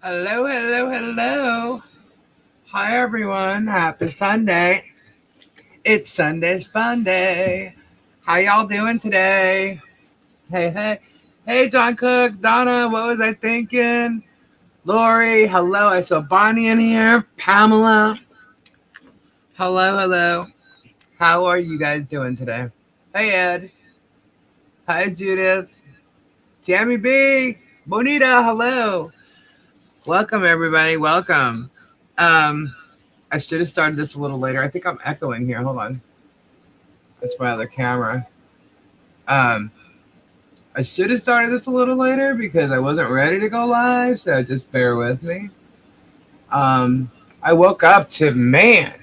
Hello, hello, hello. Hi, everyone. Happy Sunday. It's Sunday's Fun Day. How y'all doing today? Hey, hey. Hey, John Cook, Donna, what was I thinking? Lori, hello. I saw Bonnie in here. Pamela, hello, hello. How are you guys doing today? Hey, Ed. Hi, Judith. Tammy B. Bonita, hello. Welcome, everybody. Welcome. Um, I should have started this a little later. I think I'm echoing here. Hold on. That's my other camera. Um, I should have started this a little later because I wasn't ready to go live, so just bear with me. I woke up to man.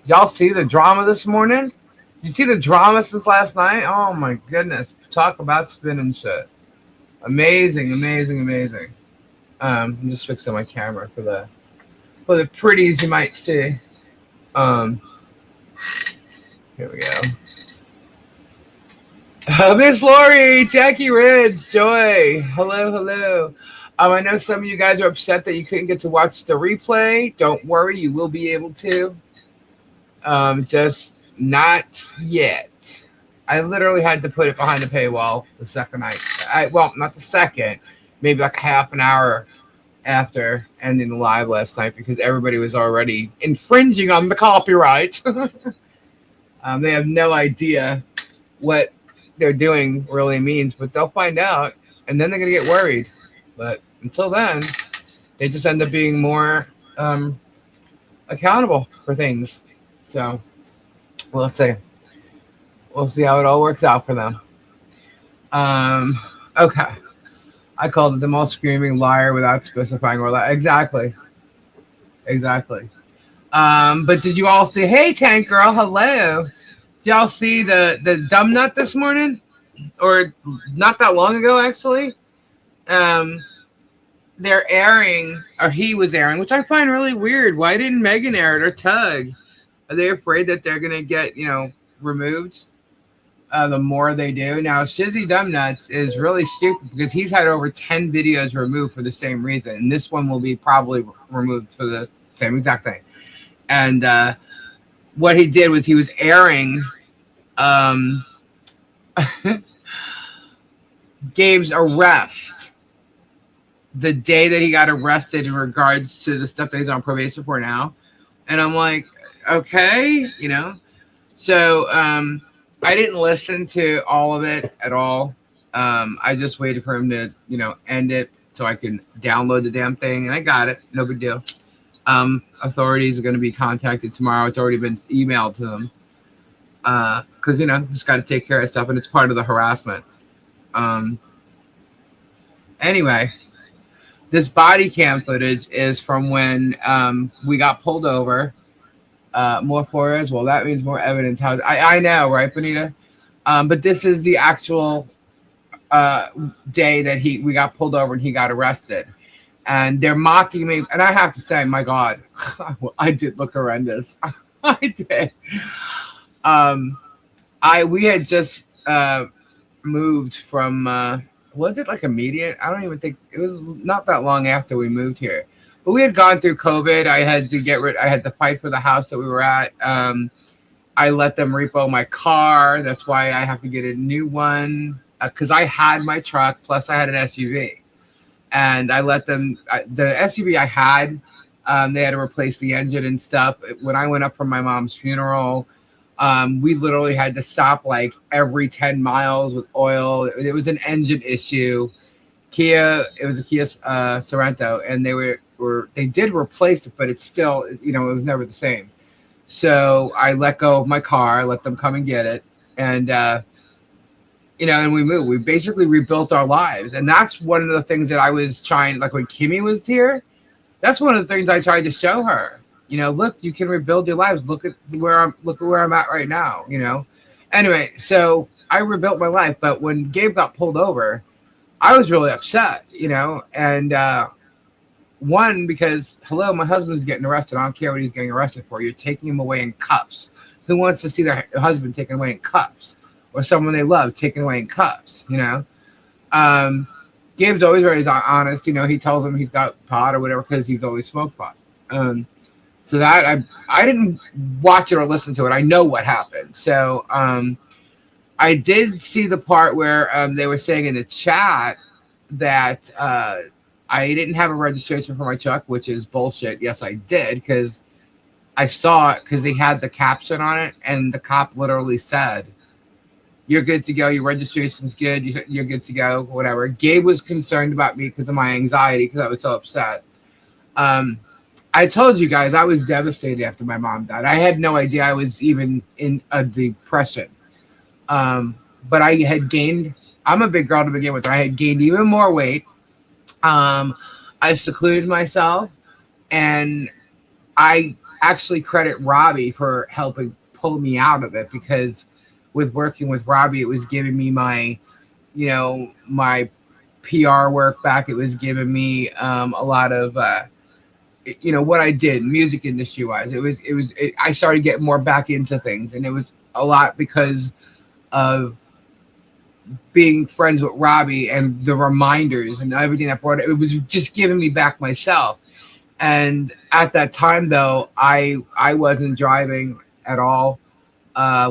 Y'all see the drama this morning? Did you see the drama since last night? Oh my goodness. Talk about spinning shit. Amazing, amazing, amazing. I'm just fixing my camera for the pretties you might see. Um, Here we go. Miss Lori, Jackie Ridge, Joy. Hello, hello. I know some of you guys are upset that you couldn't get to watch the replay. Don't worry, you will be able to. Just not yet. I literally had to put it behind the paywall the second night. Well, not the second, maybe like a half an hour after ending the live last night because everybody was already infringing on the copyright. They have no idea what they're doing really means, but they'll find out, and then they're gonna get worried. But until then, they just end up being more accountable for things. So we'll see. We'll see how it all works out for them. Okay. I called it the most screaming liar without specifying or lie. Exactly. Exactly. But did you all see? Hey, Tank Girl, hello. Did y'all see the dumb nut this morning, or not that long ago? Actually, um, they're airing, or he was airing, which I find really weird. Why didn't Megan air it or Tug? Are they afraid that they're gonna get removed? The more they do now, Shizzy Dumbnuts is really stupid because he's had over 10 videos removed for the same reason, and this one will be probably removed for the same exact thing. And what he did was he was airing um, Gabe's arrest the day that he got arrested in regards to the stuff that he's on probation for now. And I'm like, okay, So I didn't listen to all of it at all. I just waited for him to, end it so I can download the damn thing, and I got it. No big deal. Authorities are going to be contacted tomorrow. It's already been emailed to them. Because, just got to take care of stuff, and it's part of the harassment. Anyway, this body cam footage is from when we got pulled over. More Flores. Well, that means more evidence. I know, right, Bonita? But this is the actual day that we got pulled over and he got arrested. And they're mocking me. And I have to say, my God, I did look horrendous. I did. We had just moved from, was it like immediate? I don't even think, it was not that long after we moved here. But we had gone through COVID. I had to fight for the house that we were at. I let them repo my car. That's why I have to get a new one. Because I had my truck, plus I had an SUV. And I let them, the SUV I had, they had to replace the engine and stuff. When I went up for my mom's funeral, we literally had to stop like every 10 miles with oil. It was an engine issue. It was a Kia Sorento, and they did replace it, but it's still, it was never the same. So I let go of my car, let them come and get it. And, and we moved. We basically rebuilt our lives. And that's one of the things that I was trying, like when Kimmy was here, that's one of the things I tried to show her. Look, you can rebuild your lives. Look at where I'm at right now, Anyway, so I rebuilt my life. But when Gabe got pulled over, I was really upset, and one, because, hello, my husband's getting arrested. I don't care what he's getting arrested for. You're taking him away in cuffs. Who wants to see their husband taken away in cuffs, or someone they love taken away in cuffs, Gabe's always very honest. He tells him he's got pot or whatever because he's always smoked pot. Um, so that I didn't watch it or listen to it. I know what happened. So I did see the part where they were saying in the chat that I didn't have a registration for my truck, which is bullshit. Yes, I did because I saw it because they had the caption on it, and the cop literally said, "You're good to go. Your registration's good. You're good to go. Whatever." Gabe was concerned about me because of my anxiety because I was so upset. Um, I told you guys I was devastated after my mom died. I had no idea I was even in a depression. But I had gained. I'm a big girl to begin with. I had gained even more weight. Um, I secluded myself, and I actually credit Robbie for helping pull me out of it because with working with Robbie, it was giving me my PR work back. It was giving me a lot of what I did music industry wise. I started getting more back into things, and it was a lot because of being friends with Robbie and the reminders and everything that brought it. It was just giving me back myself. And at that time, though, I wasn't driving at all,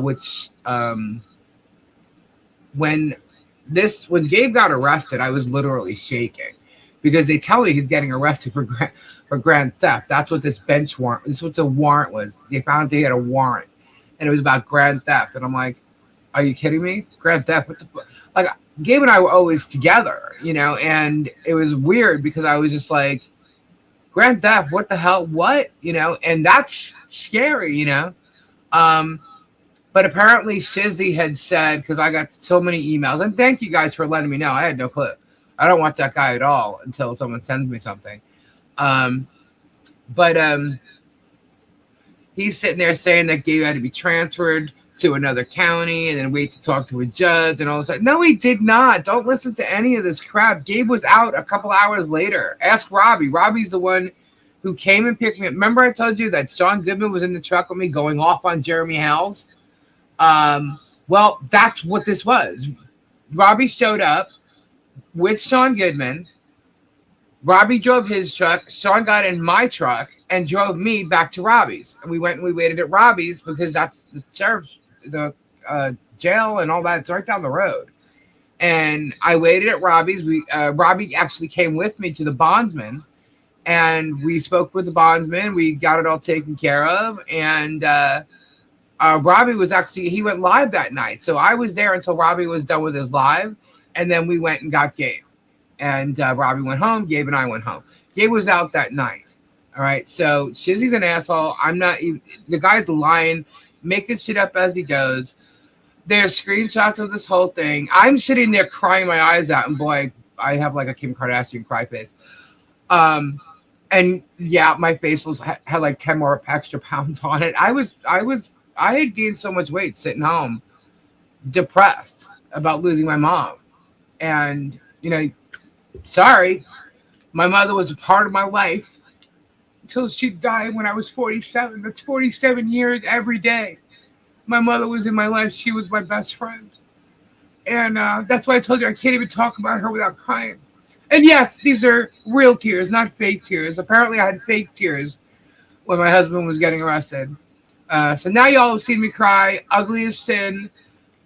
which when when Gabe got arrested, I was literally shaking because they tell me he's getting arrested for grand theft. That's what this bench warrant. This is what the warrant was. They found they had a warrant, and it was about grand theft. And I'm like, are you kidding me? Grand theft? What the like? Gabe and I were always together, and it was weird because I was just like, grand theft? What the hell? What? And that's scary. But apparently Shizzy had said, because I got so many emails, and thank you guys for letting me know. I had no clue. I don't watch that guy at all until someone sends me something. But he's sitting there saying that Gabe had to be transferred to another county and then wait to talk to a judge and all this. No, he did not. Don't listen to any of this crap. Gabe was out a couple hours later. Ask Robbie. Robbie's the one who came and picked me up. Remember I told you that Sean Goodman was in the truck with me going off on Jeremy Hales? Well, that's what this was. Robbie showed up with Sean Goodman. Robbie drove his truck. Sean got in my truck and drove me back to Robbie's. And we went and we waited at Robbie's because that's the sheriff's, the jail and all that. It's right down the road. And I waited at Robbie's. Robbie actually came with me to the bondsman. And we spoke with the bondsman. We got it all taken care of. And Robbie he went live that night. So I was there until Robbie was done with his live. And then we went and got Gabe. And Robbie went home. Gabe and I went home. Gabe was out that night. All right. So Shizzy's an asshole. I'm not even. The guy's lying, making shit up as he goes. There's screenshots of this whole thing. I'm sitting there crying my eyes out. And boy, I have like a Kim Kardashian cry face. And yeah, my face had like 10 more extra pounds on it. I had gained so much weight sitting home, depressed about losing my mom. And, sorry, my mother was a part of my life until she died when I was 47. That's 47 years every day. My mother was in my life. She was my best friend. And that's why I told you I can't even talk about her without crying. And yes, these are real tears, not fake tears. Apparently I had fake tears when my husband was getting arrested. So now y'all have seen me cry, ugly as sin,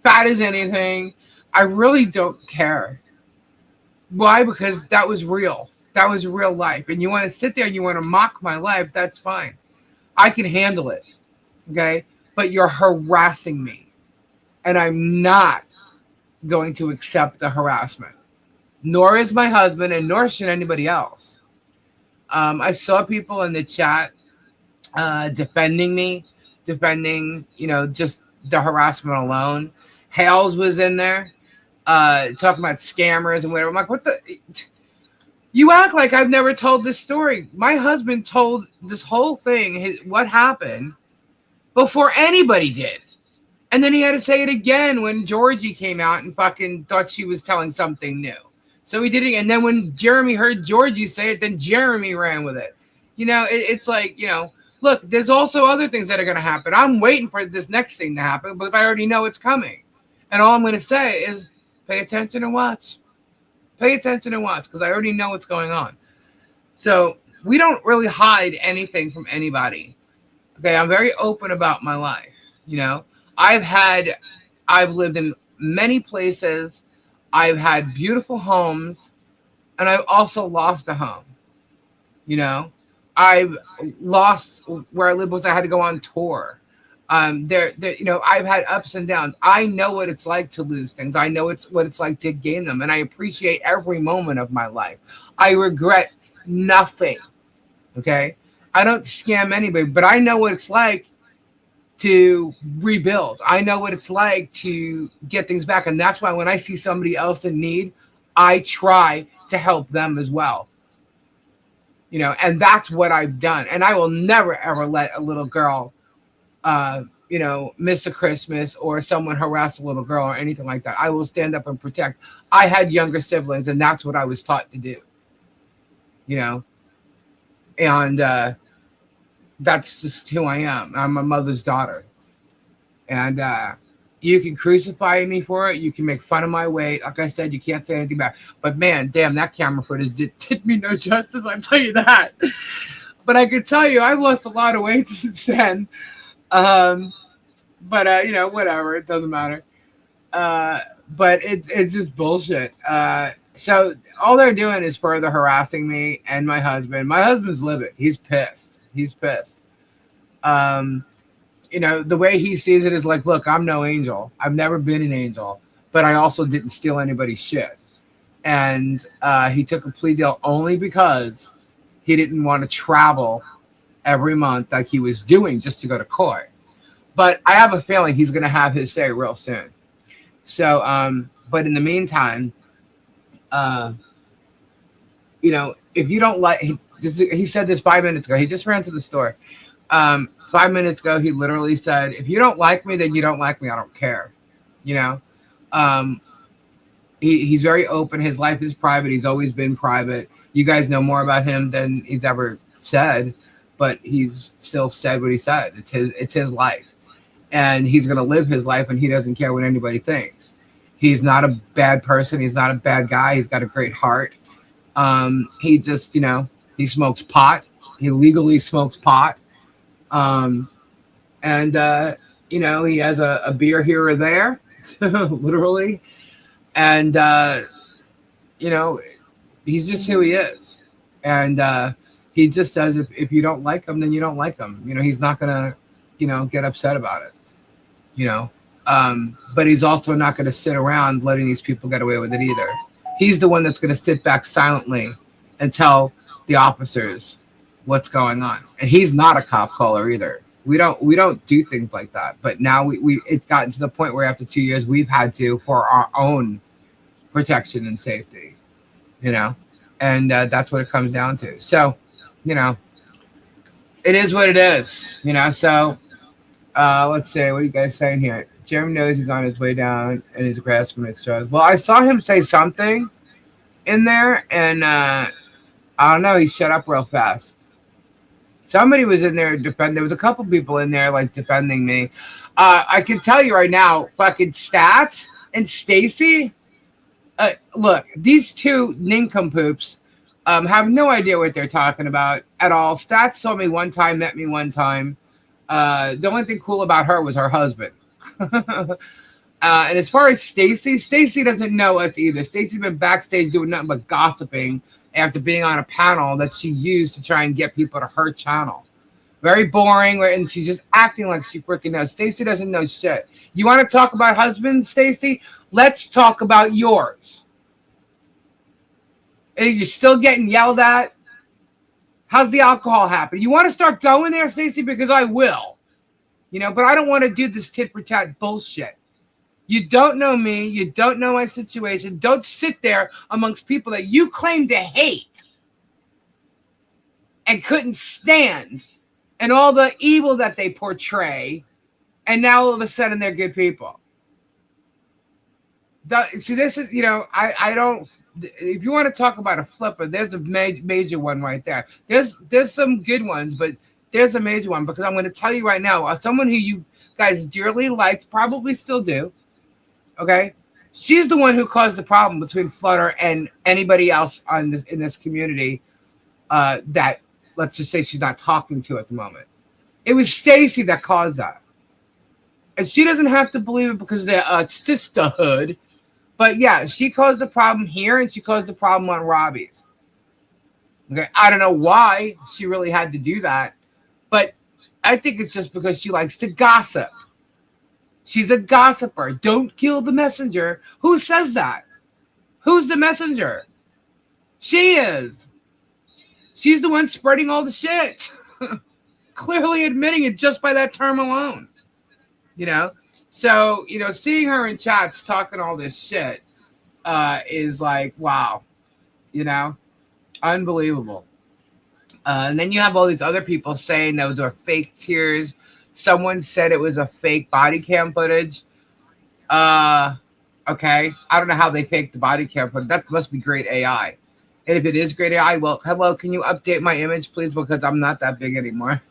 fat as anything. I really don't care. Why? Because that was real. That was real life. And you want to sit there and you want to mock my life, that's fine. I can handle it. Okay? But you're harassing me. And I'm not going to accept the harassment. Nor is my husband, and nor should anybody else. I saw people in the chat defending me, just the harassment alone. Hales was in there talking about scammers and whatever. I'm like, what the? You act like I've never told this story. My husband told this whole thing, what happened, before anybody did. And then he had to say it again when Georgie came out and fucking thought she was telling something new. So he did it. And then when Jeremy heard Georgie say it, then Jeremy ran with it. It's like, look, there's also other things that are going to happen. I'm waiting for this next thing to happen because I already know it's coming. And all I'm going to say is pay attention and watch. Pay attention and watch because I already know what's going on. So we don't really hide anything from anybody. Okay, I'm very open about my life. You know, I've had, I've lived in many places. I've had beautiful homes, and I've also lost a home. You know, I've lost where I live because I had to go on tour. You know, I've had ups and downs. I know what it's like to lose things. I know it's what it's like to gain them, and I appreciate every moment of my life. I regret nothing. Okay, I don't scam anybody, but I know what it's like to rebuild. I know what it's like to get things back, and that's why when I see somebody else in need, I try to help them as well. You know, and that's what I've done. And I will never ever let a little girl you know, miss a Christmas or someone harass a little girl or anything like that. I will stand up and protect. I had younger siblings, and that's what I was taught to do. You know, and that's just who I am. I'm my mother's daughter, and you can crucify me for it. You can make fun of my weight. Like I said, you can't say anything back. But man, damn, that camera footage did me no justice. I tell you that. But I can tell you, I've lost a lot of weight since then. But you know, whatever, it doesn't matter. But it's just bullshit. So all they're doing is further harassing me and my husband. My husband's livid. He's pissed. He's pissed. You know, the way he sees it is like, look, I'm no angel. I've never been an angel, but I also didn't steal anybody's shit. And he took a plea deal only because he didn't want to travel every month like he was doing just to go to court. But I have a feeling he's going to have his say real soon. So, but in the meantime, you know, if you don't like, he said this 5 minutes ago. He just ran to the store. 5 minutes ago, he literally said, if you don't like me, then you don't like me. I don't care. You know, he's very open. His life is private. He's always been private. You guys know more about him than he's ever said, but he's still said what he said. It's his life. And he's going to live his life, and he doesn't care what anybody thinks. He's not a bad person. He's not a bad guy. He's got a great heart. He just, you know, he smokes pot. He legally smokes pot. And, you know, he has a beer here or there, literally. And, you know, he's just who he is. And he just says if you don't like him, then you don't like him. You know, he's not going to, you know, get upset about it. You know, but he's also not going to sit around letting these people get away with it either. He's the one that's going to sit back silently and tell the officers what's going on. And he's not a cop caller either. We don't do things like that. But now we it's gotten to the point where after 2 years we've had to for our own protection and safety. You know, and that's what it comes down to. So, you know, it is what it is. You know, so. Let's see. What are you guys saying here? Jeremy knows he's on his way down and he's grasping at straws. Well, I saw him say something in there, and I don't know. He shut up real fast. Somebody was in there defending. There was a couple people in there like defending me. I can tell you right now, fucking Stats and Stacy. Look, these two nincompoops have no idea what they're talking about at all. Stats saw me one time, met me one time. The only thing cool about her was her husband. And as far as Stacy doesn't know us either. Stacy's been backstage doing nothing but gossiping after being on a panel that she used to try and get people to her channel. Very boring, and she's just acting like she freaking knows. Stacy doesn't know shit. You want to talk about husbands, Stacy? Let's talk about yours. Are you still getting yelled at? How's the alcohol happen? You want to start going there, Stacy? Because I will. You know, but I don't want to do this tit for tat bullshit. You don't know me. You don't know my situation. Don't sit there amongst people that you claim to hate and couldn't stand and all the evil that they portray, and now all of a sudden they're good people. See, this is, you know, I don't. If you want to talk about a flipper, there's a major one right there. There's some good ones, but there's a major one because I'm going to tell you right now, someone who you guys dearly liked, probably still do, okay? She's the one who caused the problem between Flutter and anybody else on this in this community that, let's just say, she's not talking to at the moment. It was Stacy that caused that. And she doesn't have to believe it because of the sisterhood. But yeah, she caused the problem here and she caused the problem on Robbie's. Okay, I don't know why she really had to do that. But I think it's just because she likes to gossip. She's a gossiper. Don't kill the messenger. Who says that? Who's the messenger? She is. She's the one spreading all the shit. Clearly admitting it just by that term alone. You know? So, you know, seeing her in chats talking all this shit is like, wow. You know? Unbelievable. And then you have all these other people saying those are fake tears. Someone said it was a fake body cam footage. Okay. I don't know how they faked the body cam footage. That must be great AI. And if it is great AI, well, hello, can you update my image, please? Because I'm not that big anymore.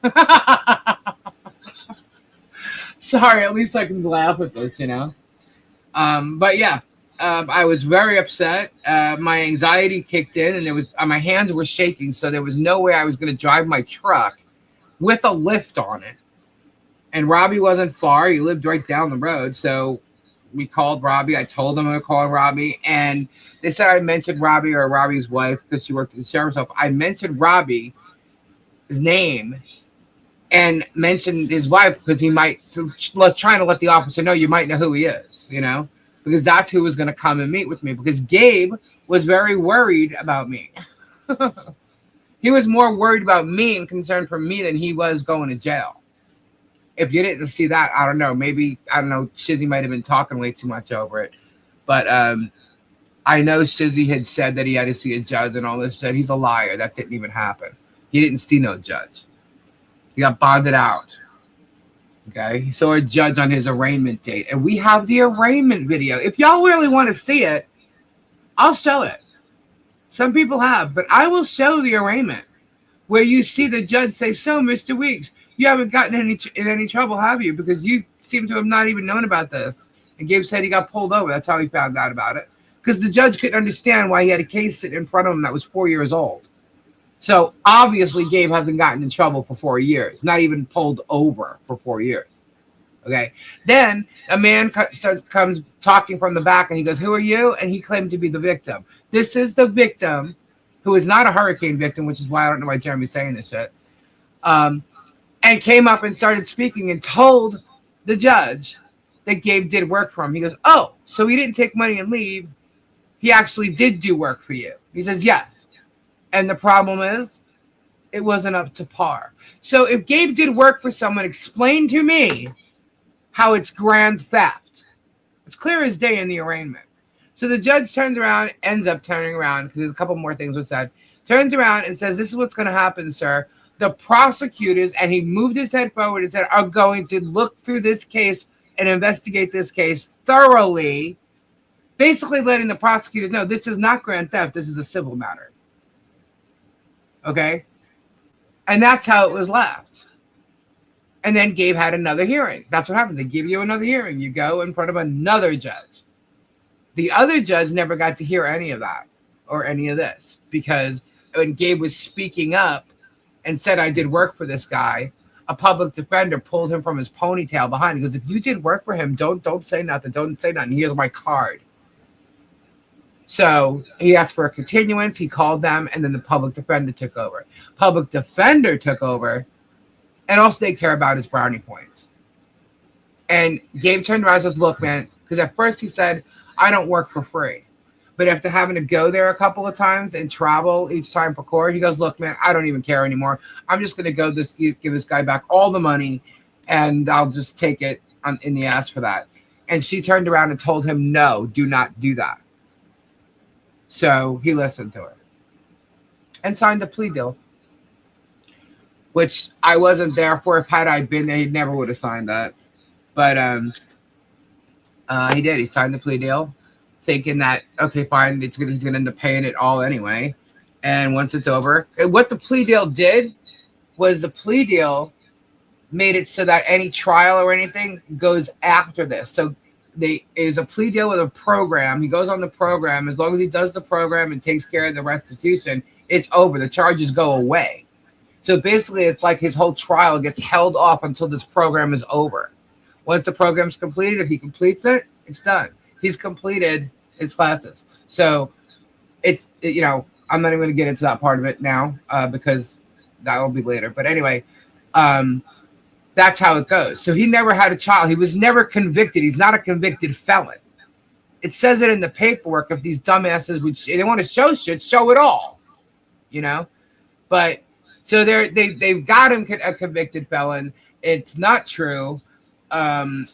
Sorry, at least I can laugh at this, you know? But yeah, I was very upset. My anxiety kicked in, and it was my hands were shaking, so there was no way I was going to drive my truck with a lift on it. And Robbie wasn't far. He lived right down the road. So we called Robbie. I told him I was calling Robbie. And they said I mentioned Robbie or Robbie's wife because she worked at the sheriff's office. I mentioned Robbie's name and mentioned his wife because he might, trying to let the officer know you might know who he is, you know, because that's who was going to come and meet with me. Because Gabe was very worried about me. He was more worried about me and concerned for me than he was going to jail. If you didn't see that, I don't know. Maybe, I don't know, Shizzy might have been talking way too much over it. But I know Shizzy had said that he had to see a judge and all this shit. He's a liar. That didn't even happen. He didn't see no judge. He got bonded out. Okay? He saw a judge on his arraignment date. And we have the arraignment video. If y'all really want to see it, I'll show it. Some people have. But I will show the arraignment where you see the judge say, so, Mr. Weeks, you haven't gotten in any trouble, have you? Because you seem to have not even known about this. And Gabe said he got pulled over. That's how he found out about it. Because the judge couldn't understand why he had a case sitting in front of him that was 4 years old. So obviously Gabe hasn't gotten in trouble for 4 years. Not even pulled over for 4 years. Okay. Then a man comes talking from the back and he goes, who are you? And he claimed to be the victim. This is the victim who is not a hurricane victim, which is why I don't know why Jeremy's saying this shit. And came up and started speaking and told the judge that Gabe did work for him. He goes, oh, so he didn't take money and leave. He actually did do work for you. He says, yes. And the problem is, it wasn't up to par. So if Gabe did work for someone, explain to me how it's grand theft. It's clear as day in the arraignment. So the judge turns around, ends up turning around, because there's a couple more things were said, turns around and says, this is what's going to happen, sir. The prosecutors, and he moved his head forward and said, are going to look through this case and investigate this case thoroughly, basically letting the prosecutors know this is not grand theft, this is a civil matter. Okay? And that's how it was left. And then Gabe had another hearing. That's what happens. They give you another hearing. You go in front of another judge. The other judge never got to hear any of that or any of this because when Gabe was speaking up and said, I did work for this guy, a public defender pulled him from his ponytail behind. He goes, if you did work for him, don't say nothing. Don't say nothing. Here's my card. So he asked for a continuance. He called them, and then the public defender took over. Public defender took over, and all they care about is brownie points. And Gabe turned around and says, look, man, because at first he said, I don't work for free. But after having to go there a couple of times and travel each time for court, he goes, look, man, I don't even care anymore. I'm just going to go give this guy back all the money, and I'll just take it in the ass for that. And she turned around and told him, no, do not do that. So he listened to her and signed a plea deal, which I wasn't there for. If had I been there, he never would have signed that. But he did. He signed the plea deal, thinking that, okay, fine, he's going to end up paying it all anyway. And once it's over, what the plea deal did was the plea deal made it so that any trial or anything goes after this. So is a plea deal with a program. He goes on the program. As long as he does the program and takes care of the restitution, it's over. The charges go away. So basically, it's like his whole trial gets held off until this program is over. Once the program's completed, if he completes it, it's done. He's completed his classes. So I'm not even going to get into that part of it now because that will be later. But anyway, that's how it goes. So he never had a child. He was never convicted. He's not a convicted felon. It says it in the paperwork. If these dumbasses they want to show shit, show it all, But so they've got him a convicted felon. It's not true. And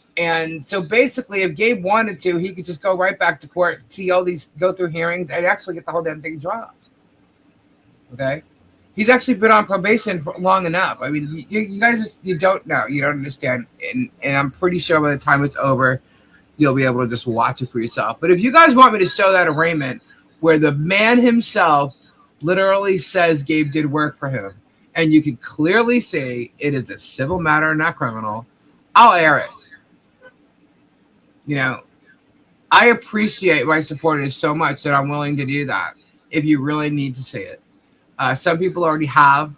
so basically, if Gabe wanted to, he could just go right back to court, see all these, go through hearings, and actually get the whole damn thing dropped. Okay? He's actually been on probation for long enough. I mean, you guys you don't know. You don't understand. And I'm pretty sure by the time it's over, you'll be able to just watch it for yourself. But if you guys want me to show that arraignment where the man himself literally says Gabe did work for him, and you can clearly see it is a civil matter, not criminal, I'll air it. I appreciate my supporters so much that I'm willing to do that if you really need to see it. Some people already have,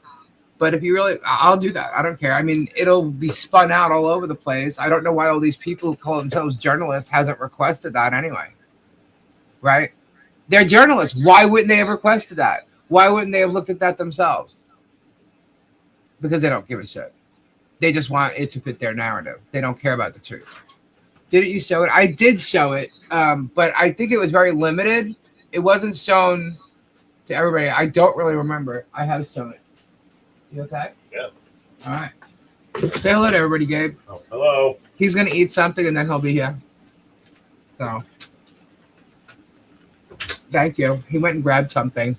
but if you really, I'll do that. I don't care. I mean, it'll be spun out all over the place. I don't know why all these people who call themselves journalists hasn't requested that anyway. Right? They're journalists. Why wouldn't they have requested that? Why wouldn't they have looked at that themselves? Because they don't give a shit. They just want it to fit their narrative. They don't care about the truth. Didn't you show it? I did show it, but I think it was very limited. It wasn't shown to everybody. I don't really remember. I have shown it. You okay? Yeah. All right. Say hello to everybody, Gabe. Oh, hello. He's going to eat something, and then he'll be here. So, thank you. He went and grabbed something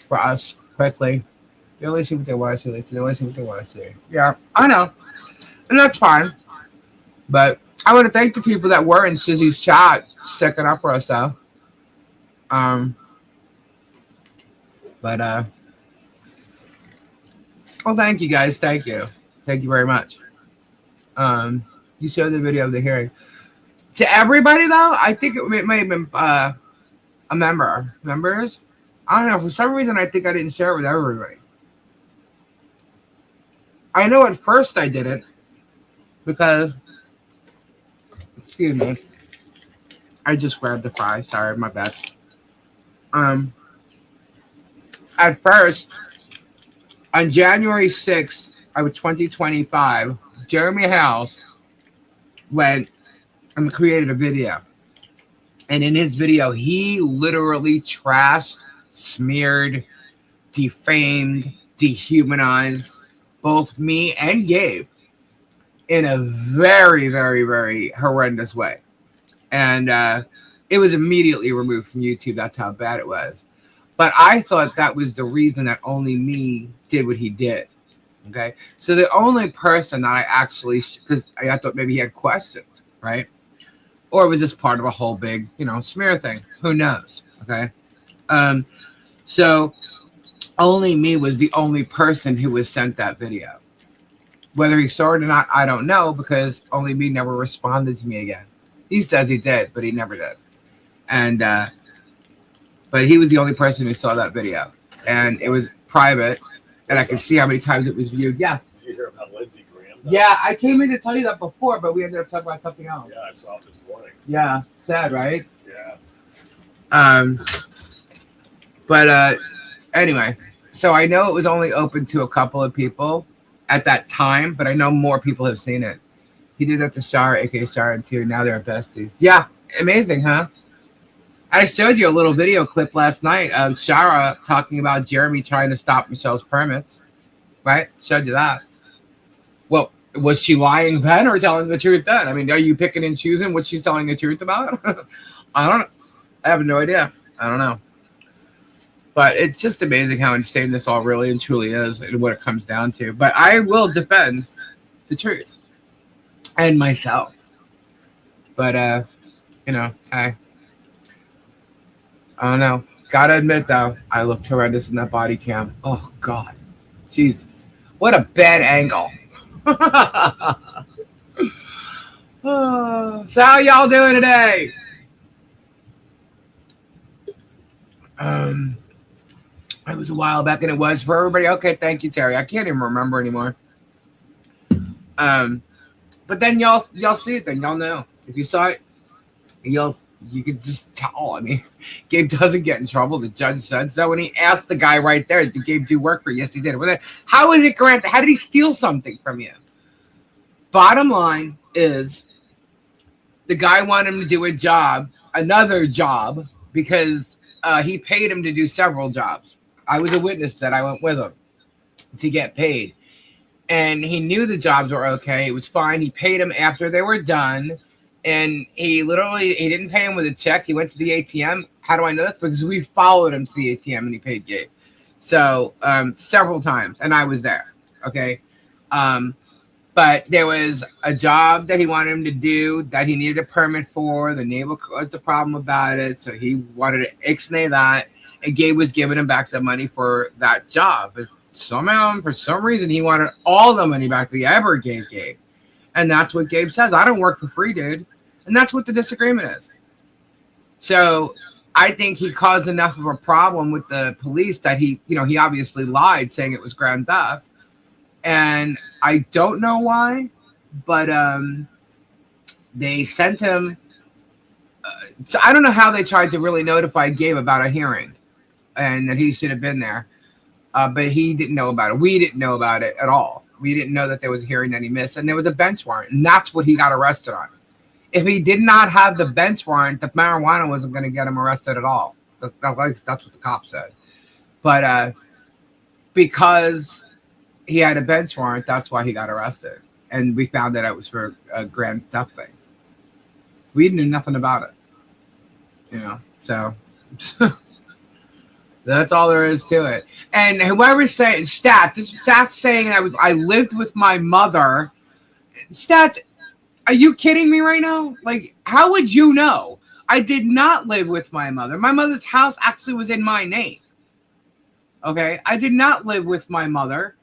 for us quickly. They only see what they want to see. They only see what they want to see. Yeah, I know. And that's fine. But I want to thank the people that were in Sizzy's chat sticking up for us, though. Well, thank you, guys. Thank you. Thank you very much. You showed the video of the hearing. To everybody, though, I think it may have been a member. Members? I don't know. For some reason, I think I didn't share it with everybody. I know at first I didn't because, excuse me, I just grabbed the fry. Sorry, my bad. At first, on January 6th of 2025, Jeremy House went and created a video. And in his video, he literally trashed, smeared, defamed, dehumanized both me and Gabe in a very, very, very horrendous way. And it was immediately removed from YouTube. That's how bad it was. But I thought that was the reason that only me did what he did. Okay? So the only person that I actually, because I thought maybe he had questions, right? Or it was just part of a whole big, smear thing. Who knows? Okay? So only me was the only person who was sent that video. Whether he saw it or not, I don't know, because only me never responded to me again. He says he did, but he never did. And but he was the only person who saw that video, and it was private, and I could see how many times it was viewed. Yeah. Did you hear about Lindsey Graham? Yeah, I came in to tell you that before, but we ended up talking about something else. Yeah, I saw it this morning. Yeah, sad, right? Yeah. But anyway, so I know it was only open to a couple of people at that time, but I know more people have seen it. He did that to Shara, aka Shara, too. Now they're besties. Yeah, amazing, huh? I showed you a little video clip last night of Shara talking about Jeremy trying to stop Michelle's permits. Right? Showed you that. Well, was she lying then or telling the truth then? I mean, are you picking and choosing what she's telling the truth about? I don't know. I have no idea. I don't know. But it's just amazing how insane this all really and truly is and what it comes down to. But I will defend the truth and myself. But, I don't know. Gotta admit, though, I looked horrendous in that body cam. Oh, God. Jesus. What a bad angle. Oh, so how y'all doing today? Um, it was a while back, and it was for everybody. Okay, thank you, Terry. I can't even remember anymore. Um, but then y'all see it. Then y'all know. If you saw it, you'll you could just tell. I mean, Gabe doesn't get in trouble. The judge said so, and he asked the guy right there, "Did Gabe do work for you?" Yes, he did. Well, how is it granted? How did he steal something from you? Bottom line is, the guy wanted him to do a job, another job, because he paid him to do several jobs. I was a witness that I went with him to get paid. And he knew the jobs were okay. It was fine. He paid him after they were done. And he didn't pay him with a check. He went to the ATM. How do I know this? Because we followed him to the ATM and he paid Gabe. So several times. And I was there. Okay. But there was a job that he wanted him to do that he needed a permit for. The neighbor caused a problem about it. So he wanted to ixnay that. And Gabe was giving him back the money for that job. But somehow, for some reason, he wanted all the money back that he ever gave Gabe. And that's what Gabe says. I don't work for free, dude. And that's what the disagreement is. So I think he caused enough of a problem with the police that he obviously lied saying it was grand theft. And I don't know why, but they sent him. So I don't know how they tried to really notify Gabe about a hearing and that he should have been there. But he didn't know about it. We didn't know about it at all. We didn't know that there was a hearing that he missed, and there was a bench warrant, and that's what he got arrested on. If he did not have the bench warrant, the marijuana wasn't going to get him arrested at all. That's what the cop said. But because he had a bench warrant, that's why he got arrested. And we found that it was for a grand theft thing. We knew nothing about it, so that's all there is to it. And whoever's saying Stats saying I lived with my mother. Stats, are you kidding me right now? Like, how would you know? I did not live with my mother. My mother's house actually was in my name. Okay, I did not live with my mother.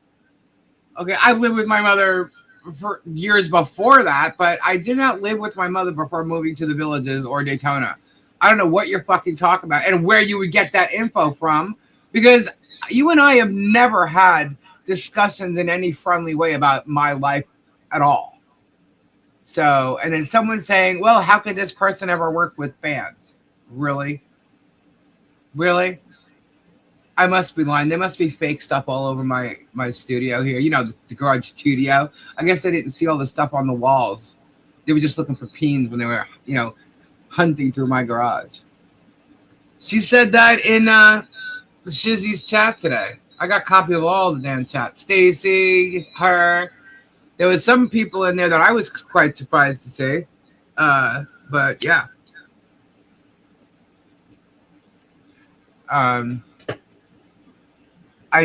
Okay, I lived with my mother for years before that, but I did not live with my mother before moving to the Villages or Daytona. I don't know what you're fucking talking about and where you would get that info from, because you and I have never had discussions in any friendly way about my life at all. So, and then someone saying, well, how could this person ever work with bands? Really? Really? I must be lying. There must be fake stuff all over my studio here. The garage studio. I guess they didn't see all the stuff on the walls. They were just looking for peens when they were, hunting through my garage. She said that in Shizzy's chat today. I got a copy of all the damn chat. Stacy, her. There was some people in there that I was quite surprised to see. But yeah. I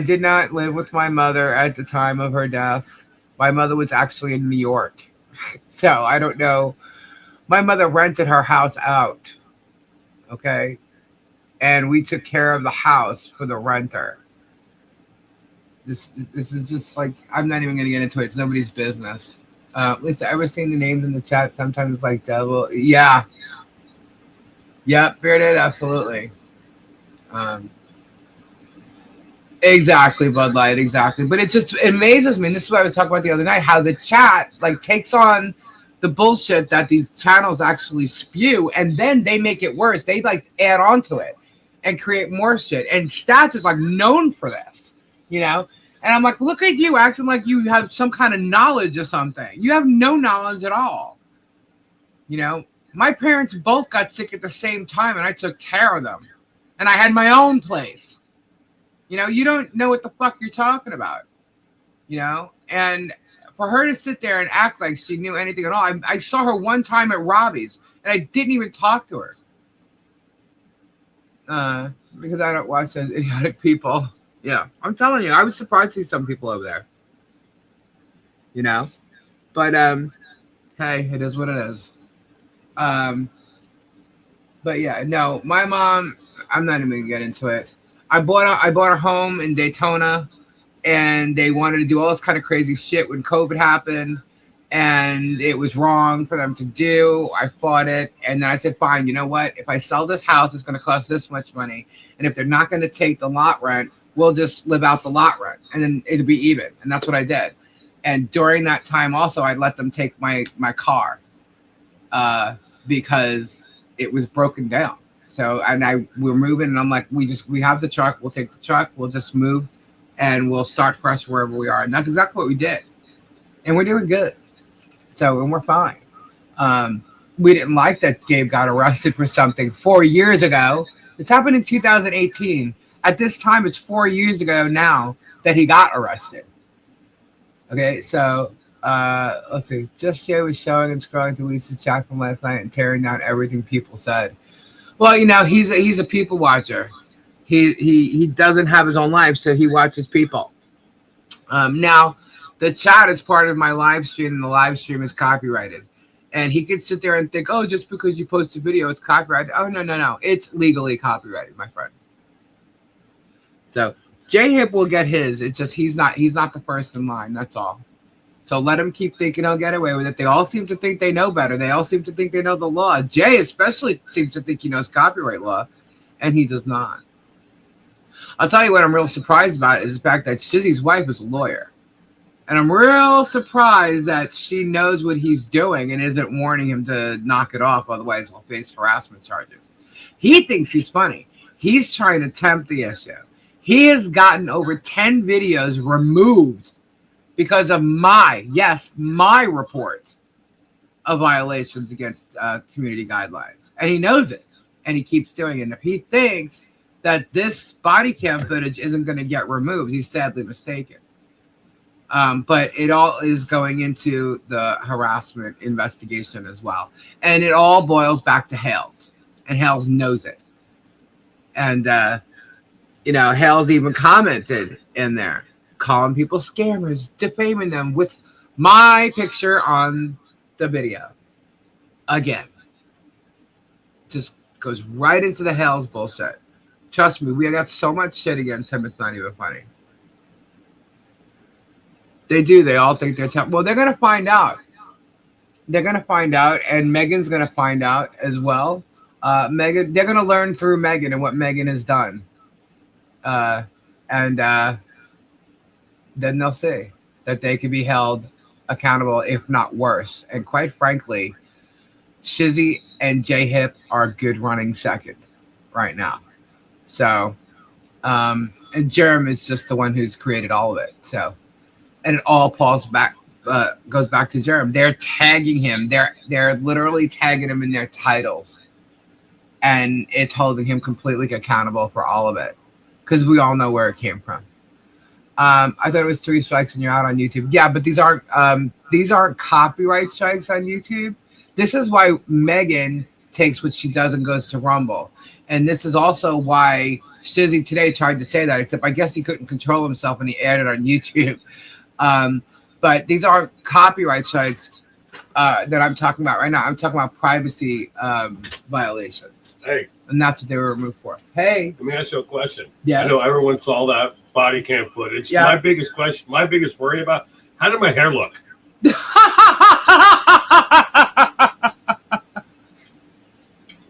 did not live with my mother at the time of her death. My mother was actually in New York. So I don't know. My mother rented her house out. Okay. And we took care of the house for the renter. This is just like, I'm not even going to get into it. It's nobody's business. Lisa, ever seen the names in the chat? Sometimes it's like devil. Yeah. Yep, bearded, absolutely. Exactly, Bud Light, exactly. But it amazes me, and this is what I was talking about the other night, how the chat takes on the bullshit that these channels actually spew, and then they make it worse. They add on to it and create more shit. And Stats is known for this, And I'm like, look at you acting like you have some kind of knowledge of something. You have no knowledge at all. My parents both got sick at the same time, and I took care of them. And I had my own place. You don't know what the fuck you're talking about, and for her to sit there and act like she knew anything at all. I saw her one time at Robbie's and I didn't even talk to her. Because I don't watch those idiotic people. Yeah, I'm telling you, I was surprised to see some people over there, but, hey, it is what it is. But yeah, no, my mom, I'm not even gonna get into it. I bought a home in Daytona, and they wanted to do all this kind of crazy shit when COVID happened. and it was wrong for them to do. I fought it, and then I said, fine, you know what? If I sell this house, it's going to cost this much money, and if they're not going to take the lot rent, we'll just live out the lot rent, and then it'll be even. And that's what I did. And during that time, also, I let them take my car because it was broken down. So, and we're moving, and I'm like, we have the truck. We'll take the truck. We'll just move, and we'll start fresh wherever we are. And that's exactly what we did. And we're doing good. So, and we're fine. We didn't like that Gabe got arrested for something 4 years ago. This happened in 2018. At this time, it's 4 years ago now that he got arrested. Okay, so let's see. Just Jay was showing and scrolling through Lisa's chat from last night and tearing down everything people said. Well, you know, he's a people watcher. He doesn't have his own life, so he watches people. Now, the chat is part of my live stream, and the live stream is copyrighted. And he could sit there and think, oh, just because you post a video, it's copyrighted. Oh, no. It's legally copyrighted, my friend. So J-Hip will get his. It's just he's not the first in line. That's all. So let him keep thinking he'll get away with it. They all seem to think they know better. They all seem to think they know the law. Jay especially seems to think he knows copyright law, and he does not. I'll tell you what I'm real surprised about is the fact that Shizzy's wife is a lawyer. And I'm real surprised that she knows what he's doing and isn't warning him to knock it off, otherwise he'll face harassment charges. He thinks he's funny. He's trying to tempt the issue. He has gotten over 10 videos removed because of my report of violations against community guidelines. And he knows it. And he keeps doing it. And if he thinks that this body cam footage isn't going to get removed, he's sadly mistaken. But it all is going into the harassment investigation as well. And it all boils back to Hales. And Hales knows it. And, Hales even commented in there, calling people scammers, defaming them with my picture on the video. Again. Just goes right into the Hales bullshit. Trust me, we got so much shit against him, it's not even funny. They do. They all think they're tough. Well, they're going to find out. They're going to find out, and Megan's going to find out as well. They're going to learn through Megan and what Megan has done. And then they'll see that they can be held accountable, if not worse. And quite frankly, Shizzy and J-Hip are good running second right now. So, and Jerem is just the one who's created all of it. So, and it all goes back to Jerem. They're tagging him. They're literally tagging him in their titles, and it's holding him completely accountable for all of it, because we all know where it came from. I thought it was 3 strikes and you're out on YouTube. Yeah, but these aren't copyright strikes on YouTube. This is why Megan takes what she does and goes to Rumble, and this is also why Shizzy today tried to say that. Except I guess he couldn't control himself and he aired it on YouTube. But these aren't copyright strikes that I'm talking about right now. I'm talking about privacy violations. Hey. And that's what they were removed for. Hey. Let me ask you a question. Yeah. I know everyone saw that body cam footage. Yeah. My biggest worry about, how did my hair look?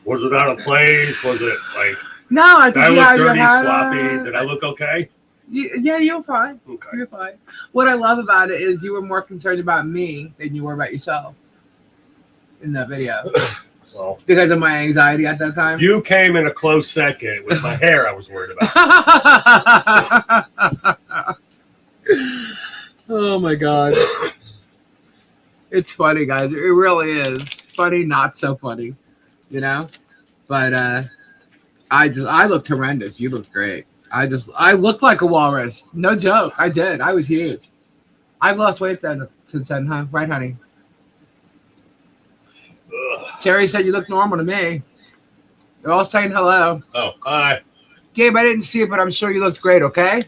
Was it out of place? Was it like... No, I think did you I had look your dirty, hat sloppy? on. Did I look okay? Yeah, you're fine. Okay. You're fine. What I love about it is you were more concerned about me than you were about yourself in that video. Well, because of my anxiety at that time. You came in a close second. It was my hair I was worried about. Oh my God. It's funny, guys. It really is. Funny, not so funny. You know? But I looked horrendous. You looked great. I looked like a walrus. No joke. I did. I was huge. I've lost weight since then, huh? Right, honey? Ugh. Terry said you look normal to me. They're all saying hello. Oh, hi. Gabe, I didn't see it, but I'm sure you looked great, okay?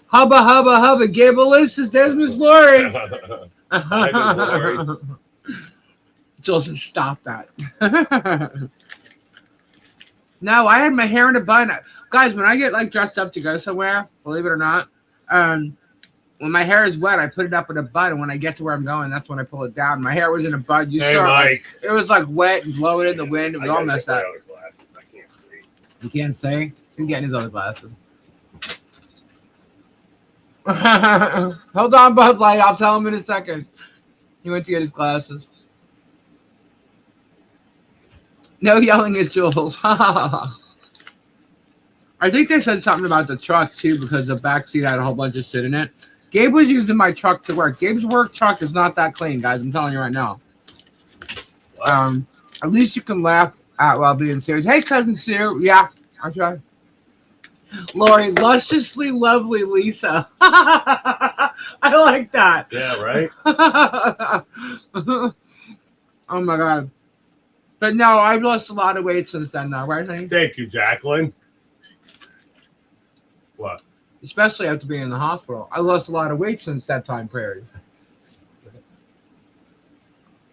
Hubba, hubba, hubba. Gabe, Alyssa, there's Miss Lordy. Hi, Miss Lordy. Joseph, stop that. No, I had my hair in a bun. Guys, when I get like dressed up to go somewhere, believe it or not, when my hair is wet, I put it up in a bun, and when I get to where I'm going, that's when I pull it down. My hair was in a bun. You Hey, saw Mike. it was like wet and blowing in the wind. It was all messed up. I can't see. You can't say? He's getting his other glasses. Hold on, Bud Light. I'll tell him in a second. He went to get his glasses. No yelling at Jules. I think they said something about the truck too because the back seat had a whole bunch of shit in it. Gabe was using my truck to work. Gabe's work truck is not that clean, guys. I'm telling you right now. At least you can laugh at while being serious. Hey, cousin Sue. Yeah, I tried. Lori, lusciously lovely Lisa. I like that. Yeah, right? Oh my God. But no, I've lost a lot of weight since then now, right, honey? Thank you, Jacqueline. What? Especially after being in the hospital. I lost a lot of weight since that time period. How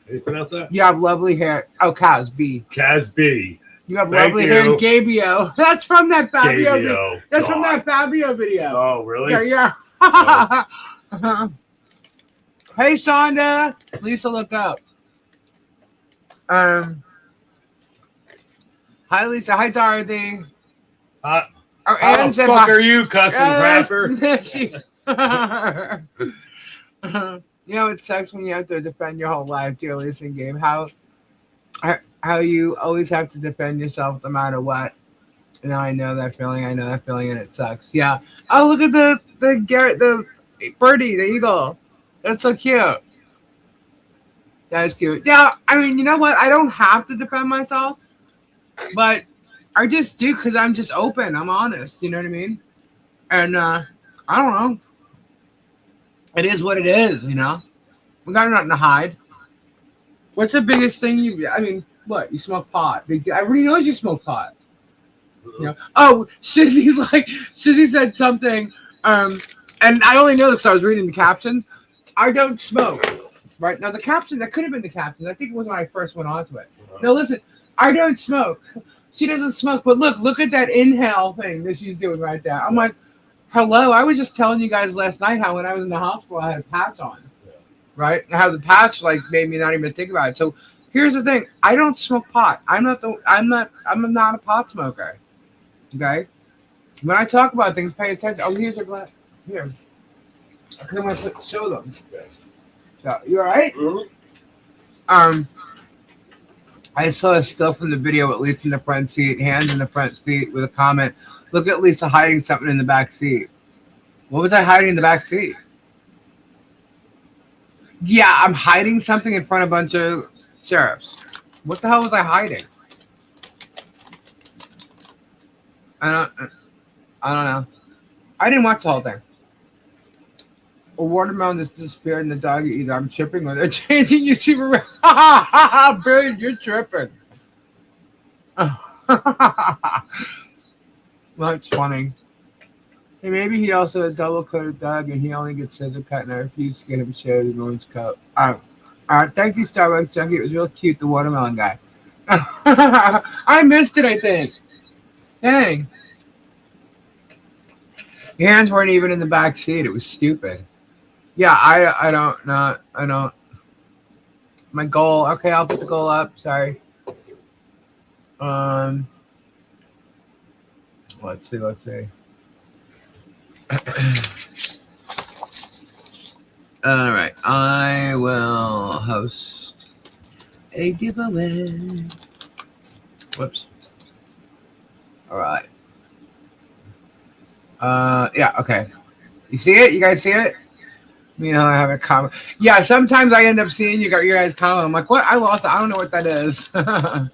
do you pronounce that? You have lovely hair. Oh, Kaz B. Kaz B. You have Thank lovely you. hair. Gabio. That's from that Fabio video. Gabio. That's God. from that Fabio video. Oh, really? Yeah. Hey, Sonda. Lisa, look up. Hi, Lisa. Hi, Dorothy. How Ann the said fuck hi. are you, cussing crapper? You know, it sucks when you have to defend your whole life, dear Lisa game. How you always have to defend yourself no matter what. And I know that feeling. And it sucks. Yeah. Oh, look at the birdie, the eagle. That's so cute. That is cute. Yeah, I mean, you know what? I don't have to defend myself, but I just do because I'm just open. I'm honest. You know what I mean? And I don't know. It is what it is. You know, we got nothing to hide. What's the biggest thing I mean, what? You smoke pot. Everybody knows you smoke pot. You know? Oh, Susie said something, and I only know this because I was reading the captions. I don't smoke. Right now, the caption, that could have been the caption. I think it was when I first went onto it. No, listen, I don't smoke. She doesn't smoke, but look at that inhale thing that she's doing right there. I'm like, hello. I was just telling you guys last night how when I was in the hospital, I had a patch on, right? And how the patch made me not even think about it. So here's the thing: I don't smoke pot. I'm not a pot smoker. Okay. When I talk about things, pay attention. Oh, here's your glass. Here, because I'm gonna show them. So, you all right? Mm-hmm. I saw a still from the video, at least in the front seat, hands in the front seat with a comment. Look at Lisa hiding something in the back seat. What was I hiding in the back seat? Yeah, I'm hiding something in front of a bunch of sheriffs. What the hell was I hiding? I don't know. I didn't watch the whole thing. A watermelon just disappeared in the dog either I'm tripping or they're changing YouTube around. Bird, you're tripping. That's funny. Hey, maybe he also a double-coated dog and he only gets scissor cut and I refuse to get him shaved in orange coat. All right. Thank you, Starbucks Junkie. It was real cute, the watermelon guy. I missed it, I think. Dang. Your hands weren't even in the back seat. It was stupid. Yeah, I don't know. I don't. My goal. Okay, I'll put the goal up. Sorry. Let's see. All right. I will host a giveaway. Whoops. All right. Yeah, okay. You see it? You guys see it? You know, I have a comment. Yeah, sometimes I end up seeing you got your guys' comment. I'm like, what? I lost it. I don't know what that is. Papa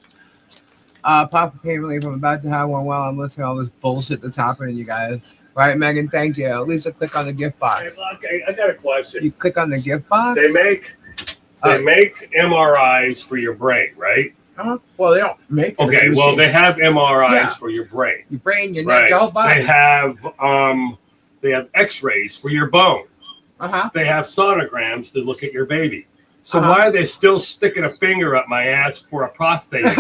pain relief. I'm about to have one while I'm listening to all this bullshit that's happening, you guys. Right, Megan? Thank you. Lisa, click on the gift box. Okay, I got a question. You click on the gift box? They make MRIs for your brain, right? Well, they don't make it. Okay, well, they have MRIs for your brain. Your brain, your neck, your whole body. They have X-rays for your bone. Uh-huh. They have sonograms to look at your baby. So why are they still sticking a finger up my ass for a prostate exam?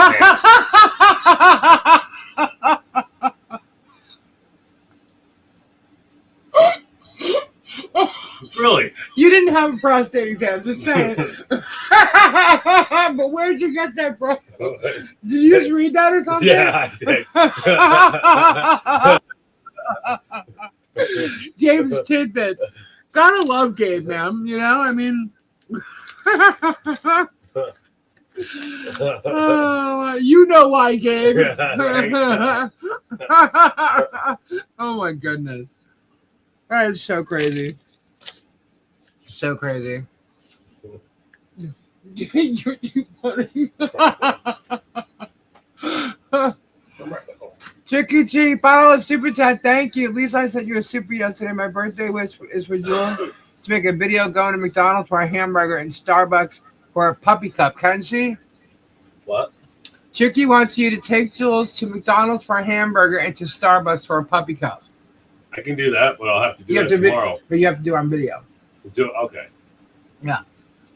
have a prostate exam. Just saying. But where'd you get that from? Did you just read that or something? Yeah, I did. Gabe's tidbits. Gotta love Gabe, man. You know, I mean. You know why, Gabe. Oh my goodness. That is so crazy. So crazy. You're too funny. Chicky Chi, $5 super chat. Thank you. At least I sent you a super yesterday. My birthday wish is for Jules to make a video going to McDonald's for a hamburger and Starbucks for a puppy cup. Can she? What? Chicky wants you to take Jules to McDonald's for a hamburger and to Starbucks for a puppy cup. I can do that, but I'll have to do that tomorrow. But you have to do it on video. Okay. Yeah.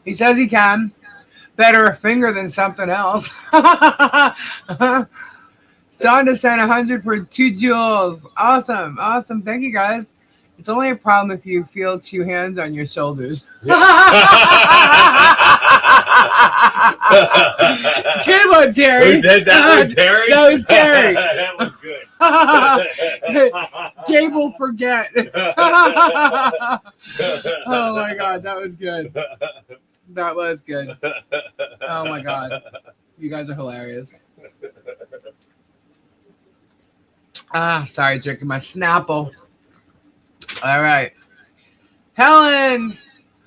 He says he can. Better a finger than something else. Sonda sent 100 for 2 Jules. Awesome. Awesome. Thank you, guys. It's only a problem if you feel 2 hands on your shoulders. Yeah. Good one, Terry. Who did that one, Terry? That was Terry. That was good. Gabe will forget. Oh my God, that was good. That was good. Oh my God. You guys are hilarious. Sorry, drinking my Snapple. All right. Helen.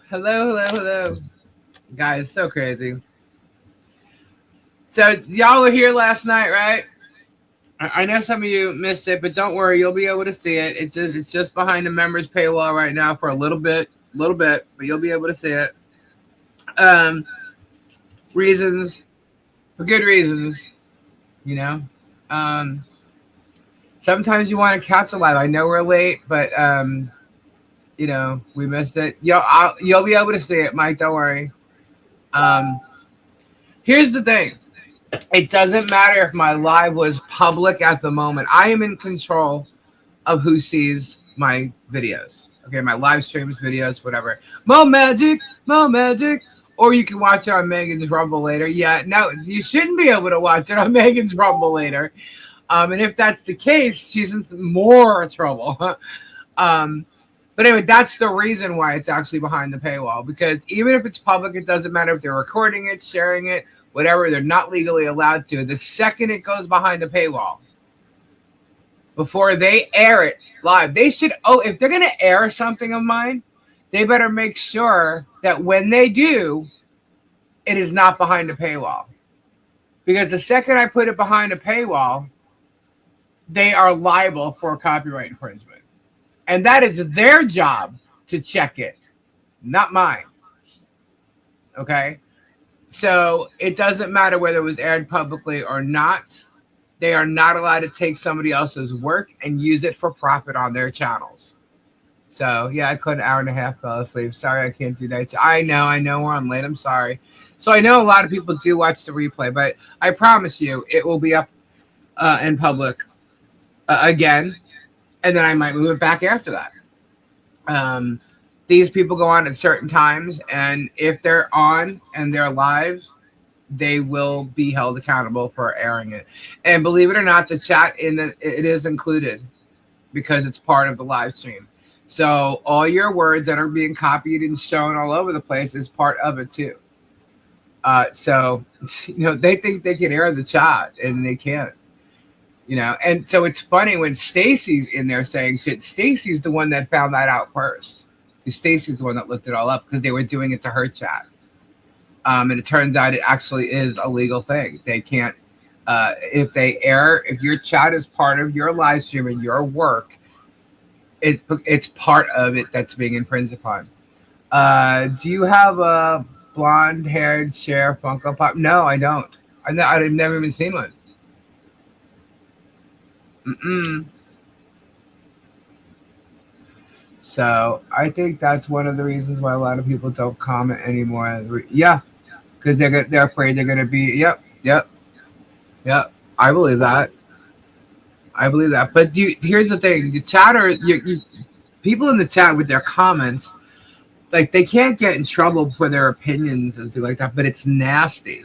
Hello. Guys, so crazy. So y'all were here last night, right? I know some of you missed it, but don't worry, you'll be able to see it. It's just behind the members paywall right now for a little bit, but you'll be able to see it. Reasons, for good reasons, you know. Sometimes you want to catch a live. I know we're late, but you know, we missed it. You'll be able to see it, Mike. Don't worry. Here's the thing. It doesn't matter if my live was public at the moment. I am in control of who sees my videos. Okay, my live streams, videos, whatever. Mo magic. Or you can watch it on Megan's Rumble later. Yeah, no, you shouldn't be able to watch it on Megan's Rumble later. And if that's the case, she's in more trouble. But anyway, that's the reason why it's actually behind the paywall. Because even if it's public, it doesn't matter if they're recording it, sharing it, whatever. They're not legally allowed to. The second it goes behind the paywall, before they air it live, they should. Oh, if they're going to air something of mine, they better make sure that when they do, it is not behind the paywall. Because the second I put it behind a paywall, they are liable for copyright infringement. And that is their job to check it, not mine. Okay? So it doesn't matter whether it was aired publicly or not. They are not allowed to take somebody else's work and use it for profit on their channels. So, yeah, I could an hour and a half, fell asleep. Sorry, I can't do that. I know we're on late. I'm sorry. So I know a lot of people do watch the replay, but I promise you it will be up in public again. And then I might move it back after that. These people go on at certain times, and if they're on and they're live, they will be held accountable for airing it. And believe it or not, the chat it is included because it's part of the live stream. So all your words that are being copied and shown all over the place is part of it too. So you know, they think they can air the chat and they can't. You know, and so it's funny when Stacy's in there saying shit. Stacy's the one that found that out first. Stacy's the one that looked it all up because they were doing it to her chat. And it turns out it actually is a legal thing. They can't, if your chat is part of your live stream and your work, it's part of it that's being infringed upon. Do you have a blonde-haired Cher Funko Pop? No, I don't. I've never even seen one. So I think that's one of the reasons why a lot of people don't comment anymore. Yeah, because they're afraid they're gonna be. Yep. I believe that. But here's the thing: the chatter, you people in the chat with their comments like they can't get in trouble for their opinions and stuff like that, but it's nasty.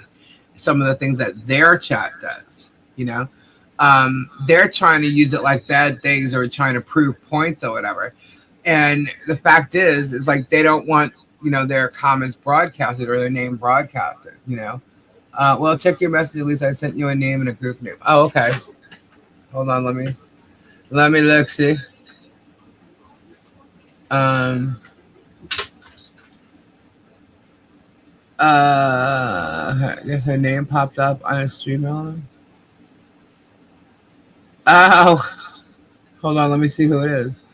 Some of the things that their chat does, you know, they're trying to use it like bad things or trying to prove points or whatever. And the fact is like they don't want, you know, their comments broadcasted or their name broadcasted, you know. Well, check your message. At least I sent you a name and a group name. Oh, okay. Hold on. Let me look. See. I guess her name popped up on a stream element. Oh, hold on. Let me see who it is.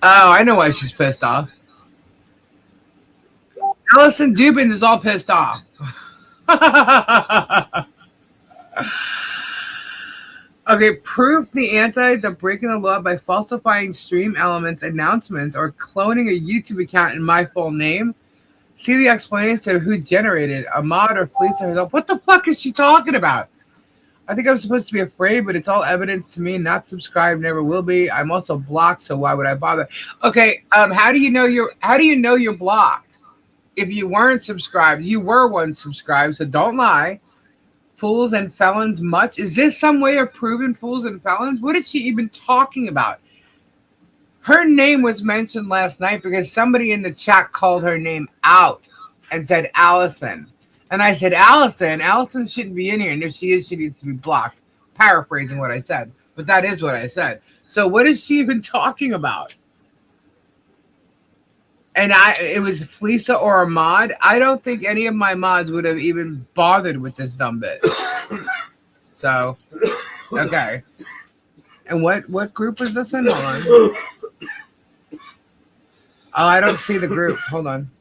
Oh, I know why she's pissed off. Allison Dubin is all pissed off. Okay, proof the antis of breaking the law by falsifying stream elements, announcements, or cloning a YouTube account in my full name. See the explanation of who generated a mod or Felicia herself. What the fuck is she talking about? I think I'm supposed to be afraid, but it's all evidence to me. Not subscribed, never will be. I'm also blocked, so why would I bother? Okay, how do you know you're blocked? If you weren't subscribed, you were once subscribed, so don't lie. Fools and felons much. Is this some way of proving fools and felons? What is she even talking about? Her name was mentioned last night because somebody in the chat called her name out and said Allison. And I said, Allison shouldn't be in here. And if she is, she needs to be blocked. Paraphrasing what I said. But that is what I said. So what is she even talking about? And it was Felicia or a mod. I don't think any of my mods would have even bothered with this dumb bit. So, okay. And what group was this in? Hold on. Oh, I don't see the group. Hold on.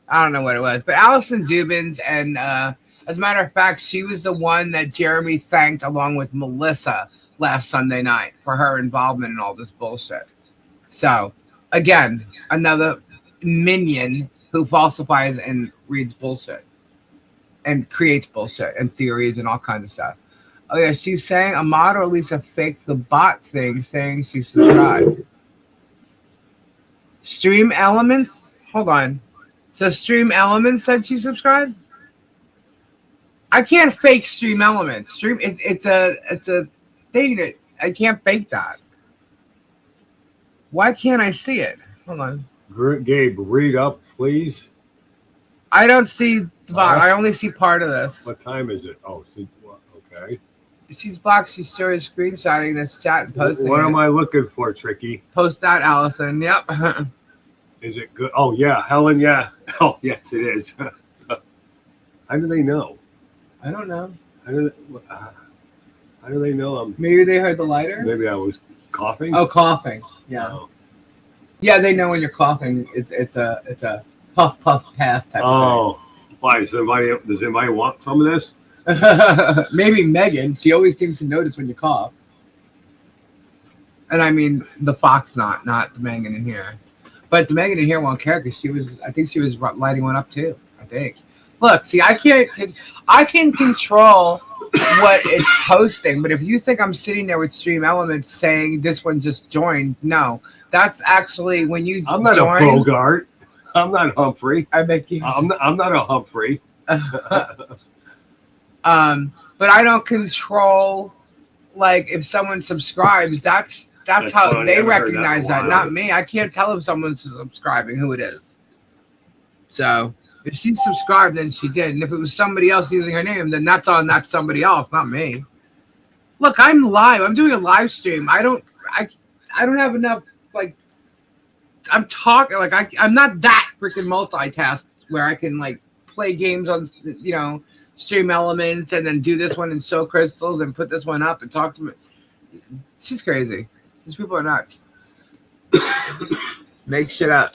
I don't know what it was. But Allison Dubins, and as a matter of fact, she was the one that Jeremy thanked along with Melissa last Sunday night for her involvement in all this bullshit. So, again, another minion who falsifies and reads bullshit and creates bullshit and theories and all kinds of stuff. Oh, yeah, she's saying a mod or Lisa faked the bot thing saying she subscribed. Stream Elements? Hold on. So Stream Elements said she subscribed? I can't fake Stream Elements. It's a thing that I can't fake that. Why can't I see it? Hold on. Gabe, read up, please. I don't see the bot. I only see part of this. What time is it? Oh, okay. She's blocked. She's sure is screenshotting this chat and posting What am I looking for, Tricky? Post that, Allison. Yep. Is it good? Oh, yeah. Helen, yeah. Oh, yes, it is. How do they know? I don't know. How do they know Maybe they heard the lighter? Maybe I was coughing? Oh, coughing. Yeah. Oh. Yeah, they know when you're coughing. It's a puff pass type of thing. Why? Does anybody want some of this? Maybe Megan. She always seems to notice when you cough. And I mean the Fox not the Megan in here. But the Megan in here won't care because I think she was lighting one up too. I think. Look, see, I can control what it's posting, but if you think I'm sitting there with Stream Elements saying this one just joined, no. That's actually when you I'm not a Bogart. I'm not Humphrey. I bet you. I'm not a Humphrey. But I don't control, like, if someone subscribes, that's how funny. They recognize that, not me. I can't tell if someone's subscribing who it is. So if she subscribed, then she did. And if it was somebody else using her name, then that's somebody else, not me. Look, I'm live. I'm doing a live stream. I don't have enough, like, I'm talking, like, I'm not that freaking multitask where I can, like, play games on, you know, Stream Elements and then do this one and show crystals and put this one up and talk to me. She's crazy. These people are nuts. Make shit up.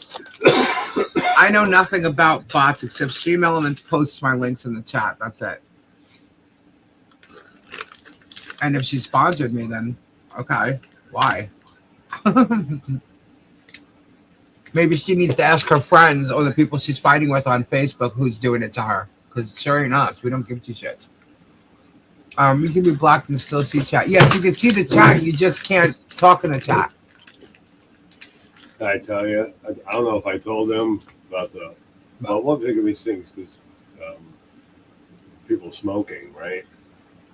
I know nothing about bots except Stream Elements posts my links in the chat. That's it. And if she sponsored me, then okay. Why? Maybe she needs to ask her friends or the people she's fighting with on Facebook who's doing it to her. Because sure enough, we don't give two shits. You can be blocked and still see chat. Yes, you can see the chat. You just can't talk in the chat. I tell you, I don't know if I told them about one thing of these things because people smoking, right?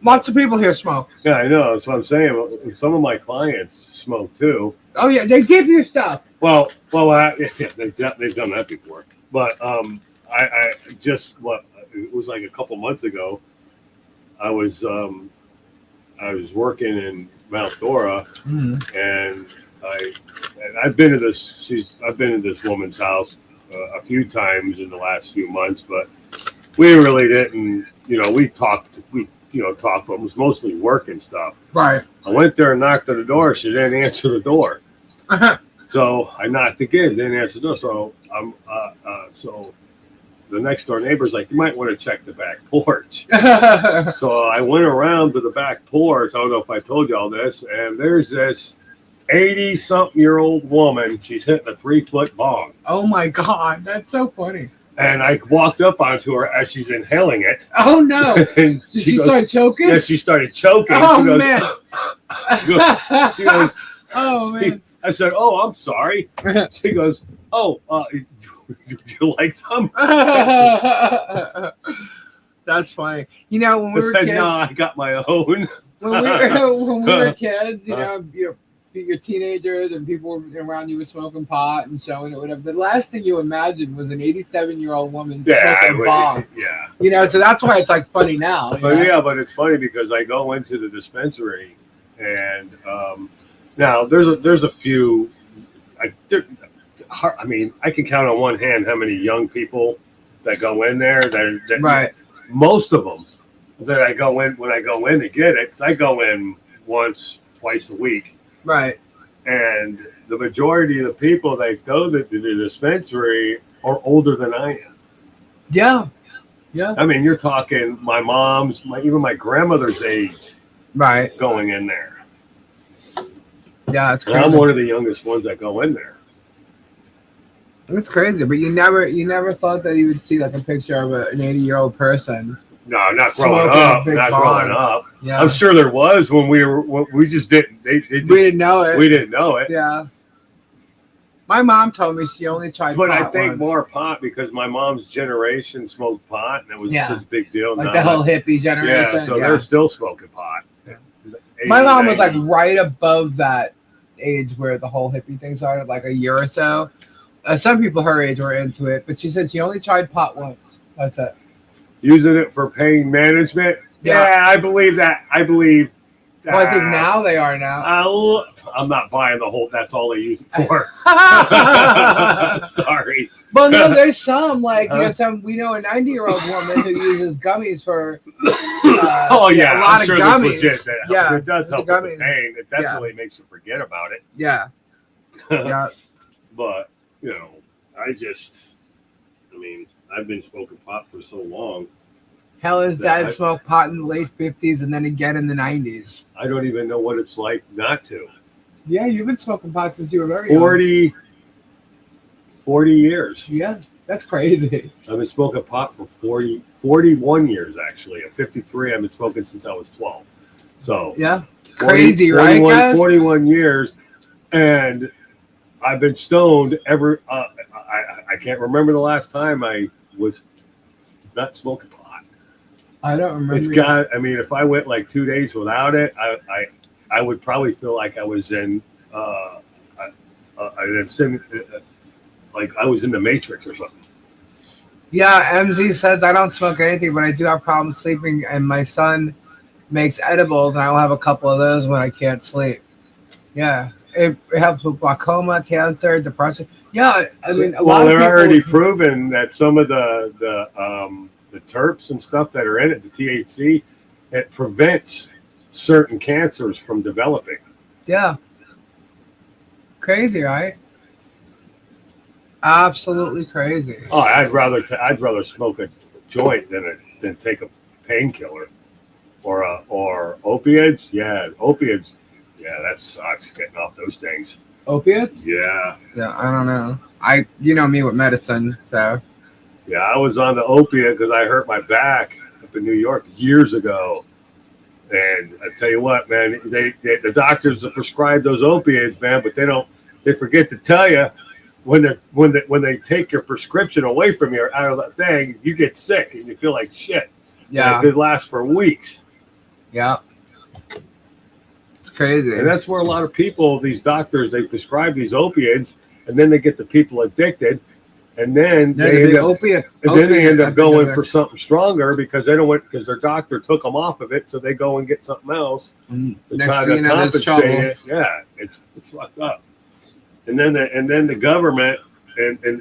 Lots of people here smoke. Yeah, I know. That's what I'm saying. Some of my clients smoke too. Oh yeah, they give you stuff. Well, yeah, they've done that before. But I just it was like a couple months ago. I was working in Mount Dora, and I've been to this woman's house a few times in the last few months, but we really didn't. We talked, but it was mostly work and stuff. Right. I went there and knocked on the door. She didn't answer the door. So I knocked again, didn't answer the door. So so the next door neighbor's like, you might want to check the back porch. So I went around to the back porch. I don't know if I told you all this, and there's this 80-something-year-old woman. She's hitting a 3-foot bong. Oh my God, that's so funny. And I walked up onto her as she's inhaling it. Oh no! Did she start choking? Yeah, she started choking. Oh she goes, man! she goes, oh man! I said, "Oh, I'm sorry." She goes, "Oh, would you like some?" That's funny. When we were kids. No, I got my own. when we were kids, your teenagers and people around you were smoking pot and showing it, whatever. The last thing you imagined was an 87-year-old woman smoking bong. Yeah. So that's why it's like funny now. But it's funny because I go into the dispensary and now there's a few. I can count on one hand how many young people that go in there. That right. Most of them that I go in when I go in to get it. 'Cause I go in once, twice a week. Right. And the majority of the people that go to the dispensary are older than I am. Yeah. Yeah. I mean, you're talking my mom's, even my grandmother's age. Right. Going in there. Yeah, it's crazy. And I'm one of the youngest ones that go in there. It's crazy, but you never thought that you would see like a picture of an 80-year-old person. No, not growing up. Not growing up. Yeah. I'm sure there was when we just didn't. We didn't know it. We didn't know it. Yeah. My mom told me she only tried pot. But I think once. more pot because my mom's generation smoked pot and it was such a big deal. Like the whole hippie generation. Yeah, so they're still smoking pot. Yeah. My mom was like right above that age where the whole hippie thing started, like a year or so. Some people her age were into it, but she said she only tried pot once. That's it. Using it for pain management? Yeah, I believe that. Well, I think now they are now. I'm not buying the whole. That's all they use it for. Sorry. Well, no, there's some we know a 90-year-old woman who uses gummies for. A lot I'm sure of gummies. Legit. It does help with the pain. It definitely makes you forget about it. Yeah. Yeah. But I've been smoking pot for so long. His dad smoked pot in the late 50s and then again in the 90s. I don't even know what it's like not to. Yeah, you've been smoking pot since you were very young. 40 years. Yeah, that's crazy. I've been smoking pot for 41 years, actually. I'm 53. I've been smoking since I was 12. So yeah, crazy, 41, right, guys? 41 years. And I've been stoned ever. I can't remember the last time I was not smoking pot. I don't remember. If I went like 2 days without it, I would probably feel like I was in like I was in the Matrix or something. Yeah, MZ says I don't smoke anything, but I do have problems sleeping, and my son makes edibles, and I will have a couple of those when I can't sleep. Yeah, it helps with glaucoma, cancer, depression. Yeah, they're already proven that some of the terps and stuff that are in it, the THC, it prevents certain cancers from developing. Yeah. Crazy, right? Absolutely crazy. Oh, I'd rather smoke a joint than take a painkiller or opiates. Yeah, opiates. Yeah, that sucks getting off those things. Opiates? Yeah. Yeah, I don't know. You know me with medicine, so. Yeah, I was on the opiate because I hurt my back up in New York years ago. And I tell you what, man, the doctors prescribe those opiates, man, but they forget to tell you when they take your prescription away from you out of that thing, you get sick and you feel like shit. Yeah. And it could last for weeks. Yeah. It's crazy. And that's where a lot of people, these doctors, they prescribe these opiates, and then they get the people addicted, and then they end up going for something stronger because their doctor took them off of it, so they go and get something else to try to compensate it. Yeah, it's fucked up. And then the government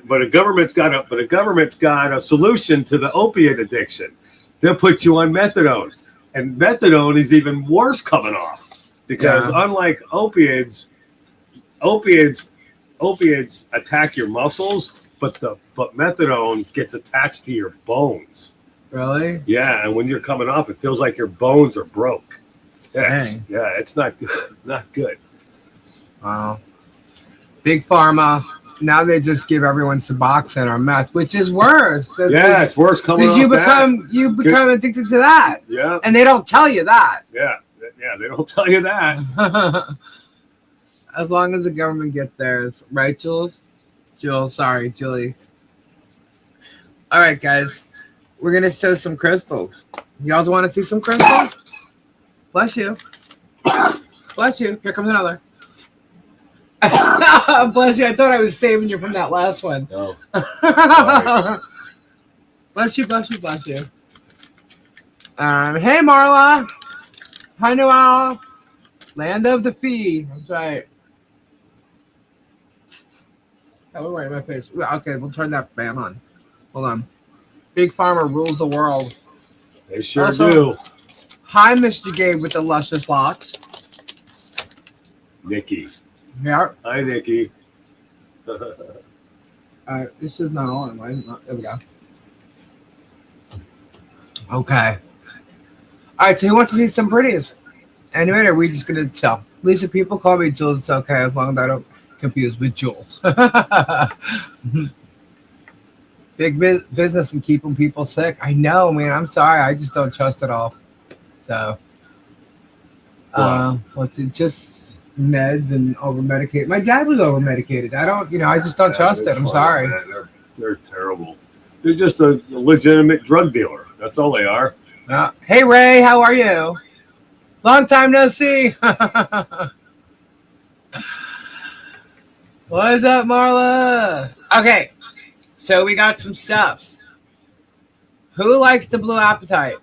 but a government's got a solution to the opiate addiction. They'll put you on methadone, and methadone is even worse coming off. Because unlike opiates attack your muscles, but methadone gets attached to your bones. Really? Yeah, and when you're coming off, it feels like your bones are broke. Yes. Dang. Yeah, it's not good. Not good. Wow. Big Pharma. Now they just give everyone Suboxone or meth, which is worse. It's worse coming off because you become addicted to that. Yeah. And they don't tell you that. Yeah. Yeah, they don't tell you that. As long as the government gets theirs. Right, Jules? Sorry, Julie. All right, guys. We're going to show some crystals. You also want to see some crystals? Bless you. Bless you. Here comes another. Bless you. I thought I was saving you from that last one. No. Bless you, bless you, bless you. Hey, Marla. Hi, Noel. Land of the Fee. That's right. Oh, right in my face. Okay, we'll turn that fan on. Hold on. Big Pharma rules the world. They sure do. Hi, Mr. Gabe with the luscious locks. Nikki. Yeah. Hi, Nikki. This is not on. There we go. Okay. All right, so who wants to see some pretties? Anyway, are we just going to chill? Lisa, people call me Jules. It's okay as long as I don't confuse with Jules. Big business and keeping people sick. I know, man. I'm sorry. I just don't trust it all. So, what's it? Just meds and over-medicated. My dad was over-medicated. I just don't trust it. I'm sorry. They're terrible. They're just a legitimate drug dealer. That's all they are. Hey, Ray, how are you? Long time no see. What's up, Marla? Okay, so we got some stuff. Who likes the blue appetite?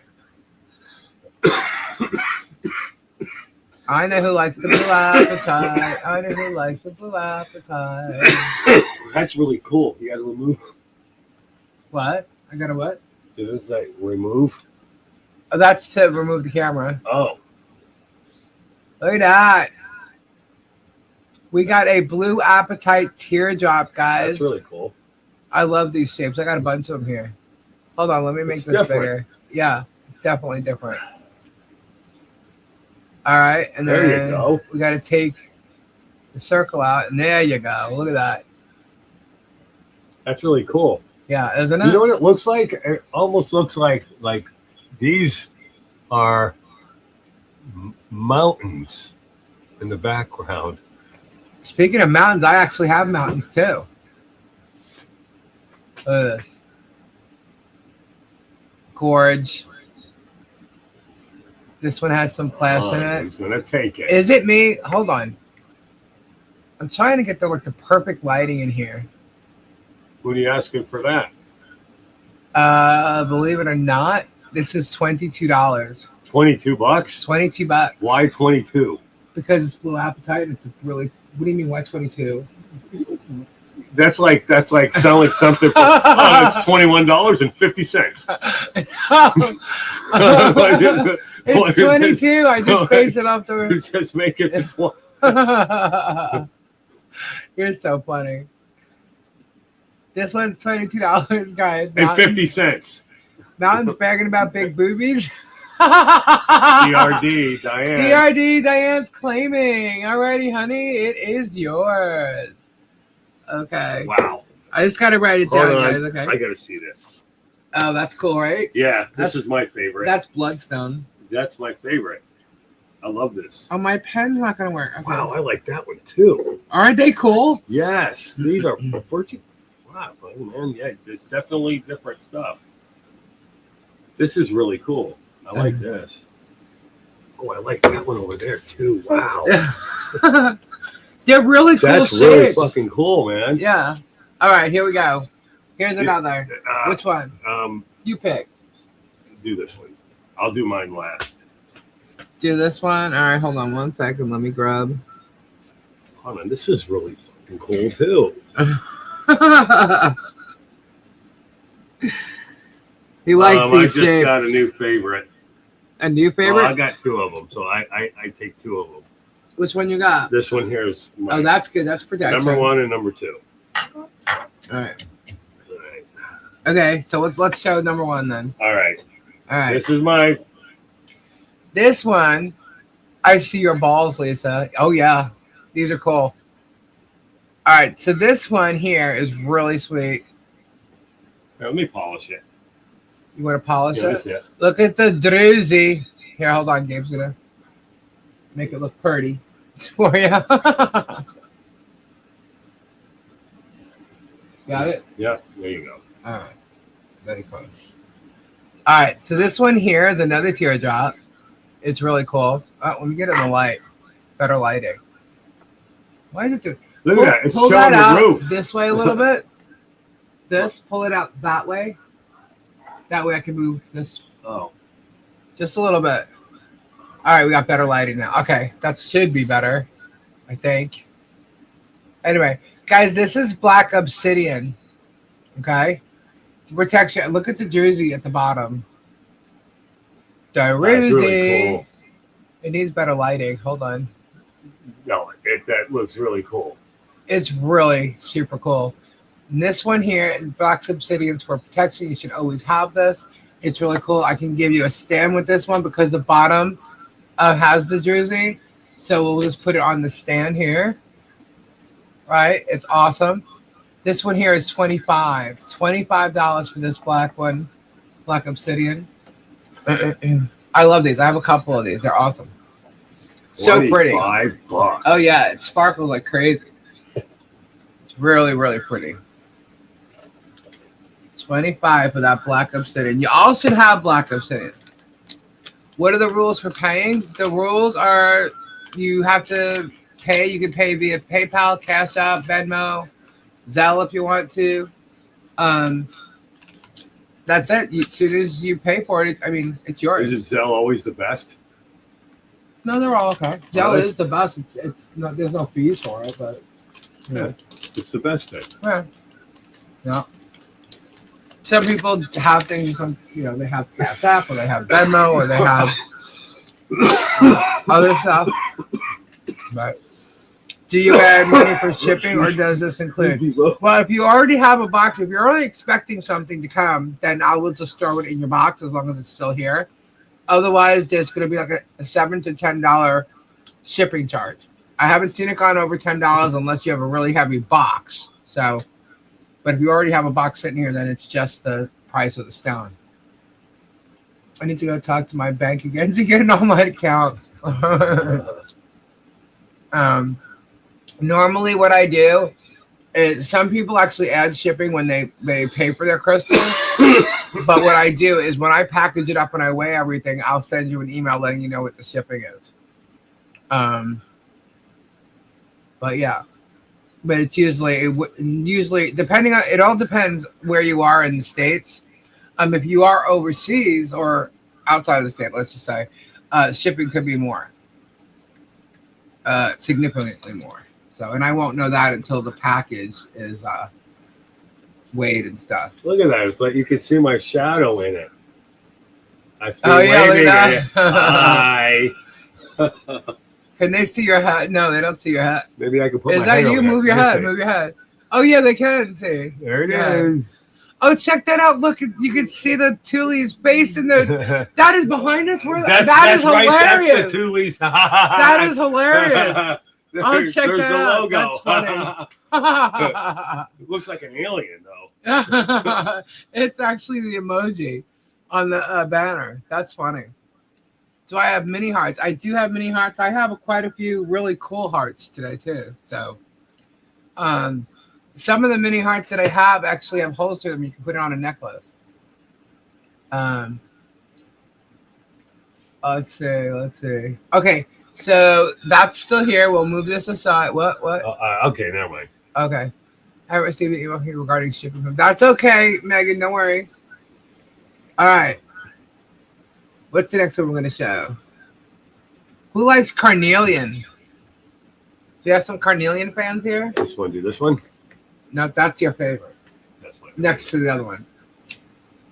I know who likes the blue appetite. I know who likes the blue appetite. That's really cool. You got to remove. What? I got to what? Does it say remove? Oh, that's to remove the camera. Oh. Look at that. We got a blue appetite teardrop, guys. That's really cool. I love these shapes. I got a bunch of them here. Hold on, let me make this bigger. Yeah, it's definitely different. All right, and then there you go. We got to take the circle out, and there you go. Look at that. That's really cool. Yeah, isn't it? You know what it looks like? It almost looks like these are mountains in the background. Speaking of mountains, I actually have mountains too. Look at this. Gorge. This one has some class in it. He's gonna take it. Is it me? Hold on. I'm trying to get the perfect lighting in here. What are you asking for that? Believe it or not, this is $22. $22? $22. Why 22? Because it's blue appetite. It's really. What do you mean? Why 22? That's like selling something for it's $21.50. It's 22. I just base it off the. Just make it to 20. You're so funny. This one's $22, guys. And 50 cents. Mountain's bragging about big boobies. DRD, Diane. DRD, Diane's claiming. Alrighty, honey, it is yours. Okay. Wow. I just gotta write it down, guys. Okay. I gotta see this. Oh, that's cool, right? Yeah, this is my favorite. That's Bloodstone. That's my favorite. I love this. Oh, my pen's not gonna work. Okay. Wow, I like that one too. Aren't they cool? Yes, these are virgin. Wow, man, yeah, it's definitely different stuff. This is really cool. I like this. Oh, I like that one over there too. Wow, they're really cool. that's shapes. really fucking cool, man. Yeah. All right, here we go. Here's another. Which one? You pick. Do this one. I'll do mine last. Do this one. All right, hold on 1 second. Let me grab. Hold on, this is really fucking cool too. He likes these I just shapes. got a new favorite. A new favorite? Well, I got 2 of them, so I take 2 of them. Which one you got? This one here is my Oh, that's good. That's protection. number 1 and number 2. All right. All right. Okay, so let's show number 1 then. All right. All right. This is my. This one, I see your balls, Lisa. Oh, yeah. These are cool. All right, so this one here is really sweet. Here, let me polish it. You want to polish Yeah, it? that's it. Look at the druzy. Here, hold on. Gabe's going to make it look pretty for you. Got it? Yeah, there you go. All right. Very cool. All right, so this one here is another teardrop. It's really cool. Let me get it in the light. Better lighting. Why is it do? Look at that. It's pull showing that out the roof. this way a little bit. Pull it out that way. That way I can move this Oh. just a little bit. All right, we got better lighting now. Okay, that should be better, I think. Anyway, guys, this is black obsidian. Okay, to protect you. Look at the jersey at the bottom. The That's jersey. really cool. It needs better lighting. Hold on. No, that looks really cool. It's really super cool. And this one here, black obsidians for protection. You should always have this. It's really cool. I can give you a stand with this one because the bottom has the jersey. So we'll just put it on the stand here. Right? It's awesome. This one here is $25 for this black one. Black obsidian. I love these. I have a couple of these. They're awesome. So pretty. $25. Oh, yeah. It sparkles like crazy. It's really, really pretty. 25 for that black obsidian. You all should have black obsidian. What are the rules for paying? The rules are you have to pay. You can pay via PayPal, Cash App, Venmo, Zelle if you want to. That's it. As soon as you pay for it, I mean, it's yours. Is Zelle always the best? No, they're all okay. Zelle Really? is the best. It's not. There's no fees for it, but Yeah, it's the best thing. yeah. Some people have things. They have Cash App, or they have Venmo, or they have other stuff. But do you add money for shipping, or does this include? Well, if you already have a box, if you're already expecting something to come, then I will just throw it in your box as long as it's still here. Otherwise, there's going to be like a $7 to $10 shipping charge. I haven't seen it gone over $10 unless you have a really heavy box. So, but if you already have a box sitting here, then it's just the price of the stone. I need to go talk to my bank again to get it on my account. Normally what I do is some people actually add shipping when they pay for their crystals. But what I do is when I package it up and I weigh everything, I'll send you an email letting you know what the shipping is. But yeah, but it's usually depending on, it all depends where you are in the States. If you are overseas or outside of the state, let's just say, shipping could be more, significantly more. So, and I won't know that until the package is weighed and stuff. Look at that. It's like you can see my shadow in it. That's me Oh, yeah, waving look at at it. Hi. Can they see your head? No, they don't see your head. Maybe I can put Is my that head you? over Move there. your Let me head. see. Move your head. Oh, yeah, they can see. There it is. Oh, check that out. Look, you can see the Thule's face in the. That is behind us. That's hilarious. Right. That's the Thule's. That is hilarious. There's check the that out. logo. That's funny. It looks like an alien, though. It's actually the emoji on the banner. That's funny. Do I have mini hearts? I do have mini hearts. I have quite a few really cool hearts today too. So, some of the mini hearts that I have actually have holes to them. You can put it on a necklace. Let's see. Let's see. Okay, so that's still here. We'll move this aside. What? What? Okay, never mind. Okay. I received an email here regarding shipping. That's okay, Megan. Don't worry. All right. What's the next one we're going to show? Who likes carnelian? Do you have some carnelian fans here? This one, do this one. No, that's your favorite. That's my favorite. Next to the other one.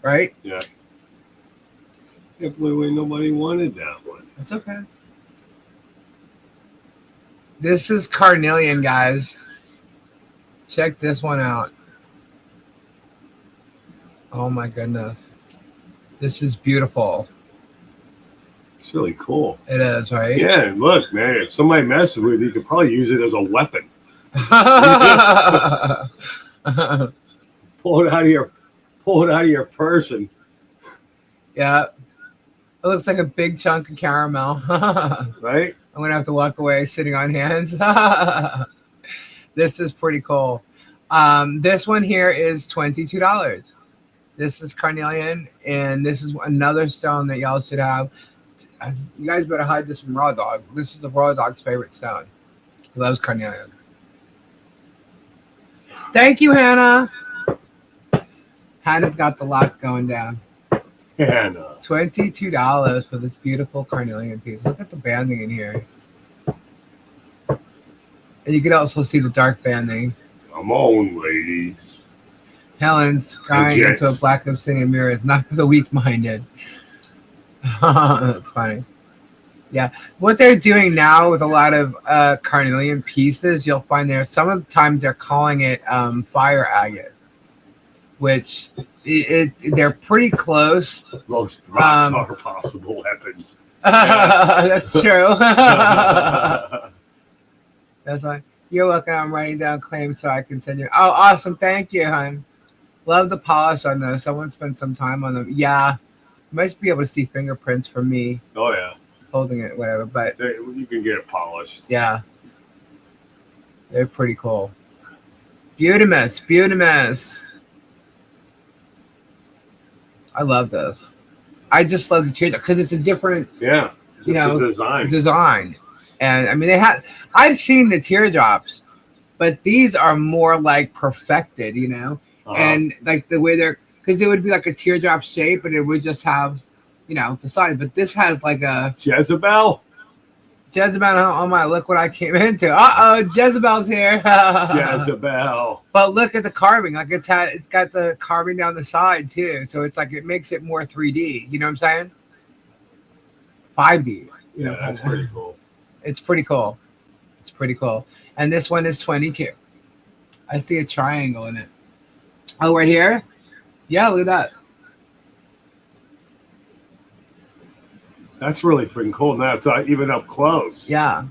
Right? Yeah. Can't believe nobody wanted that one. That's okay. This is carnelian, guys. Check this one out. Oh my goodness. This is beautiful. It's really cool. It is, right? Yeah, look, man, if somebody messes with you, you could probably use it as a weapon. Pull it out of your purse and yeah. It looks like a big chunk of caramel. right? I'm gonna have to walk away sitting on hands. This is pretty cool. This one here is $22. This is carnelian, and this is another stone that y'all should have. You guys better hide this from Raw Dog. This is the Raw Dog's favorite stone. He loves carnelian. Thank you, Hannah. Hannah's got the lots going down. Hannah. $22 for this beautiful carnelian piece. Look at the banding in here. And you can also see the dark banding. Come on, ladies. Helen's crying into a black obsidian mirror is not for the weak-minded. That's funny. Yeah. What they're doing now with a lot of carnelian pieces, you'll find there some of the times they're calling it fire agate, which they're pretty close. Most rocks are possible weapons. That's true. That's fine. You're welcome. I'm writing down claims so I can send you. Oh, awesome. Thank you, hon. Love the polish on those. Someone spent some time on them. Yeah. You might be able to see fingerprints from me. Oh, yeah. Holding it, whatever. But you can get it polished. Yeah. They're pretty cool. Beautimus. Beautimus. I love this. I just love the teardrop because it's a different, design. And I mean, I've seen the teardrops, but these are more like perfected, and like the way because it would be like a teardrop shape, but it would just have, the sides. But this has like a Jezebel. Oh my! Look what I came into. Jezebel's here. Jezebel. But look at the carving. Like it's got the carving down the side too. So it's like it makes it more 3D. You know what I'm saying? 5D. Yeah, that's pretty cool. It's pretty cool. It's pretty cool. And this one is 22. I see a triangle in it. Oh, right here? Yeah, look at that. That's really freaking cool. Now it's even up close. Yeah.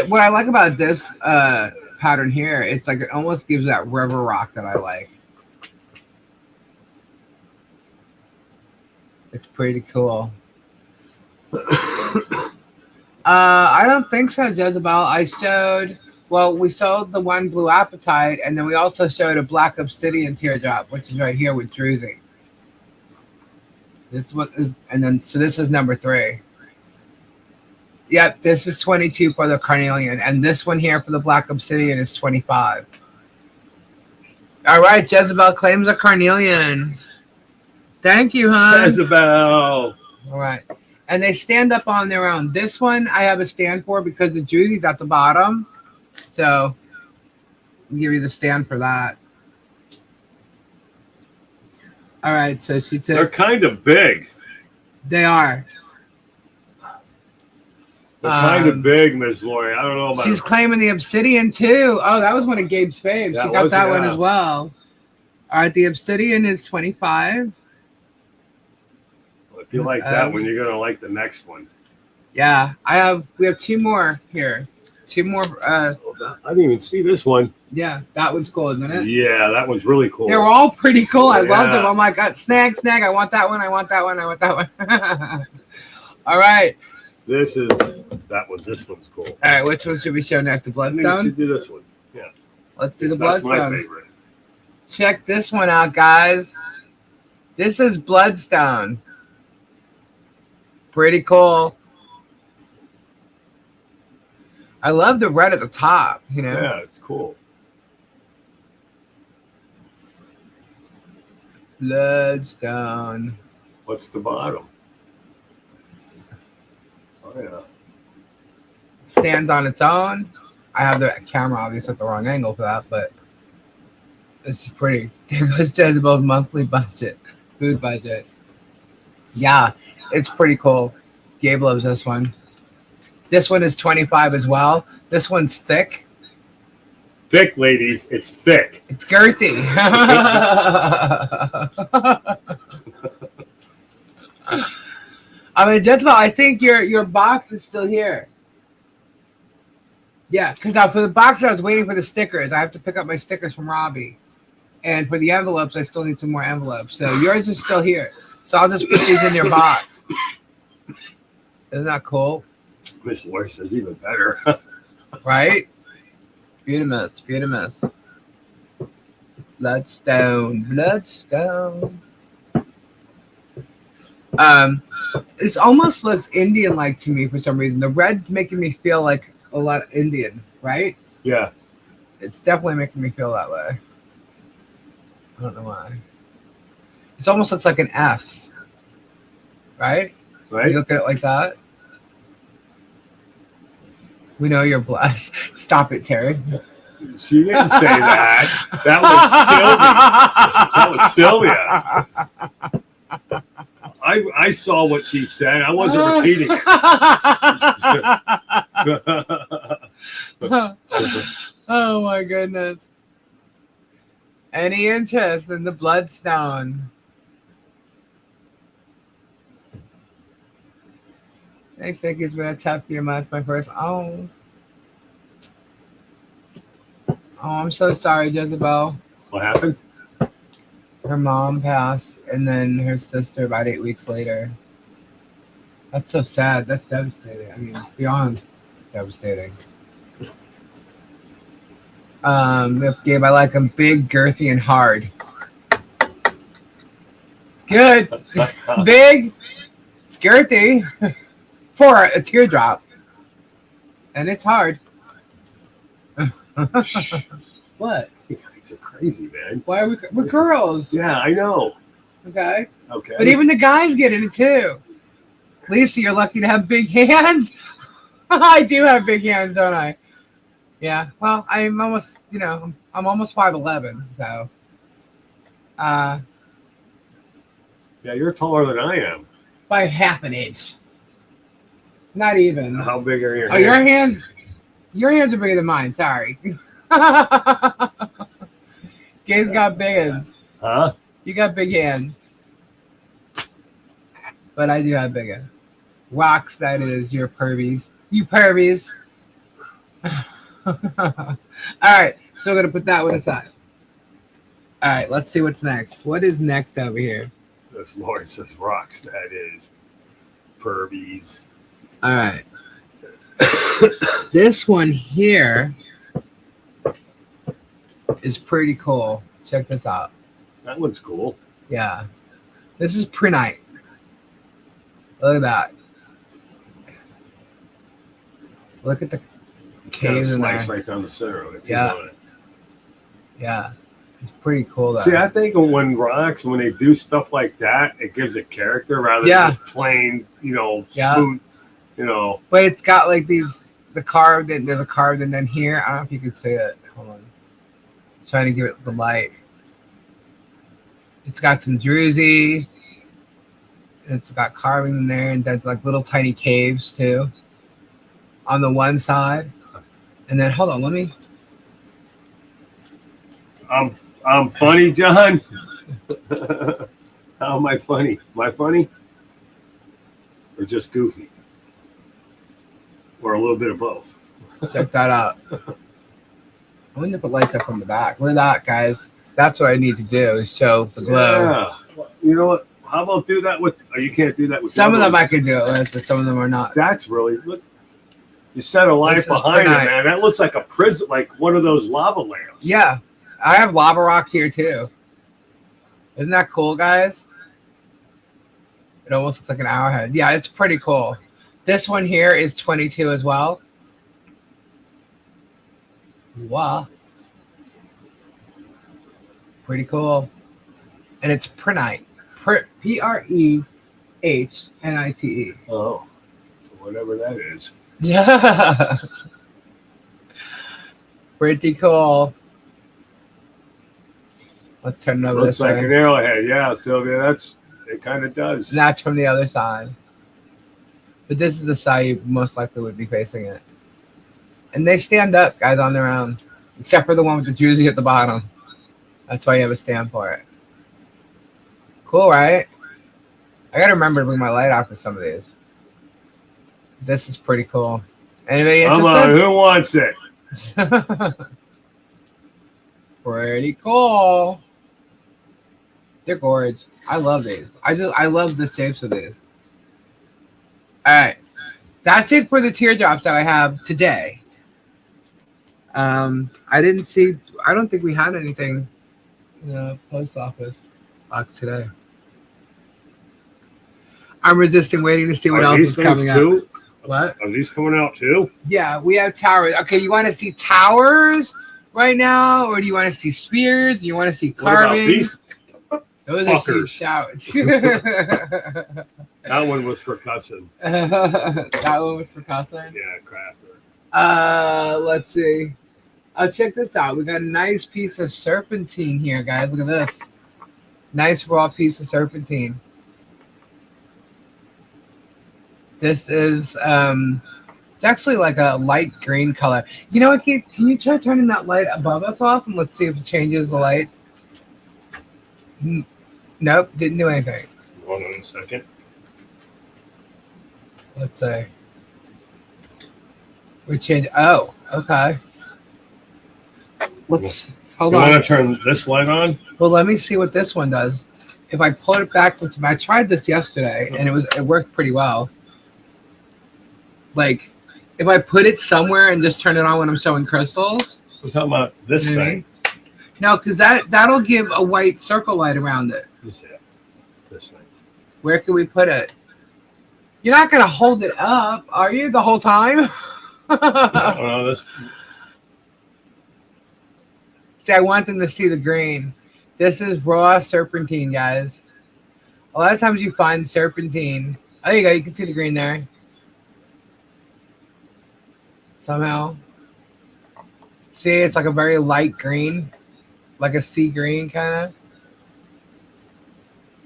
What I like about this pattern here, it's like it almost gives that river rock that I like. It's pretty cool. I don't think so, Jezebel. We showed the one blue apatite, and then we also showed a black obsidian teardrop, which is right here with Druzy. This is number 3. Yep, this is 22 for the carnelian, and this one here for the black obsidian is 25. All right, Jezebel claims a carnelian. Thank you, hon. Jezebel. All right. And they stand up on their own. This one I have a stand for because the Druzy's at the bottom. So I'll give you the stand for that. All right, so she took. They're kind of big. They are. They're kind of big, Miss Lori. I don't know about. She's claiming the obsidian too. Oh, that was one of Gabe's faves. She got that one as well. All right, the obsidian is 25. Well, if you like that one, you're gonna like the next one. Yeah, we have 2 more here. Two more. I didn't even see this one. Yeah, that one's cool, isn't it? Yeah, that one's really cool. They were all pretty cool. I loved them. Yeah. Oh my god, snag. I want that one. I want that one. I want that one. All right. This one's cool. All right, which one should we show next? The I think we Bloodstone? should do this one. Yeah. Let's do the That's my Bloodstone. favorite. Check this one out, guys. This is Bloodstone. Pretty cool. I love the red at the top, you know? Yeah, it's cool. Bloodstone. What's the bottom? Oh, yeah. Stands on its own. I have the camera obviously at the wrong angle for that, but it's pretty. There goes Jezebel's monthly budget, food budget. Yeah, it's pretty cool. Gabe loves this one. This one is 25 as well. This one's thick. Thick, ladies. It's thick. It's girthy. I mean, Jezebel, I think your box is still here. Yeah, because for the box, I was waiting for the stickers. I have to pick up my stickers from Robbie. And for the envelopes, I still need some more envelopes. So yours is still here. So I'll just put these in your box. Isn't that cool? Miss Lori says even better. Right? Beautimous. Bloodstone. This almost looks Indian-like to me for some reason. The red's making me feel like a lot of Indian, right? Yeah. It's definitely making me feel that way. I don't know why. It almost looks like an S, right? Right? You look at it like that. We know you're blessed. Stop it, Terry. She didn't say that. That was Sylvia. I saw what she said. I wasn't repeating it. Oh my goodness. Any interest in the Bloodstone? Thanks, Nick. It's been a tough few months. My first. Oh, I'm so sorry, Jezebel. What happened? Her mom passed, and then her sister about 8 weeks later. That's so sad. That's devastating. I mean, beyond devastating. Gabe, I like them big, girthy, and hard. Good. Big. It's girthy. For a teardrop. And it's hard. What? You guys are crazy, man. Why are we're girls? Yeah, I know. Okay. Okay. But even the guys get in it too. Lisa, you're lucky to have big hands. I do have big hands, don't I? Yeah. Well, I'm almost, I'm almost 5'11", so. Yeah, you're taller than I am. By half an inch. Not even. How big are your Oh, hands? your hands are bigger than mine. Sorry. Gabe's got big hands. Huh? You got big hands. But I do have big hands. Rocks, that is, your pervies. You pervies. All right, so we're going to put that one aside. All right, let's see what's next. What is next over here? This Lord says rocks, that is. Pervies. All right. This one here is pretty cool. Check this out. That one's cool. Yeah. This is Prinite. Look at that. Look at the caves in there. Slice right down the center of it. Yeah. Yeah. It's pretty cool though. See, I think when they do stuff like that, it gives it character rather than just plain, smooth, But it's got like there's a carved and then here, I don't know if you can see it. Hold on. Trying to give it the light. It's got some druzy. It's got carving in there, and there's like little tiny caves too on the one side. And then hold on, let me. I'm funny, John. How am I funny? Am I funny? Or just goofy? Or a little bit of both? Check that out. I wonder if it lights up from the back. Look at that, guys. That's what I need to do is show the glow. Yeah. You know what? How about do that with? Oh, you can't do that with. Some of them I could do it with, but some of them are not. That's really look. You set a light behind it, man. That looks like a prison, like one of those lava lamps. Yeah, I have lava rocks here too. Isn't that cool, guys? It almost looks like an arrowhead. Yeah, it's pretty cool. This one here is 22 as well. Wow. Pretty cool. And it's prenite. Prehnite. Oh, whatever that is. Yeah. Pretty cool. Let's turn it over Looks this like way. an arrowhead. Yeah, Sylvia, it kind of does. And that's from the other side. But this is the side you most likely would be facing it. And they stand up, guys, on their own. Except for the one with the druzy at the bottom. That's why you have a stand for it. Cool, right? I gotta remember to bring my light out for some of these. This is pretty cool. Anybody interested? Come on, who wants it? Pretty cool. They're gorgeous. I love these. I love the shapes of these. Alright. That's it for the teardrops that I have today. I don't think we had anything in the post office box today. I'm resisting waiting to see what else is coming out. What? Are these coming out too? Yeah, we have towers. Okay, you want to see towers right now, or do you want to see spears? Do you want to see carving? Those are huge shouts. That one was for cussing. That one was for cussing? Yeah, crafter. Let's see. Check this out. We got a nice piece of serpentine here, guys. Look at this. Nice raw piece of serpentine. This is it's actually like a light green color. You know what? Can you try turning that light above us off and let's see if it changes the light? Nope, didn't do anything. Hold on a second. Let's see. We change. Oh, okay. Let's hold on. You want to turn this light on? Well, let me see what this one does. If I pull it back, I tried this yesterday and it worked pretty well. Like, if I put it somewhere and just turn it on when I'm showing crystals. We're talking about this thing. No, because that'll give a white circle light around it. You see it? This thing. Where can we put it? You're not going to hold it up, are you, the whole time? No, this. See, I want them to see the green. This is raw serpentine, guys. A lot of times you find serpentine. Oh, there you go. You can see the green there. Somehow. See, it's like a very light green. Like a sea green, kind of.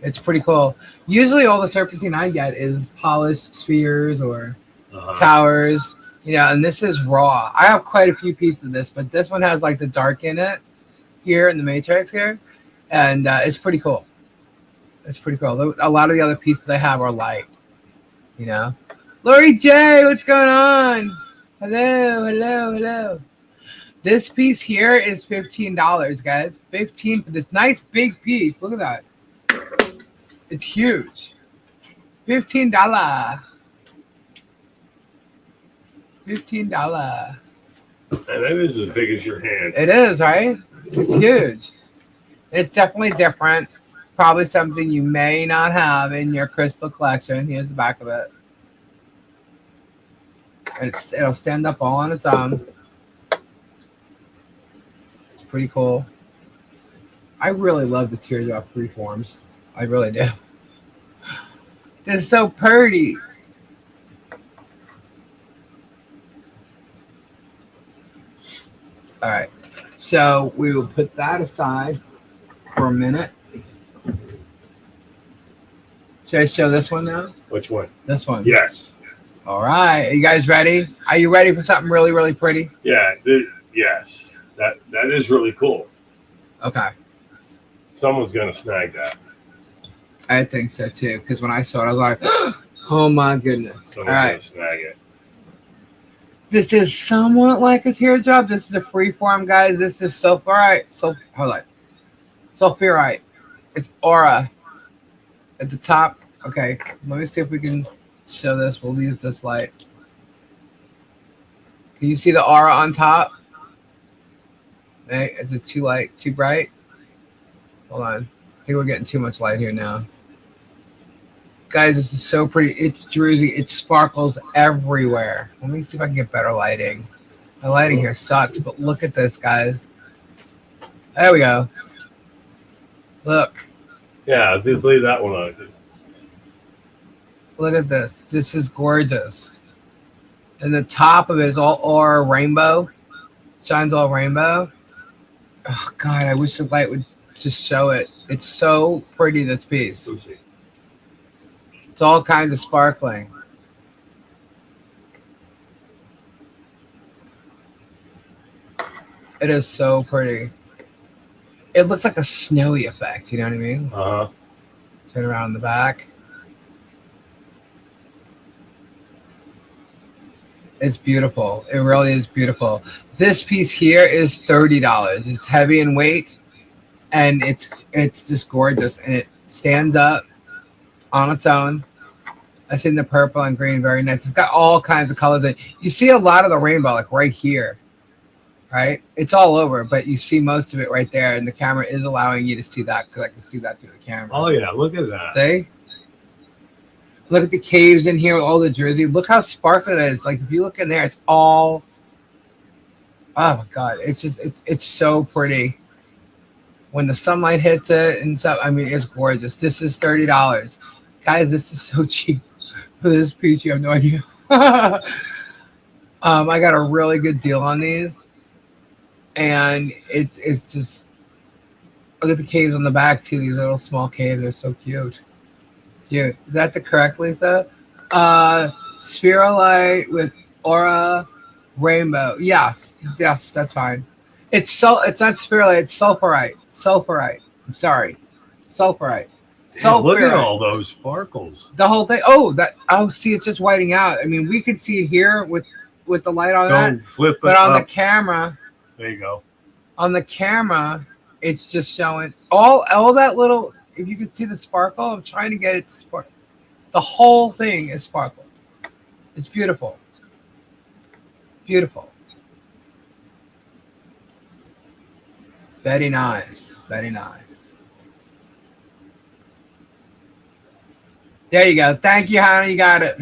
It's pretty cool. Usually all the serpentine I get is polished spheres or towers. You know, and this is raw. I have quite a few pieces of this, but this one has like the dark in it here in the matrix here. And it's pretty cool. It's pretty cool. A lot of the other pieces I have are light. You know? Lordy J, what's going on? Hello. This piece here is $15, guys. $15 for this nice big piece. Look at that. It's huge. $15. $15. And that is as big as your hand. It is, right? It's huge. It's definitely different. Probably something you may not have in your crystal collection. Here's the back of it. It'll stand up all on its own. It's pretty cool. I really love the teardrop freeforms. I really do. They're so pretty. All right. So we will put that aside for a minute. Should I show this one now? Which one? This one. Yes. All right. Are you guys ready? Are you ready for something really, really pretty? Yeah. Yes. That is really cool. Okay. Someone's gonna snag that. I think so too. Because when I saw it, I was like, "Oh my goodness!" Someone's All right. gonna snag it. This is somewhat like a teardrop. This is a free form, guys. This is sulfurite. Hold on. Sulfurite. It's aura at the top. Okay, let me see if we can show this. We'll use this light. Can you see the aura on top? Hey, is it too light, too bright? Hold on. I think we're getting too much light here now. Guys, this is so pretty. It's druzy. It sparkles everywhere. Let me see if I can get better lighting. My lighting here sucks, but look at this, guys. There we go. Look. Yeah, just leave that one on. Look at this. This is gorgeous. And the top of it is all aura rainbow. Shines all rainbow. Oh, God, I wish the light would just show it. It's so pretty, this piece. It's all kinds of sparkling. It is so pretty. It looks like a snowy effect, you know what I mean? Uh-huh. Turn around in the back. It's beautiful. It really is beautiful. This piece here is $30. It's heavy in weight, and it's just gorgeous. And it stands up on its own. I seen the purple and green, very nice. It's got all kinds of colors in it. You see a lot of the rainbow, like right here, right? It's all over, but you see most of it right there, and the camera is allowing you to see that because I can see that through the camera. Oh, yeah, look at that. See? Look at the caves in here with all the jersey. Look how sparkly that is. Like, if you look in there, it's all... Oh, my God. It's just... It's so pretty. When the sunlight hits it and stuff, I mean, it's gorgeous. This is $30. Guys, this is so cheap. For this piece, you have no idea. I got a really good deal on these. And it's just... Look at the caves on the back, too. These little small caves. They're so cute. Cute. Is that the correct, Lisa? Spherolite with aura rainbow. Yes, that's fine. It's not spherolite. It's sulfurite. Sulfurite. I'm sorry. Sulfurite. Yeah, look at all those sparkles. The whole thing. Oh, see, it's just whiting out. I mean, we could see it here with the light on that. Flip it but on up. the camera. There you go. On the camera, it's just showing all that little. If you can see the sparkle, I'm trying to get it to sparkle. The whole thing is sparkle. It's beautiful. Beautiful. Very nice. Very nice. There you go. Thank you, honey. You got it.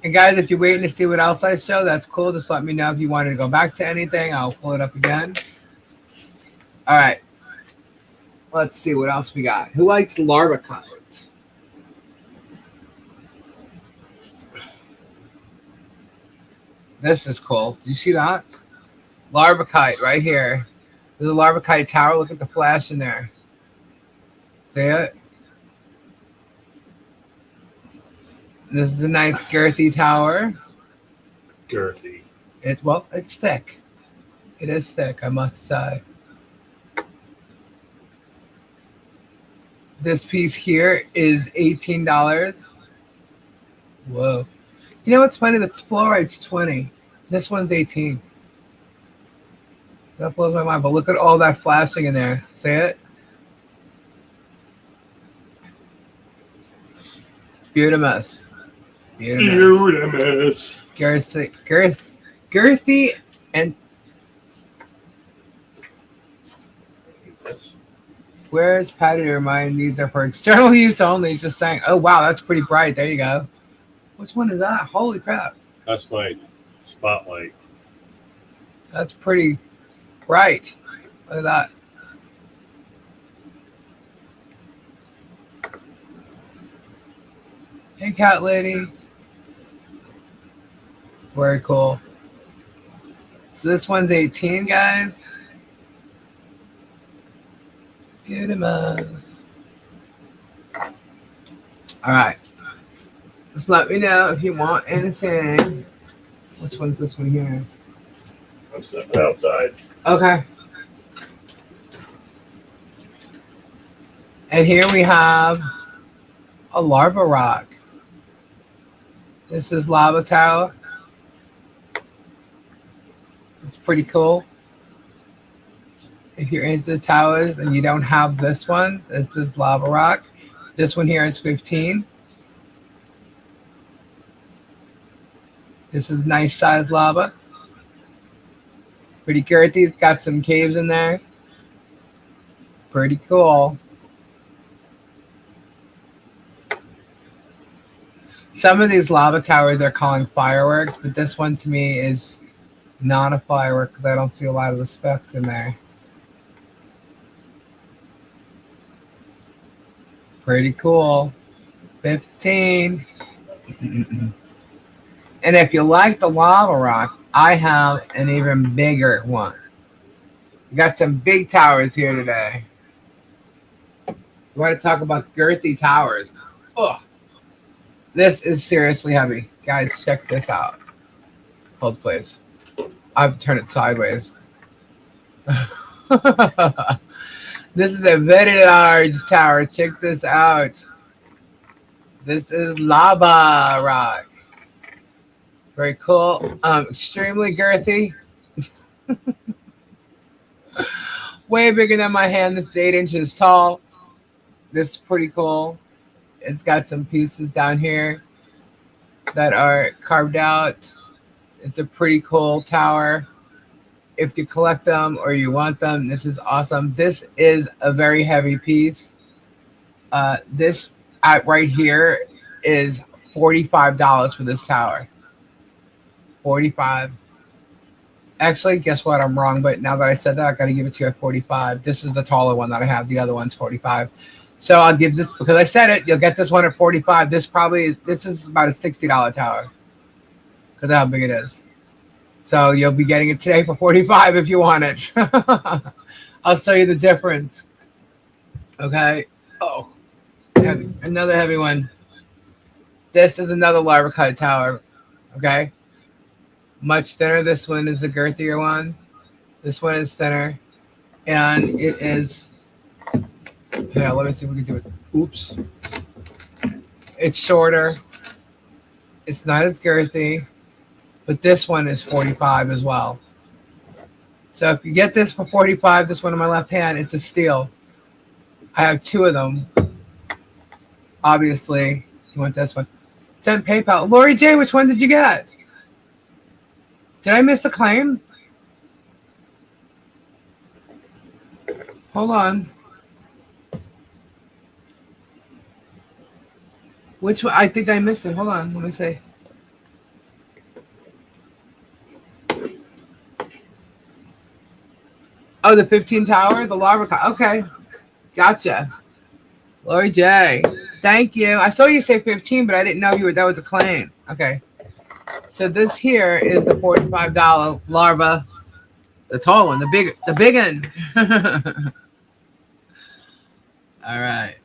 And guys, if you're waiting to see what else I show, that's cool. Just let me know if you wanted to go back to anything. I'll pull it up again. All right. Let's see what else we got. Who likes Larbicite? This is cool. Do you see that? Larbicite right here. There's a Larbicite tower. Look at the flash in there. See it? This is a nice girthy tower. Girthy. It's thick. It is thick, I must say. This piece here is $18. Whoa. You know what's funny? The fluorite's 20. This one's 18. That blows my mind. But look at all that flashing in there. See it? Beautimous. Beautimous. Girthy and... Where's Patty to remind these are for external use only? Just saying. Oh, wow, that's pretty bright. There you go. Which one is that? Holy crap. That's my spotlight. That's pretty bright. Look at that. Hey, cat lady. Very cool. So this one's 18, guys. Beautimous. All right. Just let me know if you want anything. Which one's this one here? I'm stepping outside. Okay. And here we have a larva rock. This is lava tower. It's pretty cool. If you're into towers and you don't have this one, this is lava rock. This one here is 15. This is nice size lava. Pretty girthy. It's got some caves in there. Pretty cool. Some of these lava towers are calling fireworks, but this one to me is not a firework because I don't see a lot of the specks in there. Pretty cool. 15. And if you like the lava rock, I have an even bigger one. We got some big towers here today. We want to talk about girthy towers. Ugh. This is seriously heavy. Guys, check this out. Hold, please. I have to turn it sideways. This is a very large tower. Check this out. This is lava rock. Very cool. Extremely girthy. Way bigger than my hand. This is 8 inches tall. This is pretty cool. It's got some pieces down here that are carved out. It's a pretty cool tower. If you collect them or you want them, this is awesome. This is a very heavy piece. This right here is $45 for this tower. 45. Actually, guess what? I'm wrong, but now that I said that, I got to give it to you at 45. This is the taller one that I have. The other one's 45. So I'll give this, because I said it, you'll get this one at 45. This is about a $60 tower because of how big it is. So you'll be getting it today for 45 if you want it. I'll show you the difference. Okay. Oh, heavy. Another heavy one. This is another lava cut tower. Okay. Much thinner. This one is the girthier one. This one is thinner. And it is. Yeah, let me see if we can do it. Oops. It's shorter. It's not as girthy. But this one is 45 as well. So if you get this for 45, this one in my left hand, it's a steal. I have 2 of them. Obviously, you want this one. Send PayPal. Lori J, which one did you get? Did I miss the claim? Hold on. Which one? I think I missed it. Hold on. Let me see. Oh, the 15 tower? The lava. Okay. Gotcha. Lori J. Thank you. I saw you say 15, but I didn't know that was a claim. Okay. So this here is the $45 larva. The tall one, the big one. All right.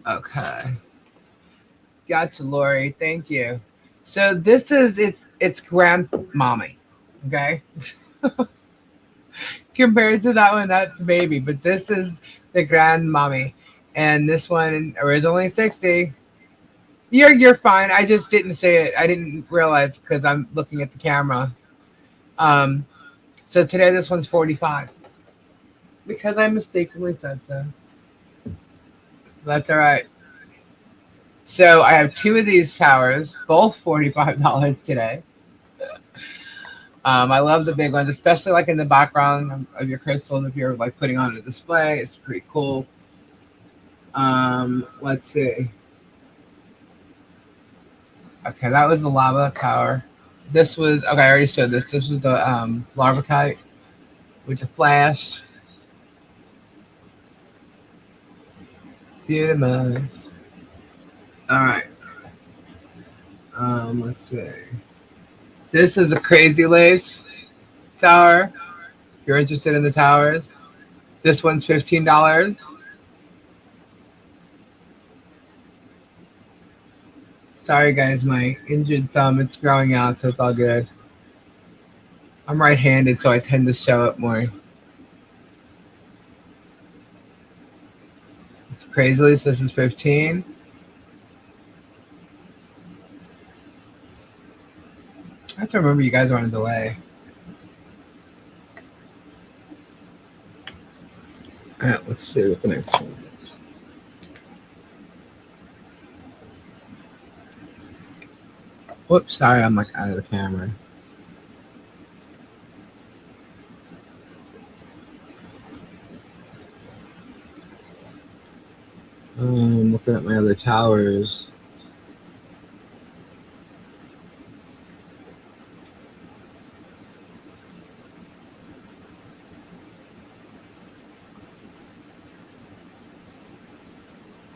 Okay. Gotcha, Lori. Thank you. So this is it's grandmommy. Okay. Compared to that one, that's baby. But this is the grandmommy. And this one originally 60. You're fine. I just didn't say it. I didn't realize because I'm looking at the camera. So today this one's 45. Because I mistakenly said so. That's all right. So I have 2 of these towers, both $45 today. I love the big ones, especially like in the background of your crystals. If you're like putting on a display, it's pretty cool. Let's see. Okay, that was the lava tower. This was okay. I already showed this. This was the lava kite with the flash. Beautiful. All right. Let's see. This is a crazy lace tower. If you're interested in the towers, this one's $15. Sorry, guys, my injured thumb, it's growing out, so it's all good. I'm right-handed, so I tend to show it more. Crazily, so this is 15. I have to remember you guys are on a delay. All right, let's see what the next one is. Whoops, sorry, I'm like out of the camera. I'm looking at my other towers.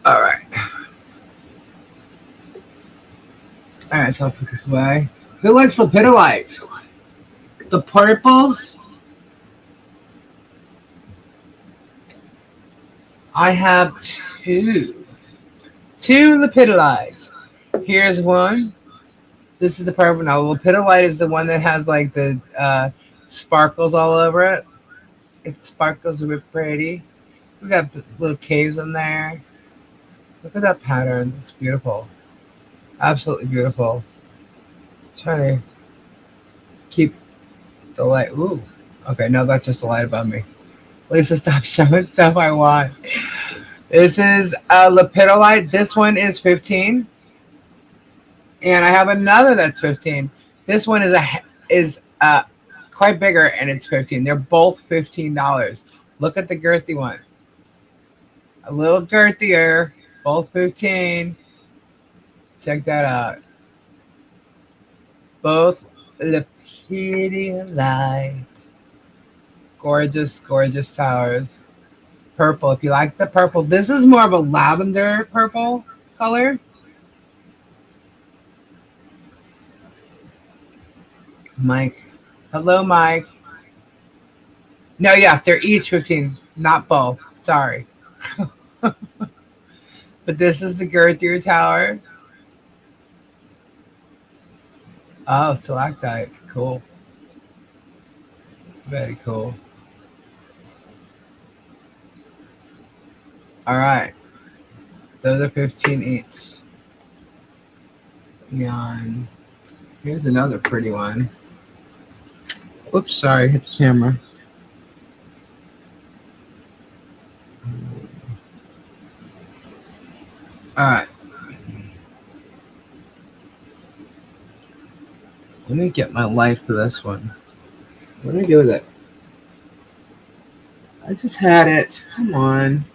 All right. All right, so I'll put this away. Who likes lepidolite? The purples? I have two. Two lepidolites. Here's one. This is the purple. Now, lepidolite is the one that has like the sparkles all over it. It sparkles a bit pretty. We got little caves in there. Look at that pattern. It's beautiful. Absolutely beautiful. Trying to keep the light. Ooh. Okay, no, that's just a light above me. Lisa, stop showing stuff I want. This is a lepidolite. This one is 15. And I have another that's 15. This one is quite bigger and it's 15. They're both $15. Look at the girthy one. A little girthier, both 15. Check that out. Both lepidolite. Gorgeous, gorgeous towers. Purple. If you like the purple, this is more of a lavender purple color. Mike. Hello, Mike. No, yes, they're each 15, not both. Sorry. But this is the girthier tower. Oh, stalactite. Cool. Very cool. All right. Those are 15 each. And here's another pretty one. Oops, sorry, hit the camera. All right. Let me get my life for this one. What do I do with it? I just had it. Come on.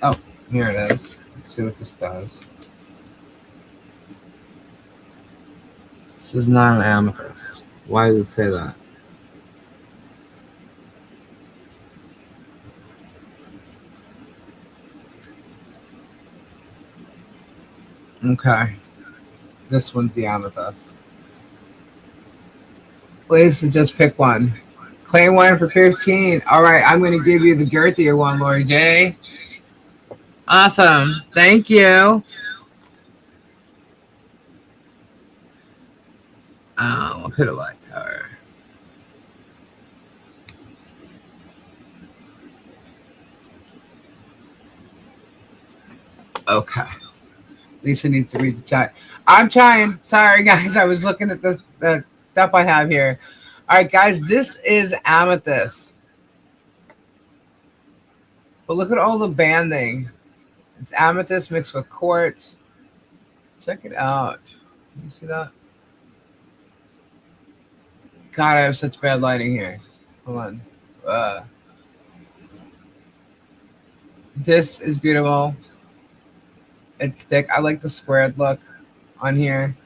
Oh, here it is. Let's see what this does. This is not an amethyst. Why does it say that? Okay. This one's the amethyst. Please just pick one. Claim one for 15. All right, I'm going to give you the girthier one, Lori J. Awesome. Thank you. Lepidolite tower. Okay. Lisa needs to read the chat. I'm trying. Sorry, guys. I was looking at the stuff I have here. All right, guys. This is amethyst. But look at all the banding. It's amethyst mixed with quartz. Check it out. You see that? God, I have such bad lighting here. Hold on. This is beautiful. It's thick. I like the squared look on here.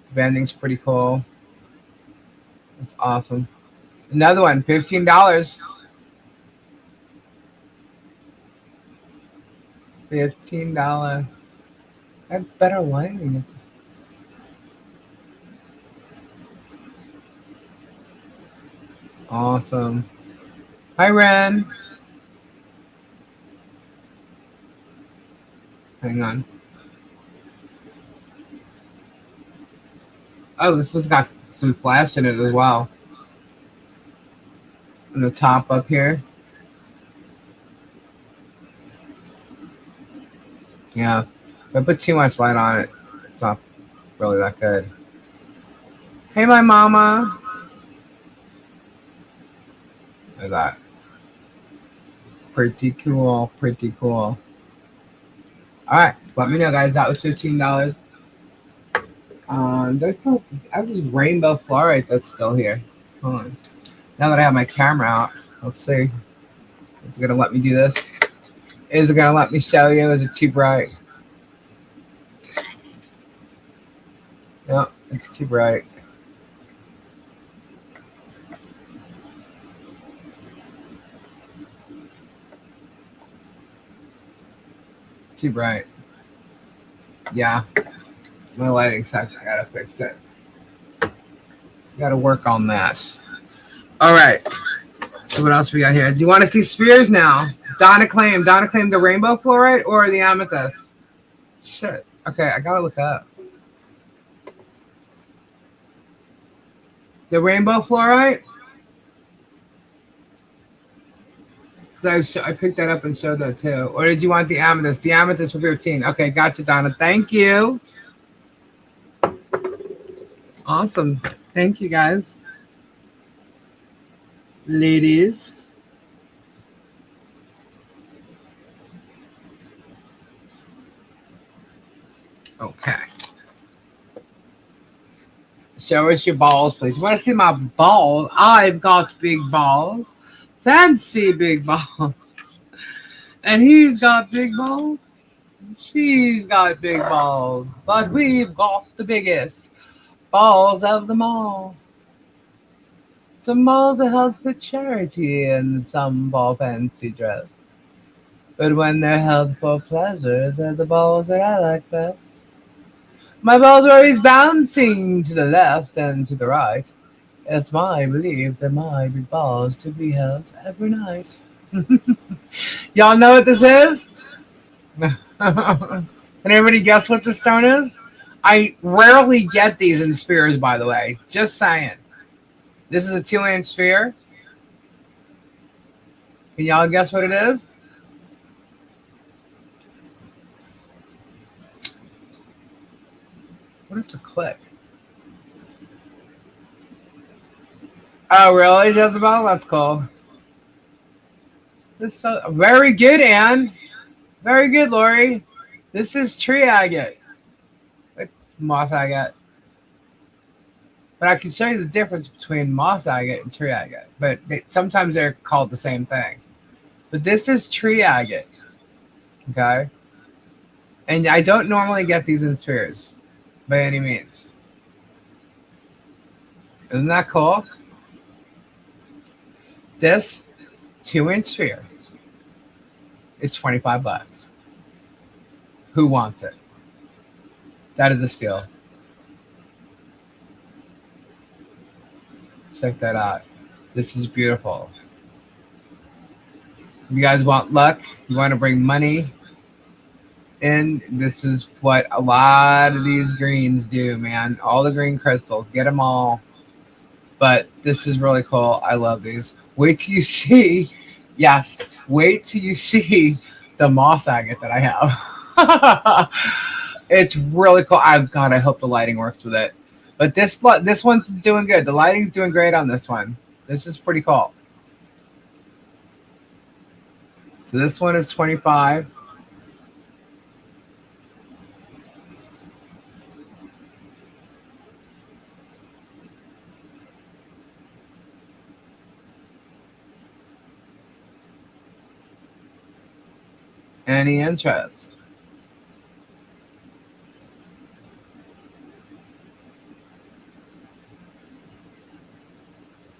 The banding's pretty cool. It's awesome. Another one, $15. $15. I have better lighting. Awesome. Hi, Ren. Hang on. Oh, this one's got some flash in it as well. And the top up here. Yeah. If I put too much light on it, it's not really that good. Hey, my mama. Look at that. Pretty cool. Pretty cool. All right. Let me know, guys. That was $15. There's still, I have this rainbow fluorite that's still here. Hold on. Now that I have my camera out, let's see. Is it gonna let me do this? Is it gonna let me show you? Is it too bright? No, it's too bright. Too bright. Yeah, my lighting sucks. I gotta fix it. Gotta work on that. All right. So what else we got here? Do you want to see spheres now? Donna claimed the rainbow fluorite or the amethyst. Shit. Okay, I gotta look up the rainbow fluorite. I picked that up and showed that too. Or did you want the amethyst? The amethyst for 15. Okay, gotcha, Donna. Thank you. Awesome. Thank you, guys. Ladies. Okay. Show us your balls, please. You want to see my balls? I've got big balls. Fancy big balls. And he's got big balls. She's got big balls. But we've got the biggest balls of them all. Some balls are held for charity and some ball fancy dress. But when they're held for pleasure, they're the balls that I like best. My balls are always bouncing to the left and to the right. It's my belief that my big balls to be held every night. Y'all know what this is? Can everybody guess what the stone is? I rarely get these in spheres, by the way. Just saying. This is a 2-inch sphere. Can y'all guess what it is? What is the click? Oh, really, Jezebel? That's cool. This is so very good, Anne. Very good, Lori. This is tree agate. It's moss agate. But I can show you the difference between moss agate and tree agate. But sometimes they're called the same thing. But this is tree agate. Okay? And I don't normally get these in spheres by any means. Isn't that cool? This 2-inch sphere is $25. Who wants it? That is a steal. Check that out. This is beautiful. If you guys want luck, you want to bring money in, this is what a lot of these greens do, man. All the green crystals, get them all. But this is really cool. I love these. Wait till you see, yes, wait till you see the moss agate that I have. It's really cool. God, I hope the lighting works with it. But this one's doing good. The lighting's doing great on this one. This is pretty cool. So this one is 25. Any interest?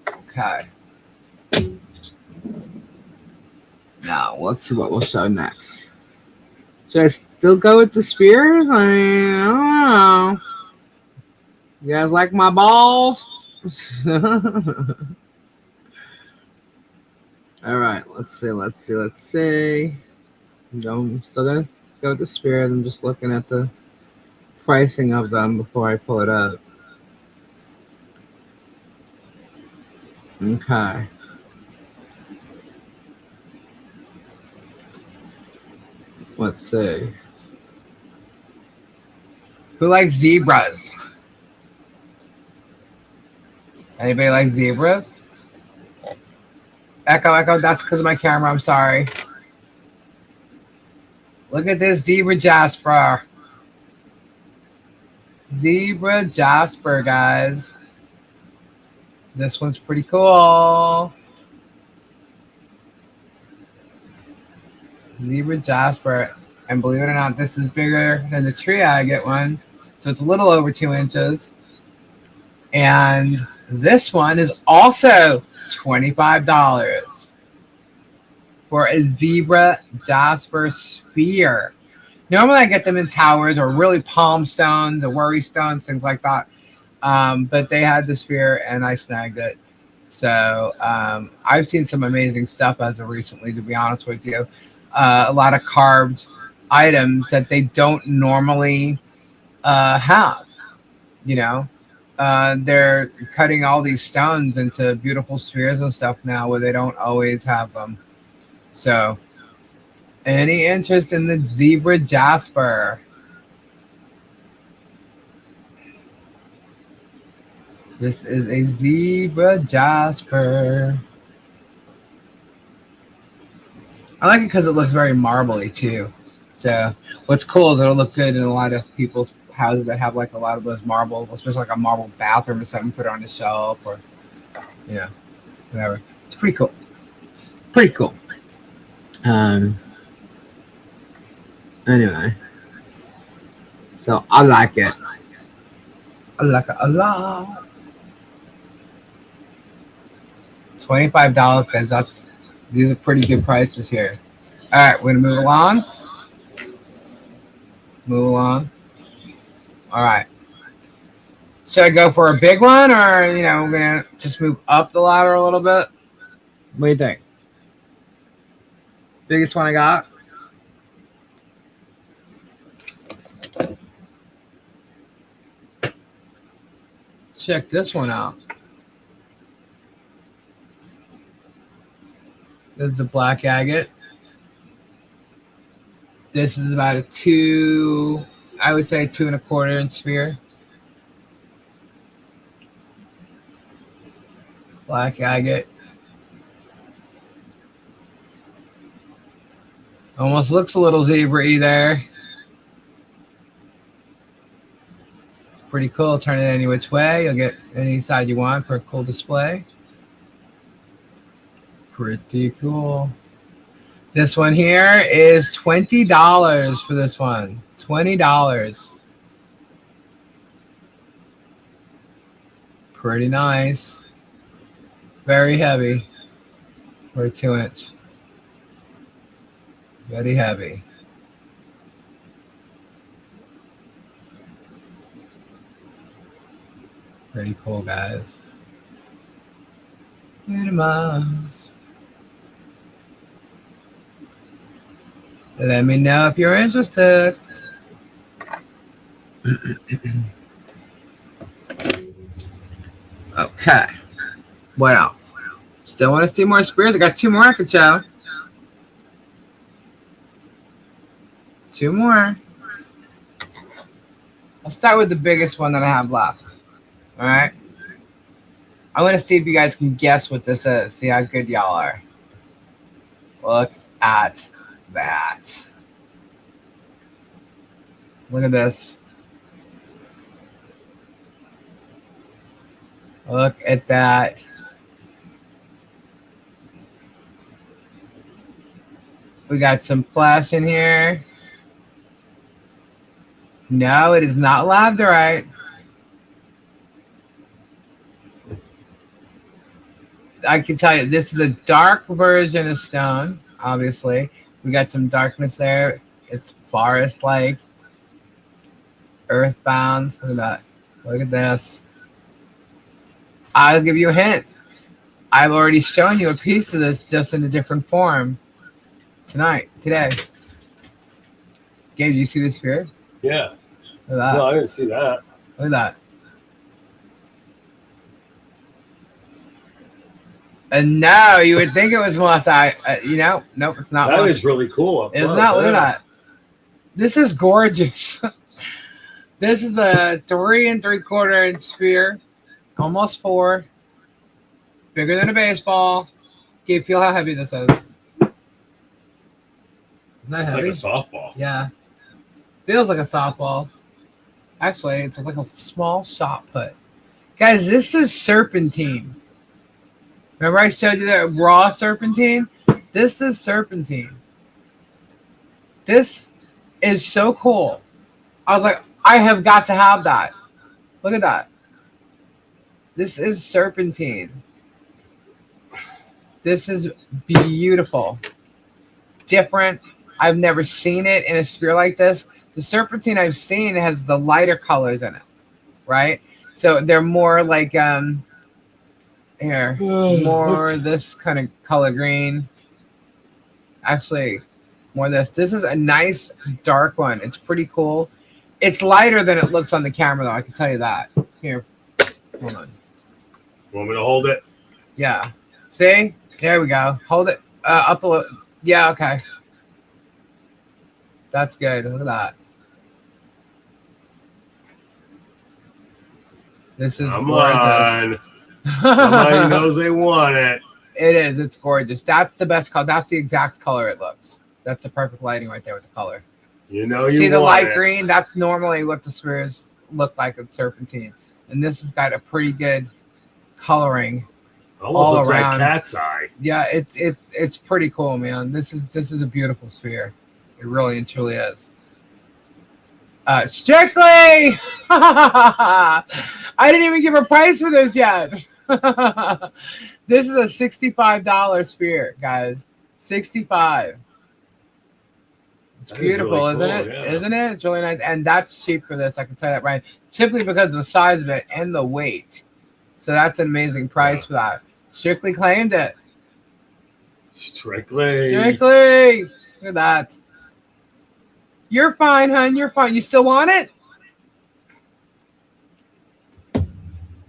Okay. Now, let's see what we'll show next. Should I still go with the spheres? I don't know. You guys like my balls? All right, let's see. I'm still going to go with the spheres. I'm just looking at the pricing of them before I pull it up. Okay. Let's see. Who likes zebras? Anybody like zebras? Echo, that's because of my camera. I'm sorry. Look at this zebra jasper. Zebra jasper, guys. This one's pretty cool. Zebra jasper. And believe it or not, this is bigger than the tree agate one. So it's a little over 2 inches. And this one is also $25 for a zebra jasper sphere. Normally I get them in towers or really palm stones or worry stones, things like that. But they had the sphere and I snagged it. So I've seen some amazing stuff as of recently, to be honest with you. A lot of carved items that they don't normally have, you know. They're cutting all these stones into beautiful spheres and stuff now where they don't always have them. So, any interest in the zebra jasper? This is a zebra jasper. I like it because it looks very marbly too. So, what's cool is it'll look good in a lot of people's houses that have like a lot of those marbles, especially like a marble bathroom or something, put it on the shelf or, you know, whatever. It's pretty cool. Pretty cool. Anyway, so I like it. I like it a lot. $25, guys. These are pretty good prices here. All right, we're gonna move along. Move along. All right. Should I go for a big one, or we're gonna just move up the ladder a little bit? What do you think? Biggest one I got. Check this one out. This is the black agate. This is about a 2, I would say 2 1/4 inch sphere. Black agate. Almost looks a little zebra-y there. Pretty cool. Turn it any which way. You'll get any side you want for a cool display. Pretty cool. This one here is $20 for this one. $20. Pretty nice. Very heavy for a 2 inch. Very heavy. Pretty cool, guys. Minimize. Let me know if you're interested. Okay. What else? Still want to see more spears? I got 2 more I could show. 2 more. I'll start with the biggest one that I have left. All right. I want to see if you guys can guess what this is. See how good y'all are. Look at that. Look at this. Look at that. We got some flash in here. No, it is not labradorite. I can tell you, this is a dark version of stone, obviously. We got some darkness there. It's forest-like, earthbound. Look at that. Look at this. I'll give you a hint. I've already shown you a piece of this just in a different form today. Gabe, did you see this spirit? Yeah. Look at that. No, I didn't see that. Look at that. And no, you would think it was mossite. Nope, it's not. That is really cool. It's not. Look at that. This is gorgeous. This is a 3 3/4 inch sphere, almost 4, bigger than a baseball. Can you feel how heavy this is? Isn't that It's heavy? like a softball. Yeah. Feels like a softball. Actually, it's like a small shot put. Guys, this is serpentine. Remember I showed you that raw serpentine? This is serpentine. This is so cool. I was like, I have got to have that. Look at that. This is serpentine. This is beautiful. Different. I've never seen it in a sphere like this. The serpentine I've seen has the lighter colors in it, right? So they're more like here, more this kind of color green. Actually, more this. This is a nice dark one. It's pretty cool. It's lighter than it looks on the camera, though. I can tell you that. Here, hold on. Want me to hold it? Yeah. See? There we go. Hold it up a little. Yeah. Okay. That's good. Look at that. This is Come gorgeous. on. Somebody knows they want it. It is. It's gorgeous. That's the best color. That's the exact color it looks. That's the perfect lighting right there with the color. You know you See the want light it. green? That's normally what the spheres look like with serpentine. And this has got a pretty good coloring. Almost all looks around. like cat's eye. Yeah, it's pretty cool, man. This is a beautiful sphere. It really and truly is. Strictly! I didn't even give a price for this yet. This is a $65 sphere, guys. 65. It's That is beautiful, really isn't cool, it? yeah. Isn't it? It's really nice. And that's cheap for this, I can tell you that right. Simply because of the size of it and the weight. So that's an amazing price for that. Strictly claimed it. Strictly. Strictly! Look at that. You're fine, hun. You're fine. You still want it?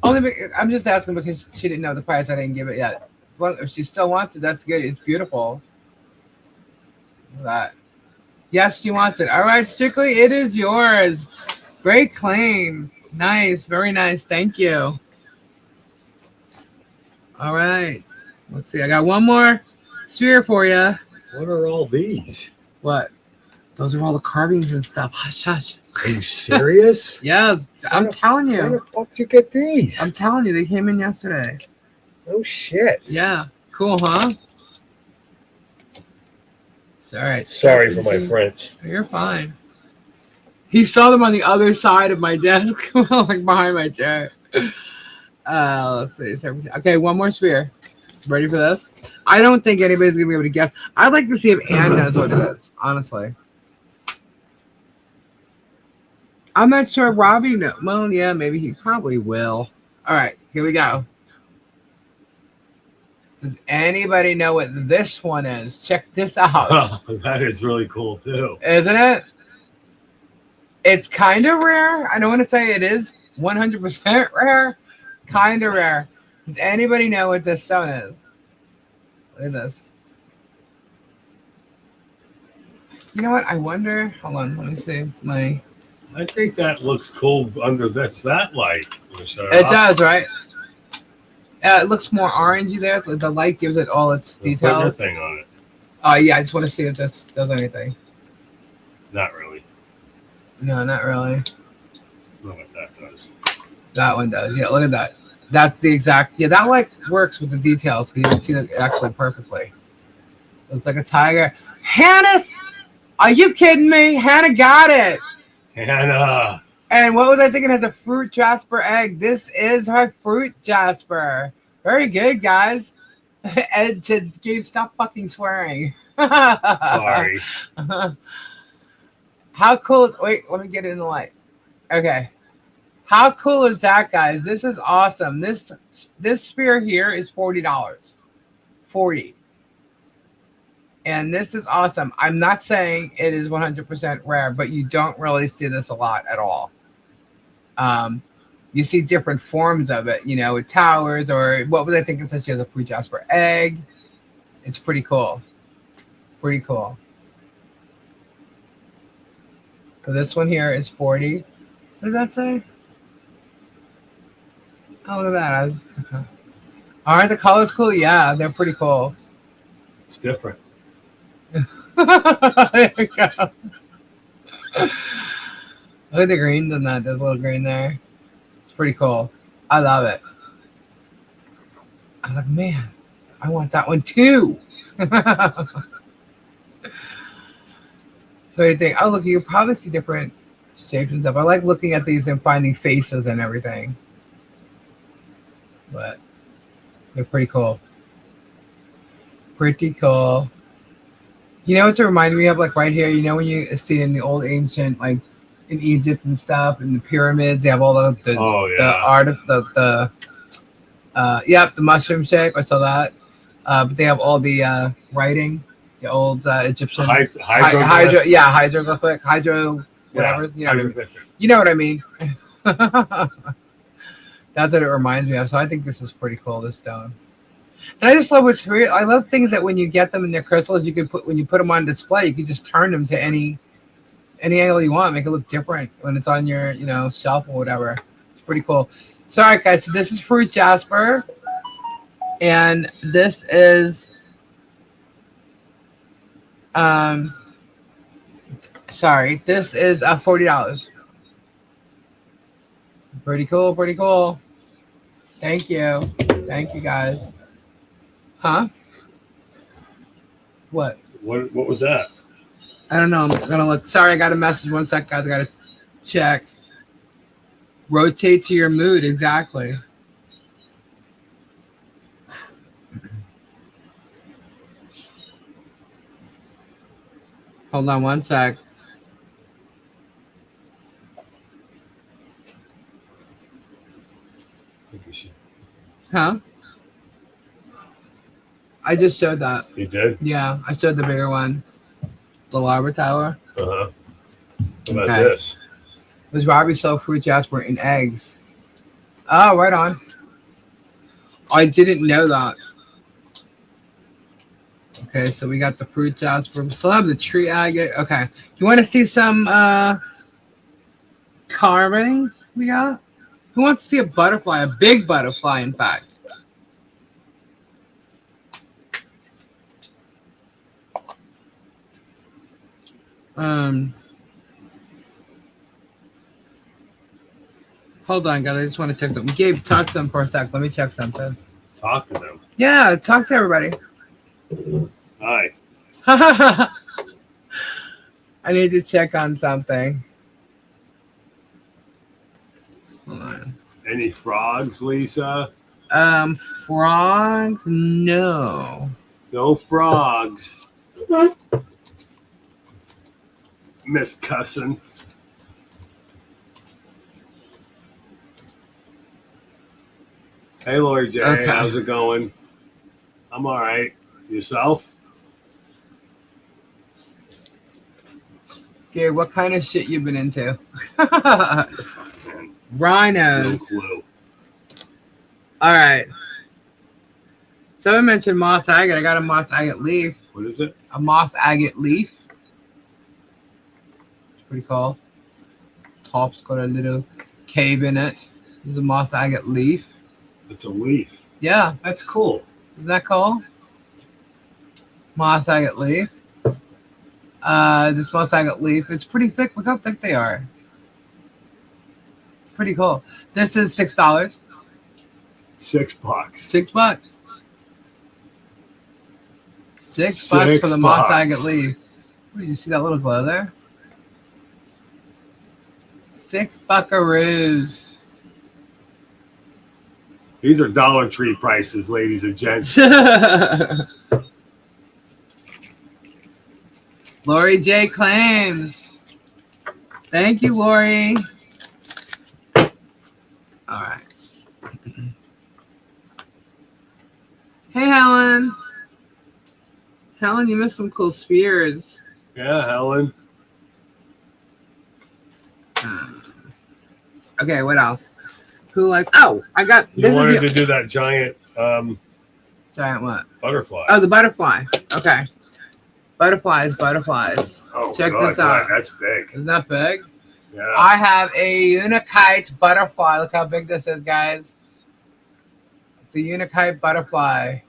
I'm just asking because she didn't know the price. I didn't give it yet. Well, if she still wants it, that's good. It's beautiful. Look at that. Yes, she wants it. All right, Strictly, it is yours. Great claim. Nice. Very nice. Thank you. All right. Let's see. I got one more sphere for you. What are all these? What? Those are all the carvings and stuff. Hush, hush. Are you serious? Yeah, I'm telling Where you. the fuck did you get these? I'm telling you, they came in yesterday. Oh shit. Yeah. Cool, huh? It's all right. Sorry for my French. You're fine. He saw them on the other side of my desk, like behind my chair. Let's see. Okay, one more sphere. Ready for this? I don't think anybody's gonna be able to guess. I'd like to see if Ann knows what it is, honestly. I'm not sure Robbie knows. Well, yeah, maybe he probably will. All right, here we go. Does anybody know what this one is? Check this out. That is really cool too. Isn't it? It's kind of rare. I don't want to say it is 100% rare. Kind of rare. Does anybody know what this stone is? Look at this. You know what? I wonder. Hold on. Let me see. I think that looks cool under that light. It does, right? It looks more orangey there. The light gives it all its Put your details. thing on it. Oh, yeah. I just want to see if this does anything. Not really. No, not really. Not what that does. That one does. Yeah, look at that. That's the exact. Yeah, that like works with the details because you can see it actually perfectly. Looks like a tiger. Hannah, are you kidding me? Hannah got it. Hannah. And what was I thinking? It has a fruit jasper egg. This is her fruit jasper. Very good, guys. Ed to Gabe, stop fucking swearing. Sorry. How cool? Wait, let me get it in the light. Okay. How cool is that, guys? This is awesome. This sphere here is $40. $40. And this is awesome. I'm not saying it is 100% rare, but you don't really see this a lot at all. You see different forms of it, you know, with towers or what was I thinking since she has a fruit jasper egg. It's pretty cool. Pretty cool. So this one here is 40. What does that say? Oh, look at that. Aren't the colors cool? Yeah, they're pretty cool. It's different. There you go. Look at the greens on that. There's a little green there. It's pretty cool. I love it. I'm like, man, I want that one too. So what do you think? Oh, look, you can probably see different shapes and stuff. I like looking at these and finding faces and everything. But they're pretty cool. Pretty cool. You know what it reminded me of? Like right here, you know when you see in the old ancient, like in Egypt and stuff, in the pyramids, they have all the the art of the yep, the mushroom shape. I saw that. But they have all the writing, the old Egyptian hydroglyphic, whatever. You know what I mean. That's what it reminds me of. So I think this is pretty cool. This stone. And I just love what's weird. I love things that when you get them in their crystals, you can put when you put them on display, you can just turn them to any angle you want, make it look different when it's on your shelf or whatever. It's pretty cool. So all right, guys. So this is fruit jasper, and this is this is $40. Pretty cool. Pretty cool. Thank you guys. Huh? What? What was that? I don't know. I'm gonna look. Sorry, I got a message. 1 sec, guys. I gotta check. Rotate to your mood. Exactly. Hold on 1 sec. Huh? I just showed that. You did? Yeah, I showed the bigger one. The Larbor Tower. Uh-huh. What about this? Does Robbie sell fruit jasper in eggs? Oh, right on. I didn't know that. Okay, so we got the fruit jasper. We still have the tree agate. Okay. You want to see some carvings we got? Who wants to see a butterfly? A big butterfly, in fact. Hold on, guys. I just want to check something. Gabe, talk to them for a sec. Let me check something. Talk to them. Yeah, talk to everybody. Hi. I need to check on something. Hold on. Any frogs, Lisa? Frogs? No. No frogs. Miss Cussin. Hey, Lordy J. Okay. How's it going? I'm all right. Yourself? Gabe, what kind of shit you been into? Man, Rhinos. no clue. All right. Someone mentioned moss agate. I got a moss agate leaf. What is it? A moss agate leaf. It's pretty cool. Top's got a little cave in it. This is a moss agate leaf. It's a leaf. Yeah. That's cool. Isn't that cool? Moss agate leaf. This moss agate leaf. It's pretty thick. Look how thick they are. Pretty cool. This is $6. $6. $6. $6 for the moss agate leaf. Did you see that little glow there? $6 buckaroos. These are Dollar Tree prices, ladies and gents. Lori J claims. Thank you, Lori. All right. Hey, Helen. Helen, you missed some cool spears. Yeah, Helen. Okay, what else? Who like? Oh, I got. You wanted to do that giant giant what? butterfly. Oh, the butterfly. Okay. Butterflies. Oh, Check God, this out. God, that's big. Isn't that big? Yeah. I have a Unikite butterfly. Look how big this is, guys. It's a Unikite butterfly.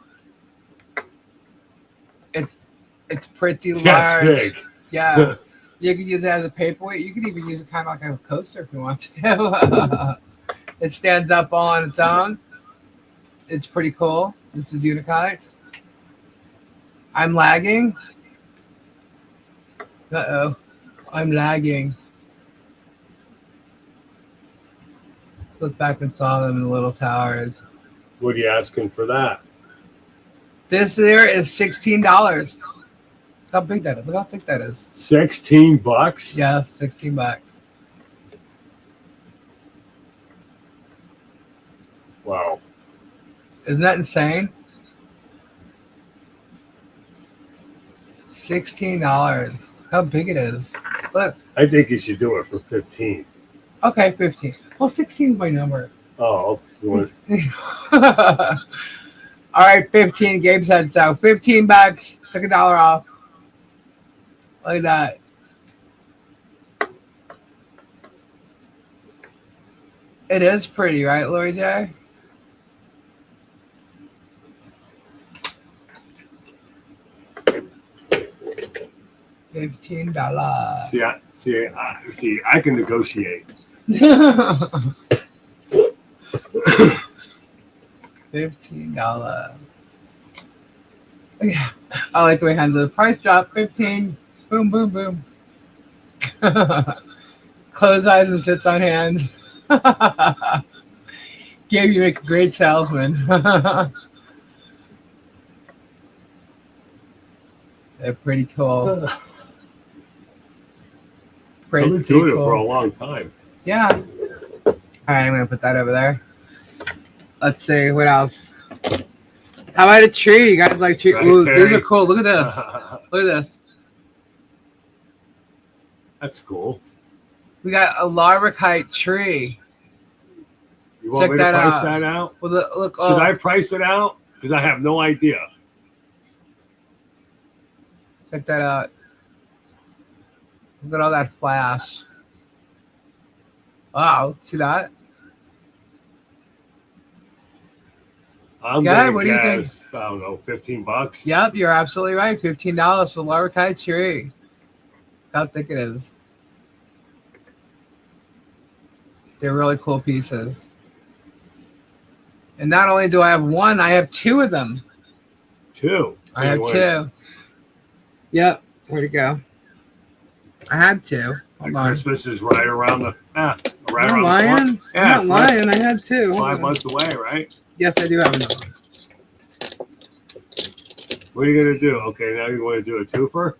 It's pretty large. That's big. Yeah. You can use it as a paperweight. You can even use it kind of like a coaster if you want to. It stands up all on its own. It's pretty cool. This is Unikite. I'm lagging. Uh-oh. I'm lagging. Let's look back and saw them in the little towers. What are you asking for that? This there is $16. How big that is. Look how thick that is. $16? Yeah, $16. Wow. Isn't that insane? $16. How big it is. Look. I think you should do it for 15. Okay, 15. Well, 16 is my number. Oh, you want All right, 15. Gabe said so. $15. Took $1 off. Look at that. It is pretty, right, Lori J? $15. See, I can negotiate. $15. Yeah, I like the way handle the price drop. 15. Boom, boom, boom. Close eyes and sits on hands. Gabe, you make a great salesman. They're pretty cool. I've been doing it for a long time. Yeah. All right, I'm gonna put that over there. Let's see what else. How about a tree? You guys like tree? Right, Ooh, Terry. these are cool. Look at this. Look at this. That's cool. We got a larvicite tree. You want me to price that out? Well, look. Should I price it out? Because I have no idea. Check that out. Look at all that flash. Wow, see that? I'm Yeah, gonna what do you think? guess, I don't know, $15. Yep, you're absolutely right. $15 for the larvicite tree. How thick it is. They're really cool pieces. And not only do I have one, I have two of them. Two? I have two. Yep. Where'd it go? I had two. Hold on. Christmas is right around the I'm right not around lying. the corner. Yeah, I'm not it's lying. I had two. Hold 5 on. months away, right? Yes, I do have another one. What are you gonna do? Okay, now you want to do a twofer?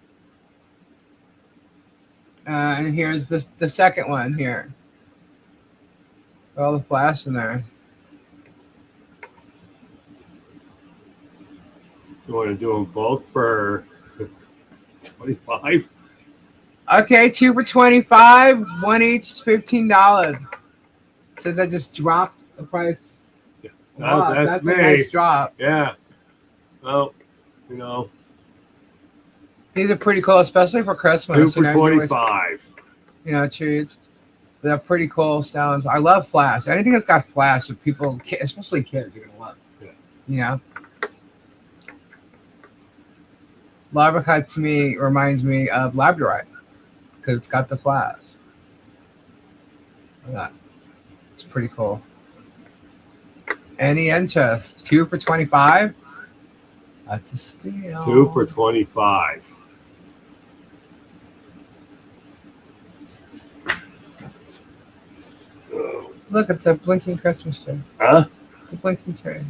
And here's the second one here. Got all the flash in there. You want to do them both for 25? Okay, 2 for 25, one each, $15. Since I just dropped the price. Yeah. Wow, that's me. a nice drop. Yeah. Well, you know, These are pretty cool, especially for Christmas. 2 for 25. Trees. They're pretty cool stones. I love flash. Anything that's got flash, that people, especially kids, are gonna love. Yeah. You know. Labradorite to me reminds me of Labradorite because it's got the flash. Look at that. It's pretty cool. Any interest? 2 for 25? That's a steal. 2 for 25. Look, it's a blinking Christmas tree. Huh? It's a blinking tree.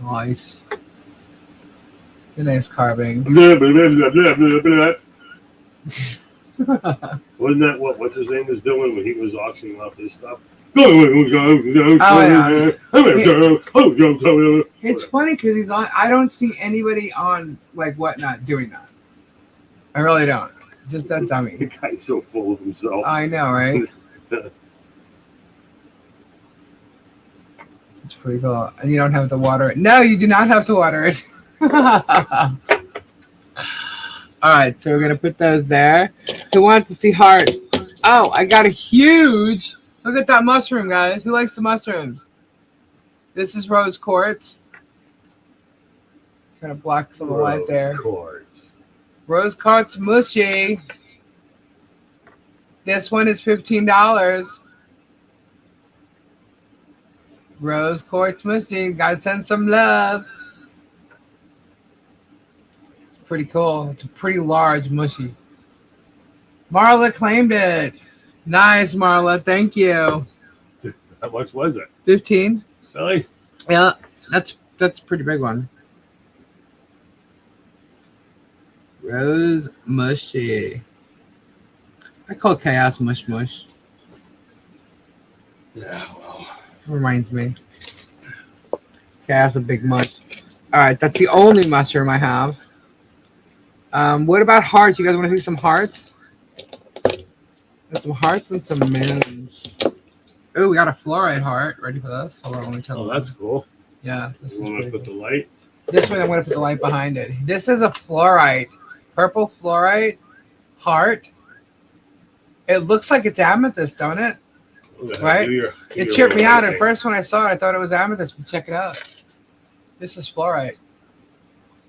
Nice. The nice carving. Wasn't that what's his name was doing when he was auctioning off his stuff? It's funny because he's on. I don't see anybody on like Whatnot doing that. I really don't. Just that dummy. The guy's so full of himself. I know, right? It's pretty cool. And you don't have to water it. No, you do not have to water it. All All right, so we're gonna put those there. Who wants to see heart? Oh, I got a huge. Look at that mushroom, guys. Who likes the mushrooms? This is rose quartz. It's gonna block some of the light there. Rose quartz mushy. This one is $15. Rose quartz mushy. Gotta send some love. It's pretty cool. It's a pretty large mushy. Marla claimed it. Nice, Marla. Thank you. How much was it? 15. Really? Yeah, that's a pretty big one. Rose mushy. I call chaos mush mush. Yeah, well. Reminds me. Chaos a big mush. All right, that's the only mushroom I have. What about hearts? You guys want to see some hearts? Got some hearts and some moons. Oh, we got a fluoride heart. Ready for this? Hold on, let me tell you. Oh, that's cool. Yeah, this is. You want to put the light? This one, I'm going to put the light behind it. This is a fluorite, purple fluorite heart. It looks like it's amethyst, don't it? Right? It tripped me out at first when I saw it. I thought it was amethyst, but check it out. This is fluorite.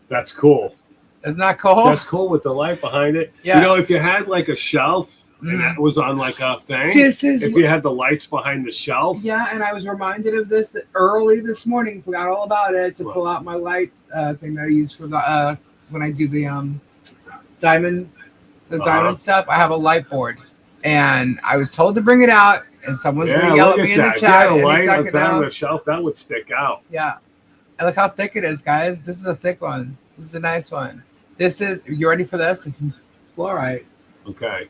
That's cool. Isn't that cool? That's cool with the light behind it. Yeah. You know, if you had like a shelf and that was on like a thing, this is if you had the lights behind the shelf. Yeah, and I was reminded of this early this morning. Forgot all about it to pull out my light thing that I use for the when I do the diamond stuff. I have a light board, and I was told to bring it out, and someone's going to yell at me in the chat. If you had a light on the shelf, that would stick out. Yeah, and look how thick it is, guys. This is a thick one. This is a nice one. This is. You ready for this? This is fluorite. Okay.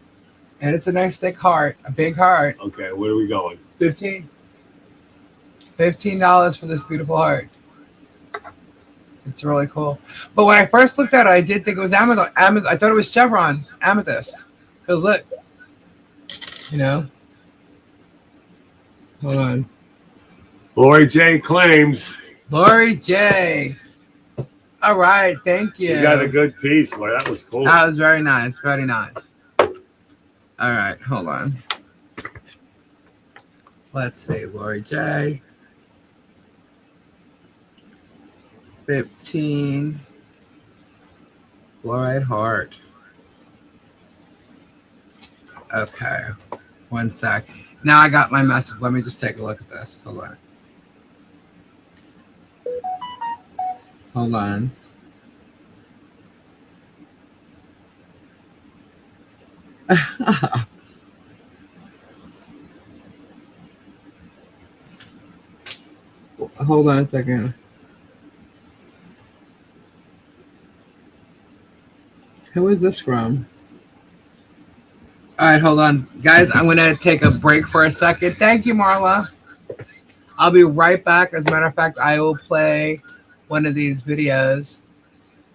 And it's a nice thick heart, a big heart. Okay, where are we going? $15 for this beautiful heart. It's really cool. But when I first looked at it, I did think it was amethyst. I thought it was chevron amethyst. Because look, you know. Hold on. Lori J claims. Lori J. All right, thank you. You got a good piece. Boy, that was cool. That was very nice, very nice. All right, hold on. Let's see, Lori J. 15. Fluoride heart. Okay, 1 sec. Now I got my message. Let me just take a look at this. Hold on. Hold on. Hold on a second. Who is this from? All right, hold on. Guys, I'm going to take a break for a second. Thank you, Marla. I'll be right back. As a matter of fact, I will play one of these videos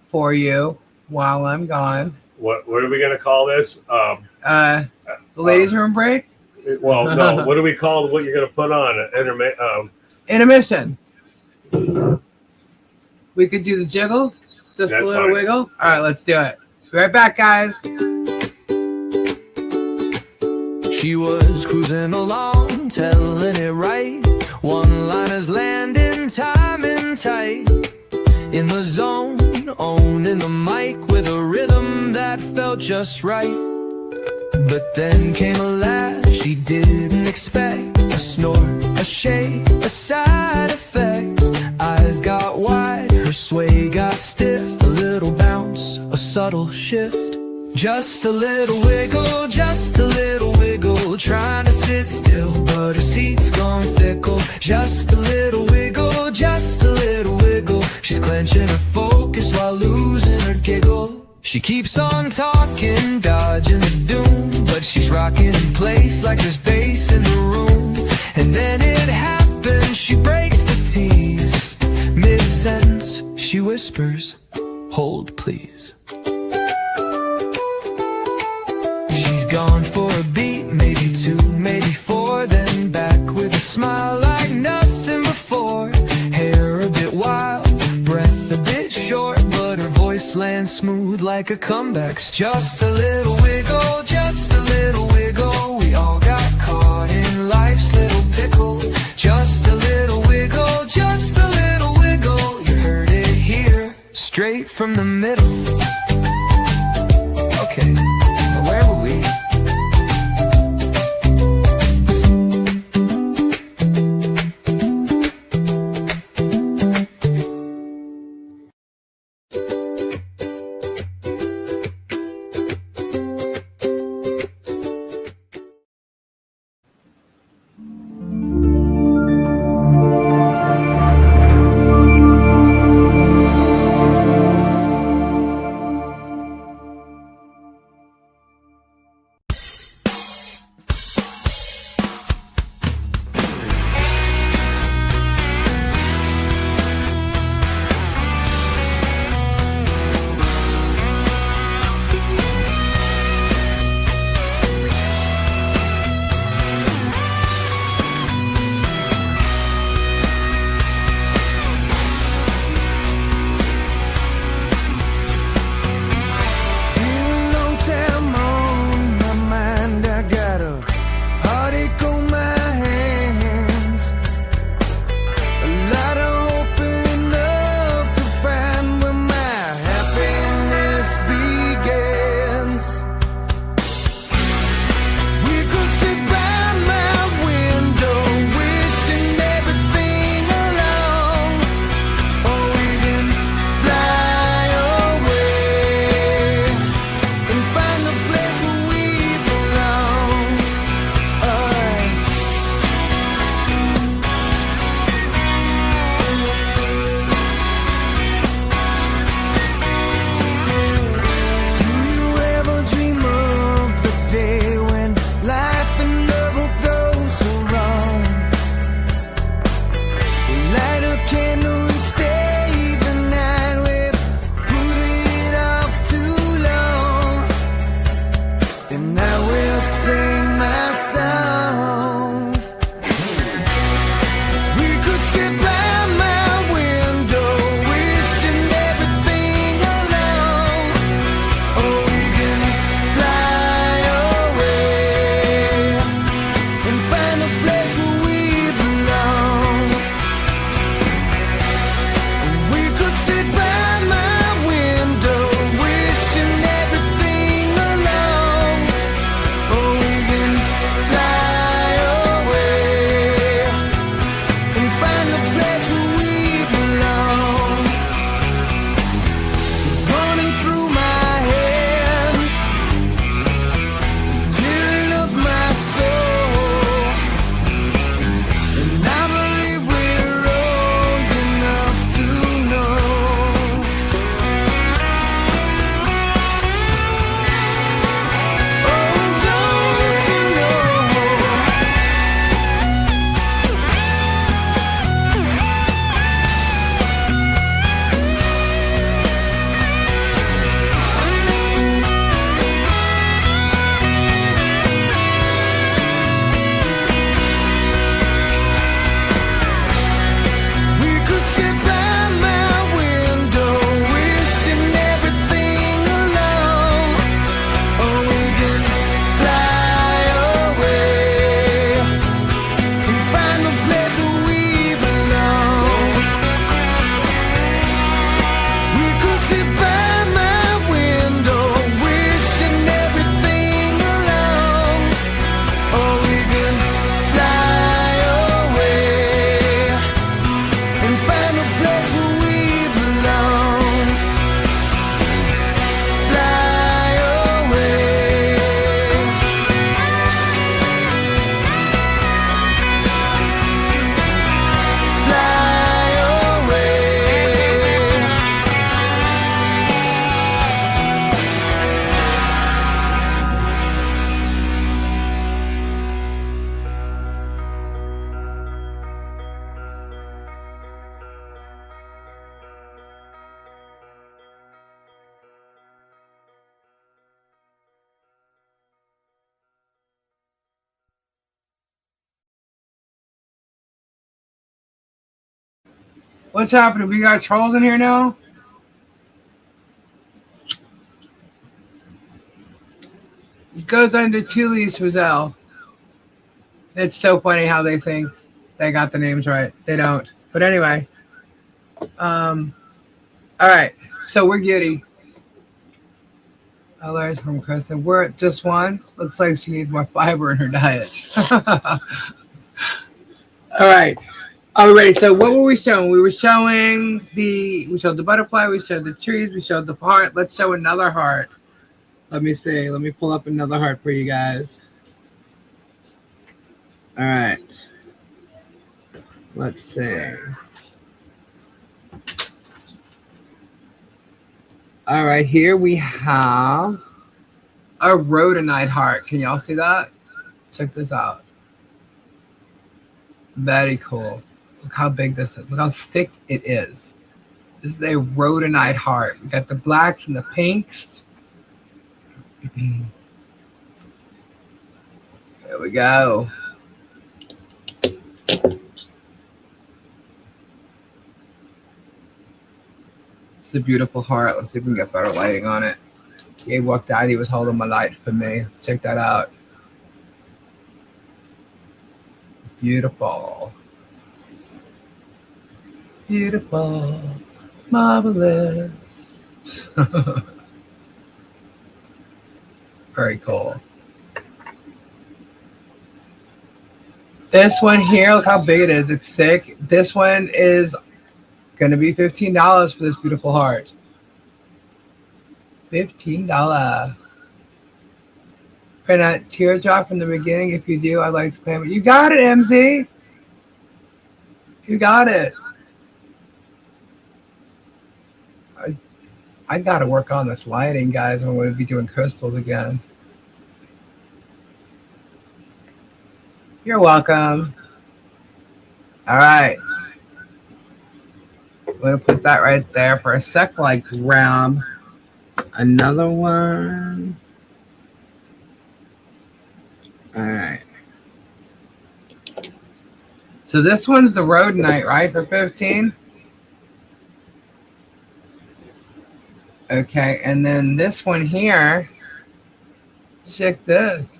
for you while I'm gone. What are we going to call this? The ladies' room break? Well, no. What do we call what you're going to put on? Intermission. We could do the jiggle. Just a little wiggle. All right, let's do it. Be right back, guys. She was cruising along, telling it right. One-liners landing, timing tight. In the zone, owning the mic with a rhythm that felt just right. But then came a laugh she didn't expect. A snort, a shake, a side effect. Eyes got wide, her sway got stiff. A little bounce, a subtle shift. Just a little wiggle, just a little wiggle. Trying to sit still, but her seat's gone fickle. Just a little wiggle, just a little wiggle. She's clenching her focus while losing her giggle. She keeps on talking, dodging the doom, but she's rocking in place like there's bass in the room. And then it happens, she breaks the tease. Mid-sentence, she whispers, hold please. She's gone for a beat, maybe 2, maybe 4. Then back with a smile like nothing before. Hair a bit wild, breath a bit short, but her voice lands smooth like like a comeback's just a little wiggle, just a little wiggle. We all got caught in life's little pickle. Just a little wiggle, just a little wiggle. You heard it here, straight from the middle. Okay, where were we? What's happening? We got trolls in here now? goes under Tully's Fuzel. It's so funny how they think they got the names right. They don't. But anyway. All right. So we're giddy. I learned from Kristen. We're at just one. Looks like she needs more fiber in her diet. All right. Are we ready? So what were we showing? We showed the butterfly, we showed the trees, we showed the heart. Let's show another heart. Let me see. Let me pull up another heart for you guys. All right. Let's see. All right, here we have a rhodonite heart. Can y'all see that? Check this out. Very cool. Look how big this is. Look how thick it is. This is a rhodonite heart. We got the blacks and the pinks. There we go. It's a beautiful heart. Let's see if we can get better lighting on it. He walked out. He was holding my light for me. Check that out. Beautiful. Beautiful. Marvelous. Very cool. This one here, look how big it is. It's sick. This one is going to be $15 for this beautiful heart. $15. Print a teardrop from the beginning. If you do, I'd like to claim it. You got it, MZ. You got it. I got to work on this lighting, guys. I'm going to be doing crystals again. You're welcome. All right. I'm going to put that right there for a sec while I grab another one. All right. So this one's the rhodonite, right, for 15? Okay, and then this one here, check this.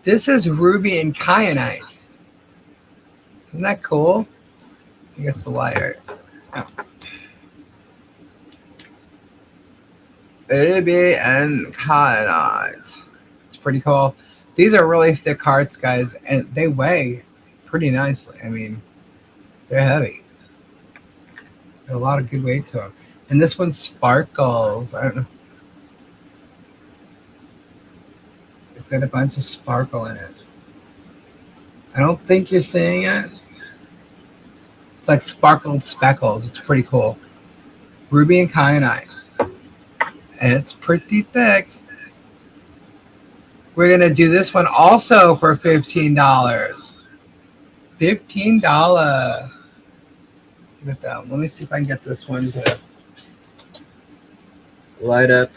This is ruby and kyanite. Isn't that cool? I guess the lighter. Oh. Ruby and kyanite. It's pretty cool. These are really thick hearts, guys, and they weigh pretty nicely. I mean, they're heavy. There's a lot of good weight to them. And this one sparkles. I don't know. It's got a bunch of sparkle in it. I don't think you're seeing it. It's like sparkled speckles. It's pretty cool. Ruby and kyanite. And it's pretty thick. We're going to do this one also for $15. $15. Look at that. Let me see if I can get this one to light up.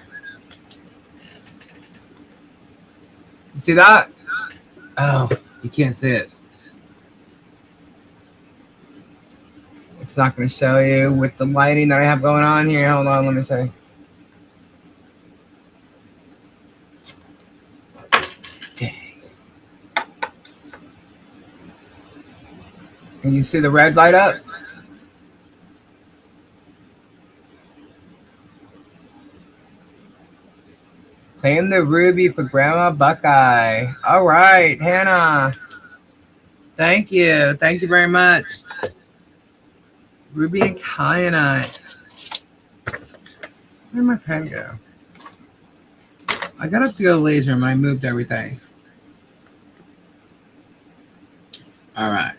You see that? Oh, you can't see it. It's not going to show you with the lighting that I have going on here. Hold on, let me see. Dang. Can you see the red light up? Claim the ruby for Grandma Buckeye. All right, Hannah. Thank you. Thank you very much. Ruby and kyanite. Where'd my pen go? I got up to go laser and I moved everything. All right.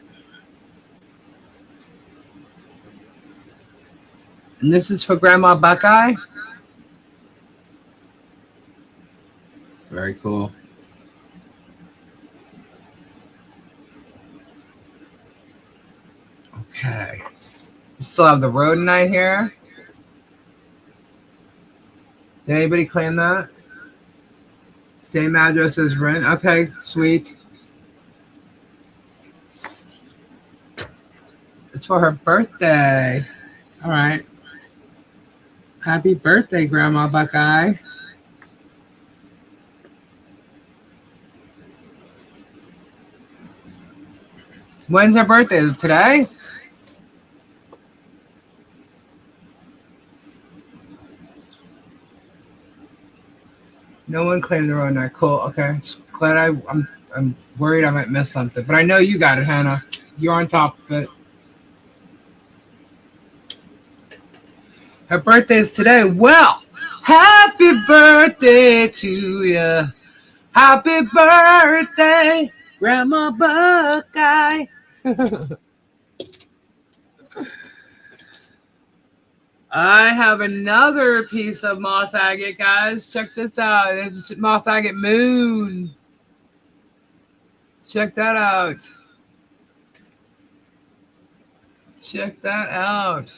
And this is for Grandma Buckeye. Very cool. Okay. We still have the rhodonite here. Did anybody claim that? Same address as Ren. Okay, sweet. It's for her birthday. All right. Happy birthday, Grandma Buckeye. When's her birthday? Today? No one claimed their own night. Cool. Okay. Just glad I'm worried I might miss something, but I know you got it, Hannah. You're on top of it. Her birthday is today. Well, happy birthday to you. Happy birthday, Grandma Buckeye. I have another piece of moss agate, guys. Check this out. It's moss agate moon. Check that out. Check that out.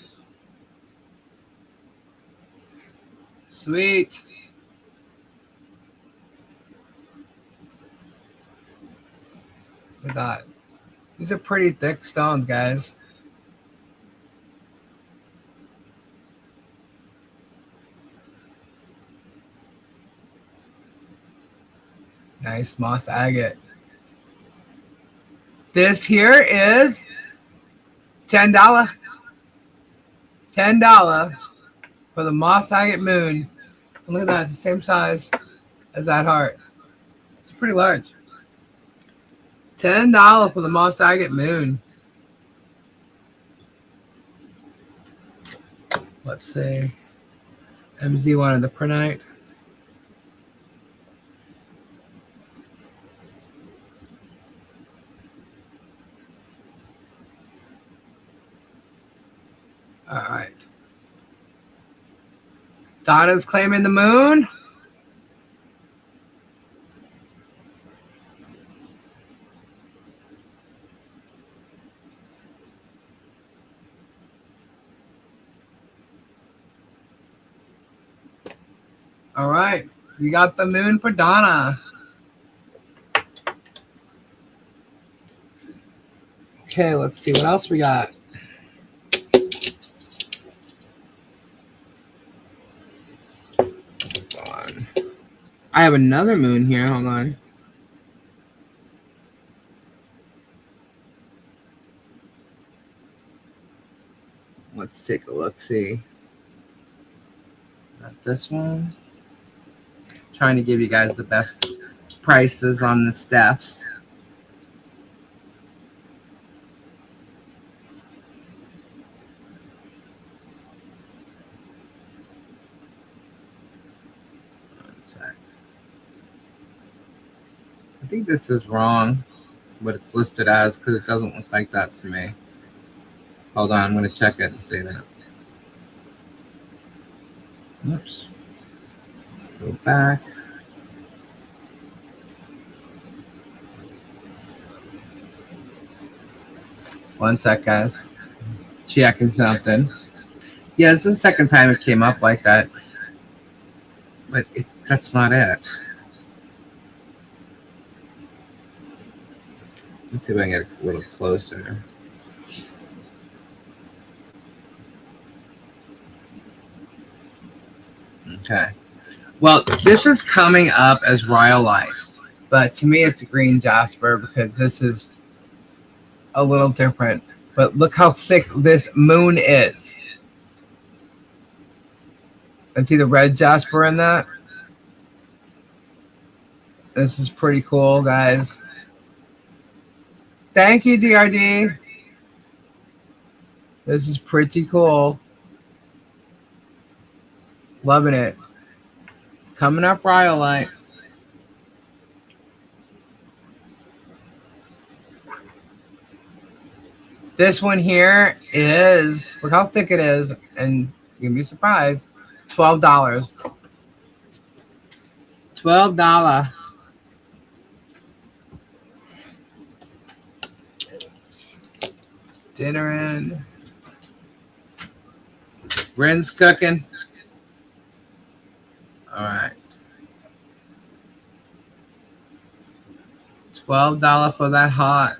Sweet. Look at that. These are pretty thick stones, guys. Nice moss agate. This here is $10. $10 for the moss agate moon. And look at that, it's the same size as that heart. It's pretty large. $10 for the moss agate moon. Let's see. MZ wanted the prenite. All right. Donna's claiming the moon. All right. We got the moon for Donna. Okay, let's see what else we got. I have another moon here. Hold on. Let's take a look. See. Not this one. Trying to give you guys the best prices on the steps. One sec. I think this is wrong, what it's listed as, because it doesn't look like that to me. Hold on, I'm going to check it and see that. Oops. Go back. One sec, guys. Checking something. Yeah, this is the second time it came up like that. But that's not it. Let's see if I can get a little closer. Okay. Well, this is coming up as rhyolite, but to me it's a green jasper because this is a little different. But look how thick this moon is. And see the red jasper in that? This is pretty cool, guys. Thank you, DRD. This is pretty cool. Loving it. It's coming up rhyolite. This one here is, look how thick it is, and you're gonna be surprised. $12. $12. Dinner in. Ren's cooking. All right. $12 for that hot.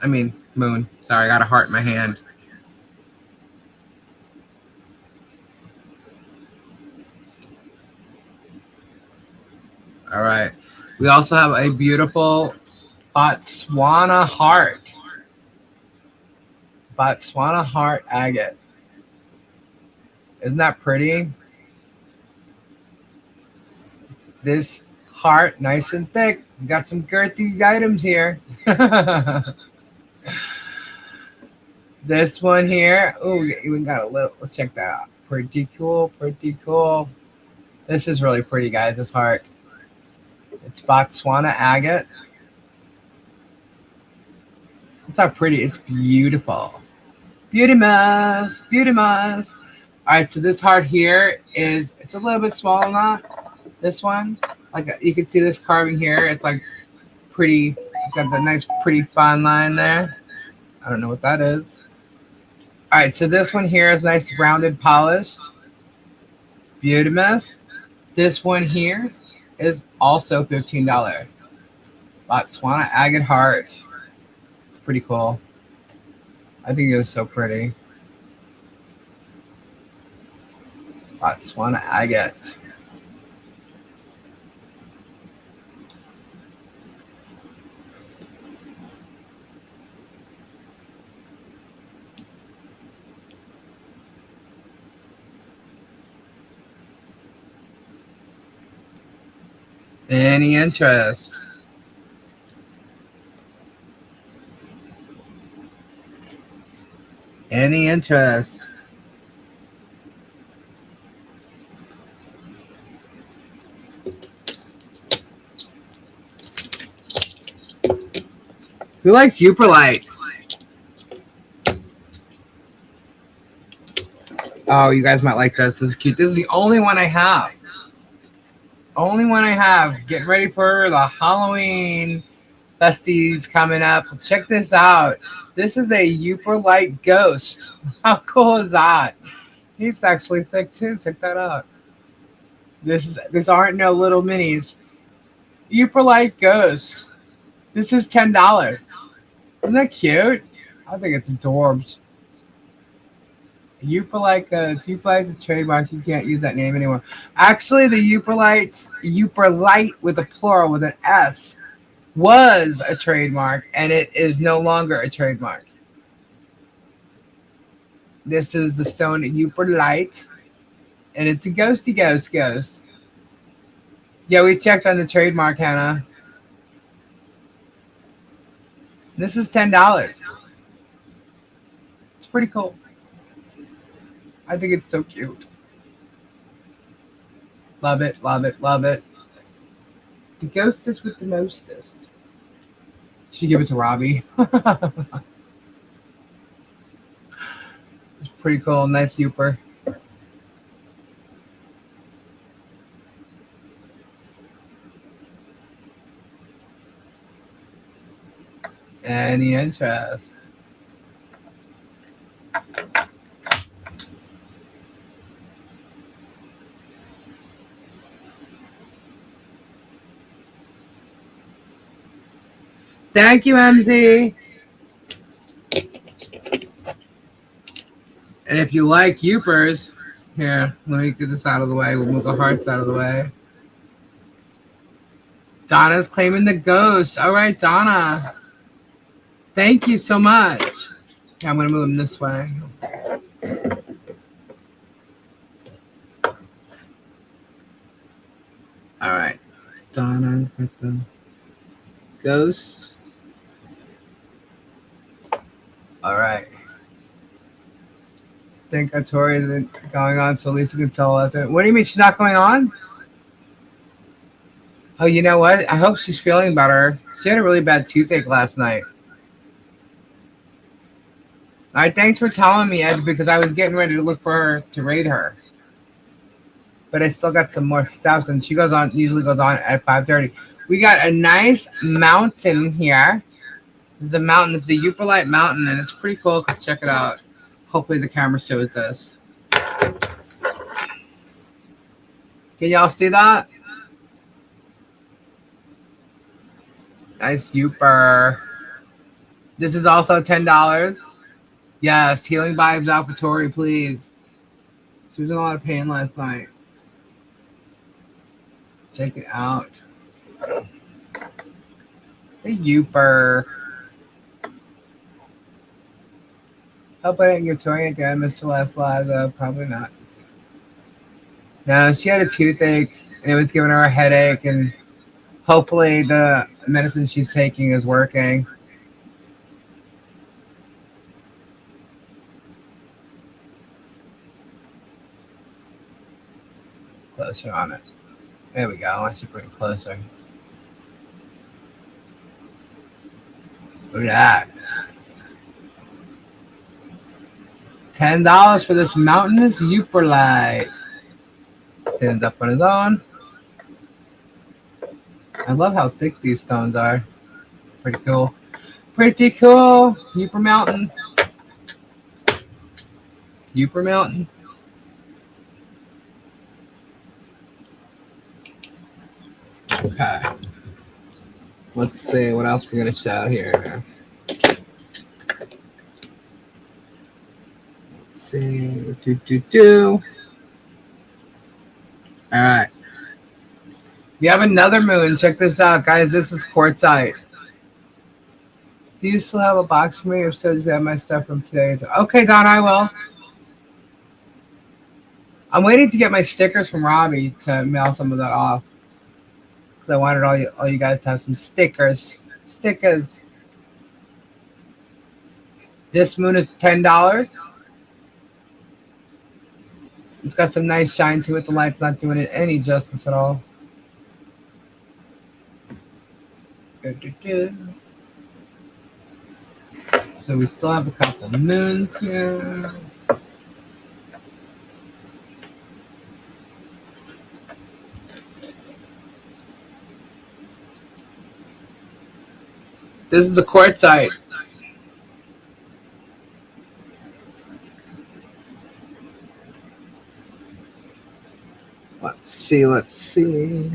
I mean, moon. Sorry, I got a heart in my hand. All right. We also have a beautiful Botswana heart. Botswana heart agate. Isn't that pretty? This heart, nice and thick. We got some girthy items here. This one here. Oh, we even got a little. Let's check that out. Pretty cool. Pretty cool. This is really pretty, guys. This heart. It's Botswana agate. It's not pretty. It's beautiful. Beauty-mas. Beauty-mas. All right, so this heart here is, it's a little bit smaller than this one. Like you can see this carving here. It's like pretty, got the nice pretty fine line there. I don't know what that is. All right, so this one here is nice rounded polished. Beauty-mas. This one here is also $15. Botswana agate heart. Pretty cool. I think it was so pretty. Botswana agate. Any interest? Any interest? Who likes Uperlite? Oh, you guys might like this. This is cute. This is the only one I have. Only one I have. Getting ready for the Halloween festies coming up. Check this out. This is a Uperlite ghost. How cool is that? He's actually thick too. Check that out. These aren't no little minis. Uperlite ghost. This is $10. Isn't that cute? I think it's adorbs. Uperlite is trademarked. You can't use that name anymore. Actually, the Uperlite with a plural with an S was a trademark, and it is no longer a trademark. This is the stone Uperlite, and it's a ghosty ghost. Yeah, we checked on the trademark, Hannah. This is $10. It's pretty cool. I think it's so cute. Love it, love it, love it. The ghostest with the mostest. Should give it to Robbie. It's pretty cool. Nice Uper. Any interest? Thank you, MZ. And if you like Upers, here, let me get this out of the way. We'll move the hearts out of the way. Donna's claiming the ghost. All right, Donna. Thank you so much. Yeah, I'm going to move them this way. All right. Donna's got the ghost. All right. I think Tori isn't going on, so Lisa can tell it. What do you mean she's not going on? Oh, you know what? I hope she's feeling better. She had a really bad toothache last night. All right, thanks for telling me, Ed, because I was getting ready to look for her to raid her. But I still got some more stuff, and she usually goes on at 5:30. We got a nice mountain here. This is a mountain. It's the Uperlite Mountain, and it's pretty cool. Let's check it out. Hopefully the camera shows this. Can y'all see that? Nice Uper. This is also $10. Yes, healing vibes out for Tori, please. She was in a lot of pain last night. Check it out. Say Youper. Hope I didn't give Tori anything I missed her last live, though. Probably not. No, she had a toothache, and it was giving her a headache, and hopefully the medicine she's taking is working. Closer on it. There we go. I should bring it closer. Look at that. $10 for this mountainous Youper light. Stands up on his own. I love how thick these stones are. Pretty cool. Pretty cool. Youper Mountain. Youper Mountain. Okay. Let's see what else we're gonna show here. Let's see. All right. We have another moon. Check this out, guys. This is quartzite. Do you still have a box for me? If so, just have my stuff from today. Okay, Don, I will. I'm waiting to get my stickers from Robbie to mail some of that off. Because I wanted all you guys to have some stickers. Stickers. This moon is $10. It's got some nice shine to it. The light's not doing it any justice at all. So we still have a couple moons here. This is a quartzite. Let's see.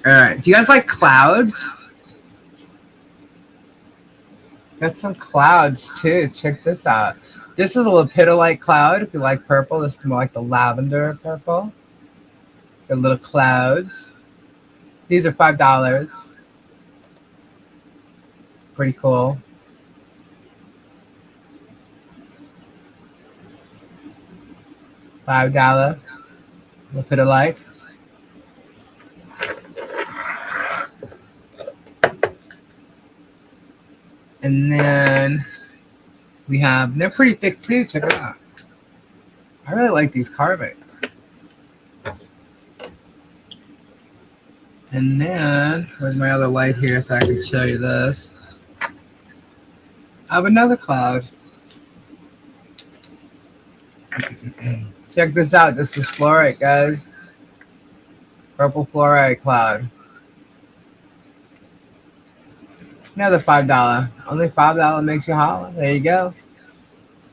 All right. Do you guys like clouds? Got some clouds too. Check this out. This is a lepidolite cloud. If you like purple, this is more like the lavender purple. Got little clouds. These are $5. Pretty cool. $5 lepidolite. And then we have, they're pretty thick too. Check it out. I really like these carvings. And then, where's my other light here so I can show you this? I have another cloud. Check this out. This is fluorite, guys. Purple fluorite cloud. Another $5. Only $5 makes you holler. There you go.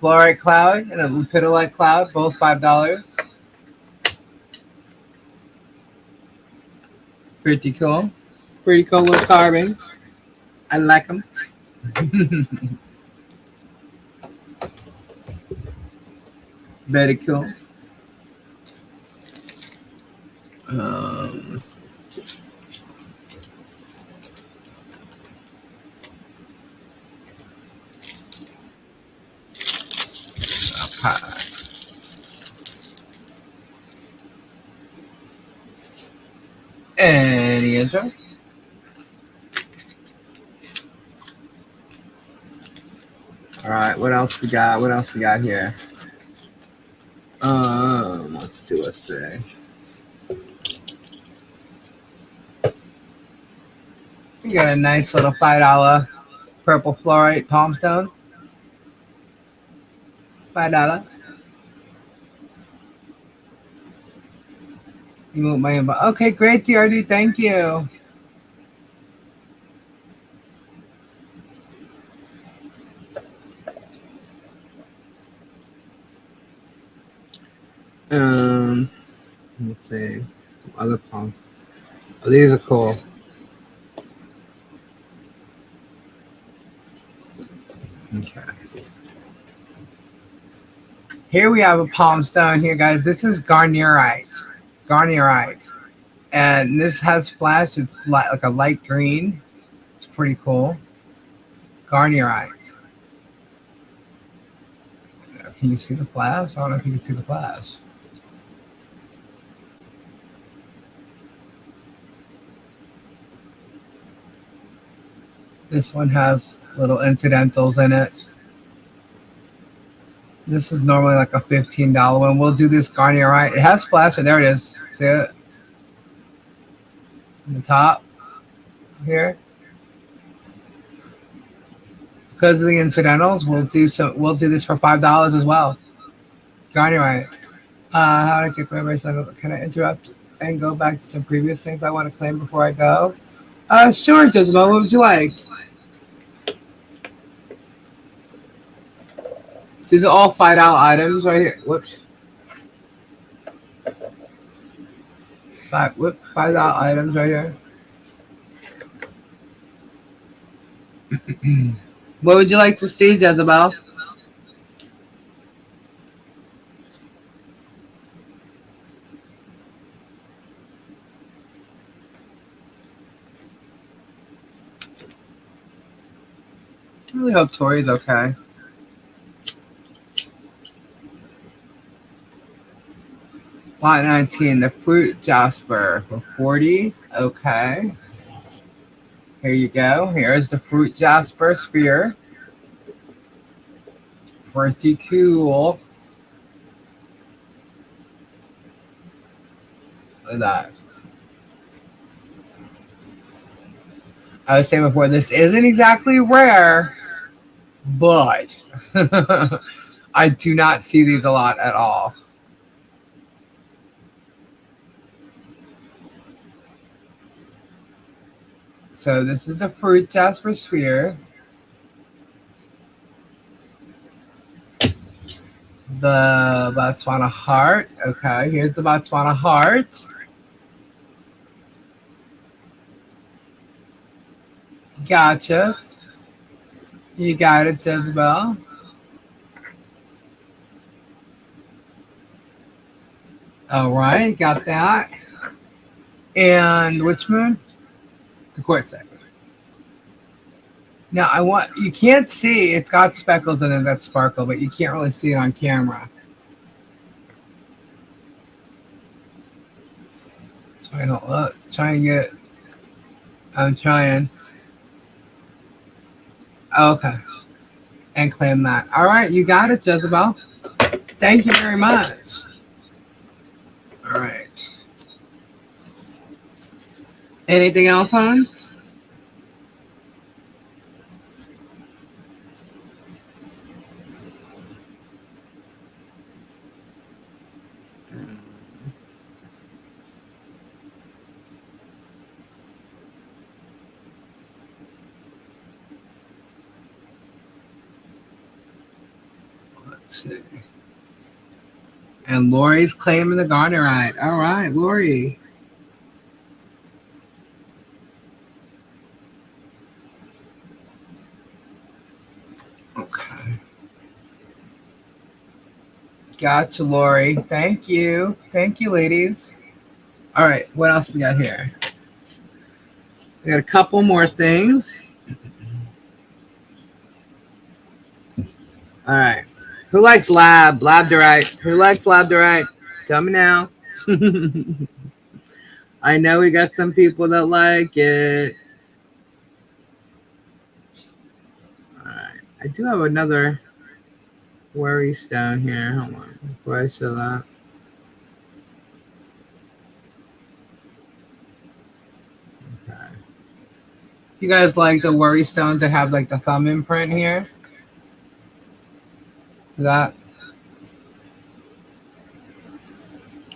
Fluorite cloud and a lepidolite cloud, both $5. Pretty cool. Pretty cool little carving. I like them. Very cool. Any answer? All right, what else we got? What else we got here? Let's see. We got a nice little $5 purple fluorite palm stone. $5. You move my inbox. Okay, great, TRD. Thank you. Let's see. Some other palm. Oh, these are cool. Okay. Here we have a palm stone here, guys. This is garnierite. Garnierite. And this has flash. It's like a light green. It's pretty cool. Garnierite. Can you see the flash? I don't know if you can see the flash. This one has little incidentals in it. This is normally like a $15 one. We'll do this garnierite. It has flash, and there it is. See it? On the top here. Because of the incidentals, we'll do this for $5 as well. Garnierite. How to get my myself? Can I interrupt and go back to some previous things I want to claim before I go? Sure, Jezebel. What would you like? These are all $5 items right here. Whoops. $5 items right here. What would you like to see, Jezebel? I really hope Tori's okay. Lot 19, the fruit jasper for 40. Okay. Here you go. Here's the fruit jasper sphere. Pretty cool. Look at that. I was saying before, this isn't exactly rare, but I do not see these a lot at all. So this is the fruit jasper sphere. The Botswana heart. Okay, here's the Botswana heart. Gotcha. You got it, Jezebel. All right, got that. And which moon? The quartz. Now you can't see, it's got speckles in it that sparkle, but you can't really see it on camera. Trying to look, try and get it. I'm trying. Okay. And claim that. All right, you got it, Jezebel. Thank you very much. All right. Anything else, hon? Let's see. And Lori's claiming the garnerite. All right, Lori. Okay. Gotcha, Lori. Thank you. Thank you, ladies. All right, what else we got here? We got a couple more things. All right. Who likes labradorite? Who likes labradorite? Tell me now. I know we got some people that like it. All right. I do have another worry stone here. Hold on. Before I show that. Okay. You guys like the worry stones that have like the thumb imprint here? That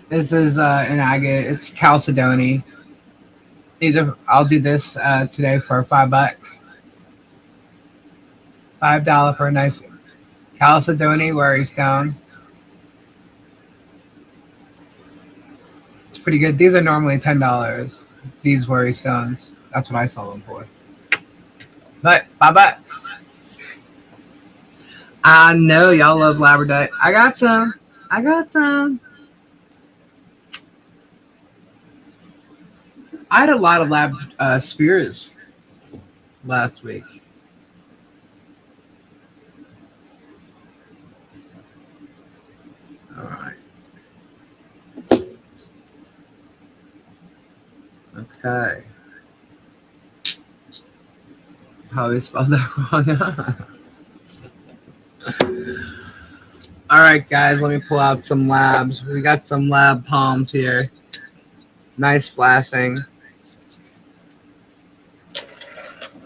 this is an agate. It's chalcedony. These are. I'll do this today for $5. $5 for a nice chalcedony worry stone. It's pretty good. These are normally $10. These worry stones. That's what I sell them for. But $5. I know y'all love Labradorite. I got some. I got some. I had a lot of lab spears last week. All right. Okay. Probably spelled that wrong. All right, guys. Let me pull out some labs. We got some lab palms here. Nice flashing.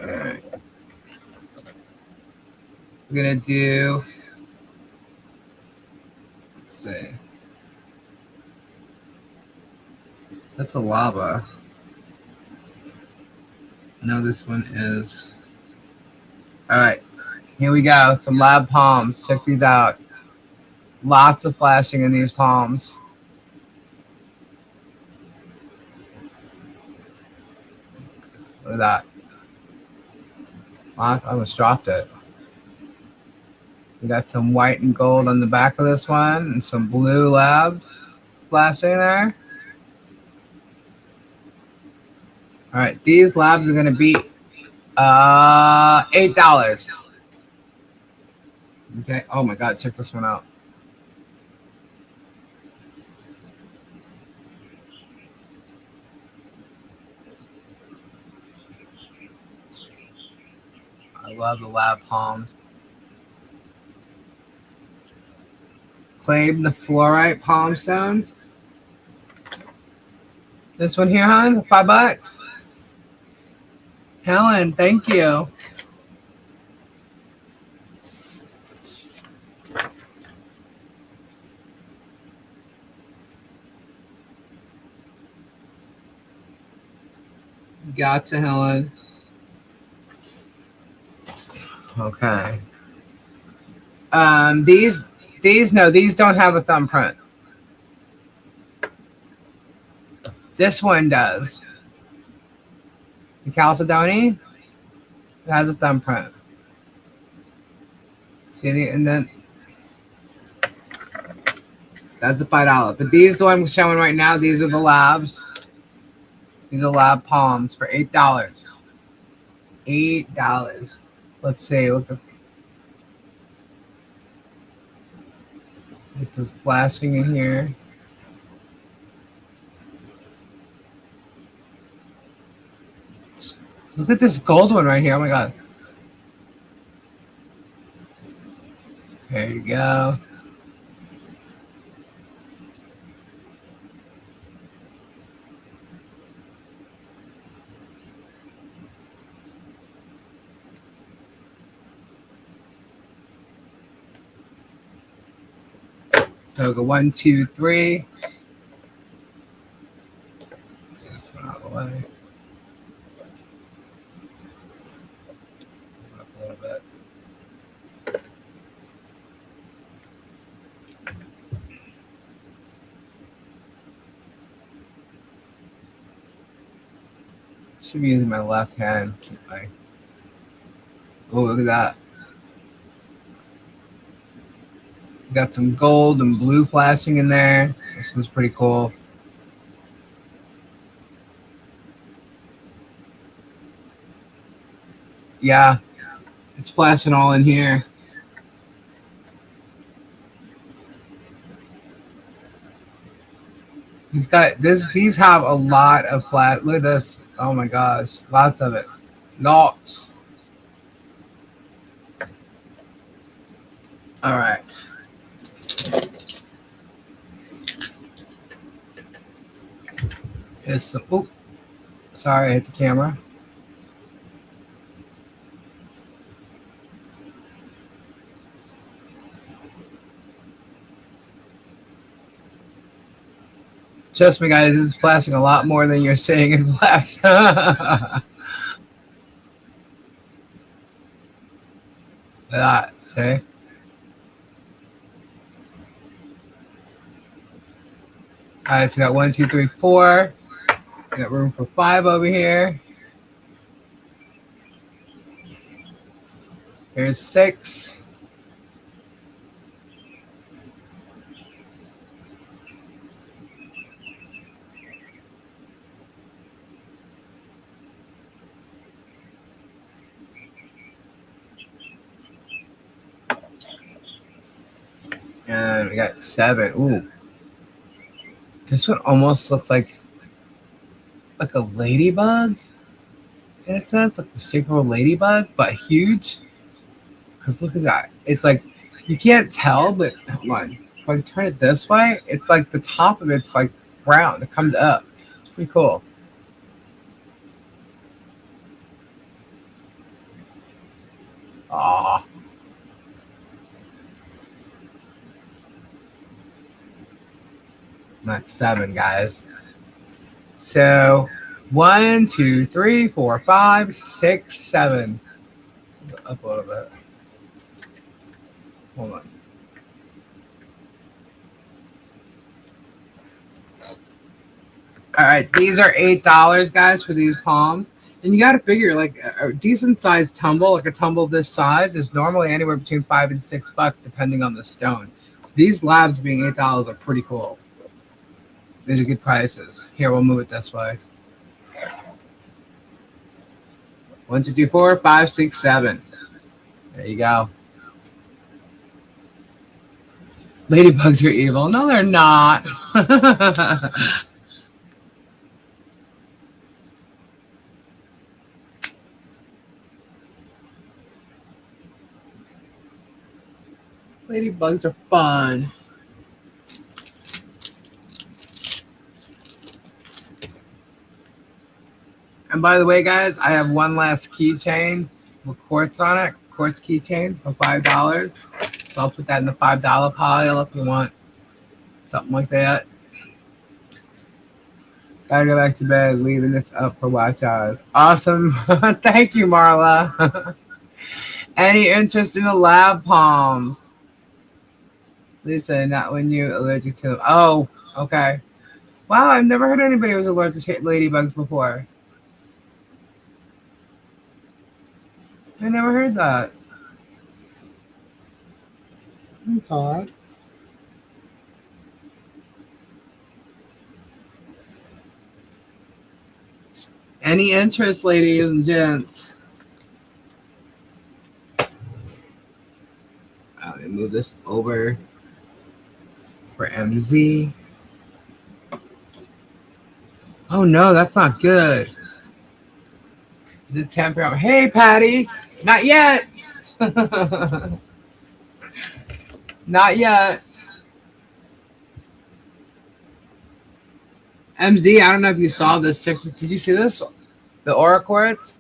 All right. We're gonna do. Let's see. That's a lava. No, this one is. All right. Here we go. Some lab palms. Check these out. Lots of flashing in these palms. Look at that. I almost dropped it. We got some white and gold on the back of this one and some blue lab flashing there. All right, these labs are gonna be $8. Okay. Oh my God, check this one out. I love the lab palms. Claim the fluorite palm stone. This one here, hon, $5. Helen, thank you. Gotcha, Helen. Okay. These don't have a thumbprint. This one does. The Chalcedony, it has a thumbprint. See, and then that's the $5. But these, the one I'm showing right now, these are the labs. These are lab palms for $8. $8. Let's see. Look at the flashing in here. Look at this gold one right here. Oh my God. There you go. So go 1, 2, 3. Get this one out of the way. Up a little bit. Should be using my left hand. Oh, look at that. Got some gold and blue flashing in there. This one's pretty cool. Yeah, it's flashing all in here. He's got this. These have a lot of flash. Look at this. Oh my gosh, lots of it. Lots. All right. It's some, oh, sorry, I hit the camera. Trust me, guys, this is flashing a lot more than you're seeing in flash. That, see? All right, so we got 1, 2, 3, 4. We got room for 5 over here. Here's 6. And we got 7. Ooh. This one almost looks like a ladybug in a sense, like the shape of a ladybug, but huge. Because look at that. It's like, you can't tell, but hold on. If I turn it this way, it's like the top of it's like round. It comes up. It's pretty cool. Aw. That's 7, guys. So 1, 2, 3, 4, 5, 6, 7. Up a little bit. Hold on. All right, these are $8, guys, for these palms. And you got to figure, like a decent sized tumble, like a tumble this size, is normally anywhere between $5 and $6, depending on the stone. So these labs being $8 are pretty cool. These are good prices. Here, we'll move it this way. 1, 2, 3, 4, 5, 6, 7. There you go. Ladybugs are evil. No, they're not. Ladybugs are fun. And by the way, guys, I have one last keychain with quartz on it. Quartz keychain for $5. So I'll put that in the $5 pile if you want something like that. Gotta go back to bed, leaving this up for watch hours. Awesome. Thank you, Marla. Any interest in the lab palms? Lisa, not when you're allergic to them. Oh, okay. Wow, I've never heard anybody who was allergic to ladybugs before. I never heard that. That's odd. Any interest, ladies and gents? Let me move this over for MZ. Oh no, that's not good. The temper. Hey, Patty. Not yet. Not yet. MZ, I don't know if you saw this. Did you see this? The aura quartz?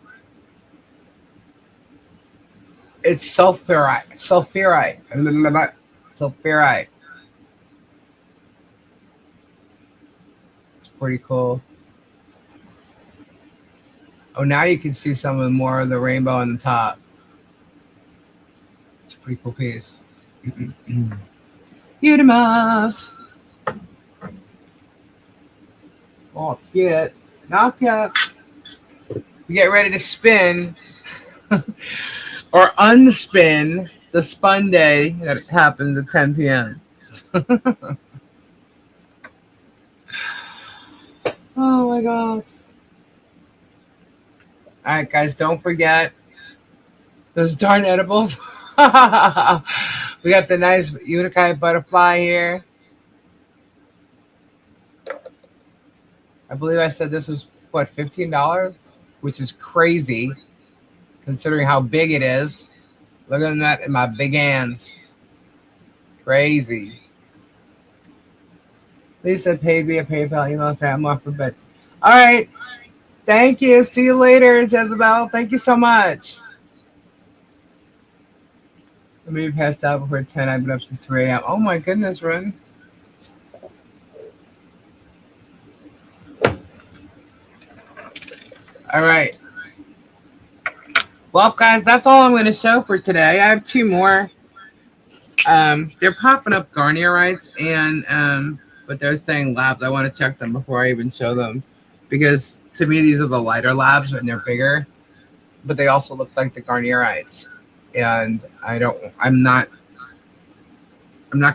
It's sulfurite. Sulfurite. Sulfurite. It's pretty cool. Oh, now you can see some of more of the rainbow on the top. It's a pretty cool piece. Utimus. Oh, shit. Not yet. We get ready to spin or unspin the spun day that happens at 10 p.m. Oh, my gosh. All right, guys, don't forget those darn edibles. We got the nice Unicai butterfly here. I believe I said this was, what, $15? Which is crazy, considering how big it is. Look at that in my big hands. Crazy. Lisa paid via PayPal. Email say I'm off for bed. All right. Thank you. See you later, Jezebel. Thank you so much. Let me pass out before 10. I've been up since 3 a.m. Oh my goodness, Ren. All right. Well, guys, that's all I'm going to show for today. I have 2 more. They're popping up Garnierites, and but they're saying labs. I want to check them before I even show them, because to me these are the lighter labs and they're bigger, but they also look like the Garnierites, and I'm not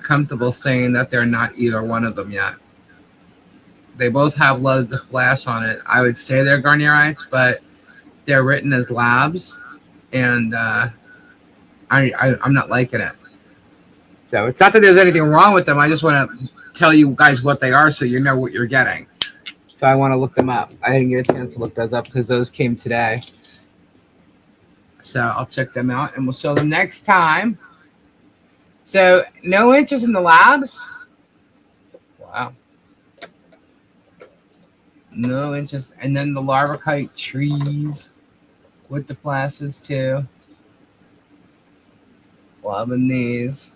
comfortable saying that they're not either one of them yet. They both have loads of flash on it. I would say they're Garnierites, but they're written as labs, and I'm not liking it. So it's not that there's anything wrong with them. I just want to tell you guys what they are so you know what you're getting. So I want to look them up. I didn't get a chance to look those up because those came today. So I'll check them out and we'll show them next time. So no interest in the labs? Wow. No interest. And then the larvicite trees with the flashes too. Loving these.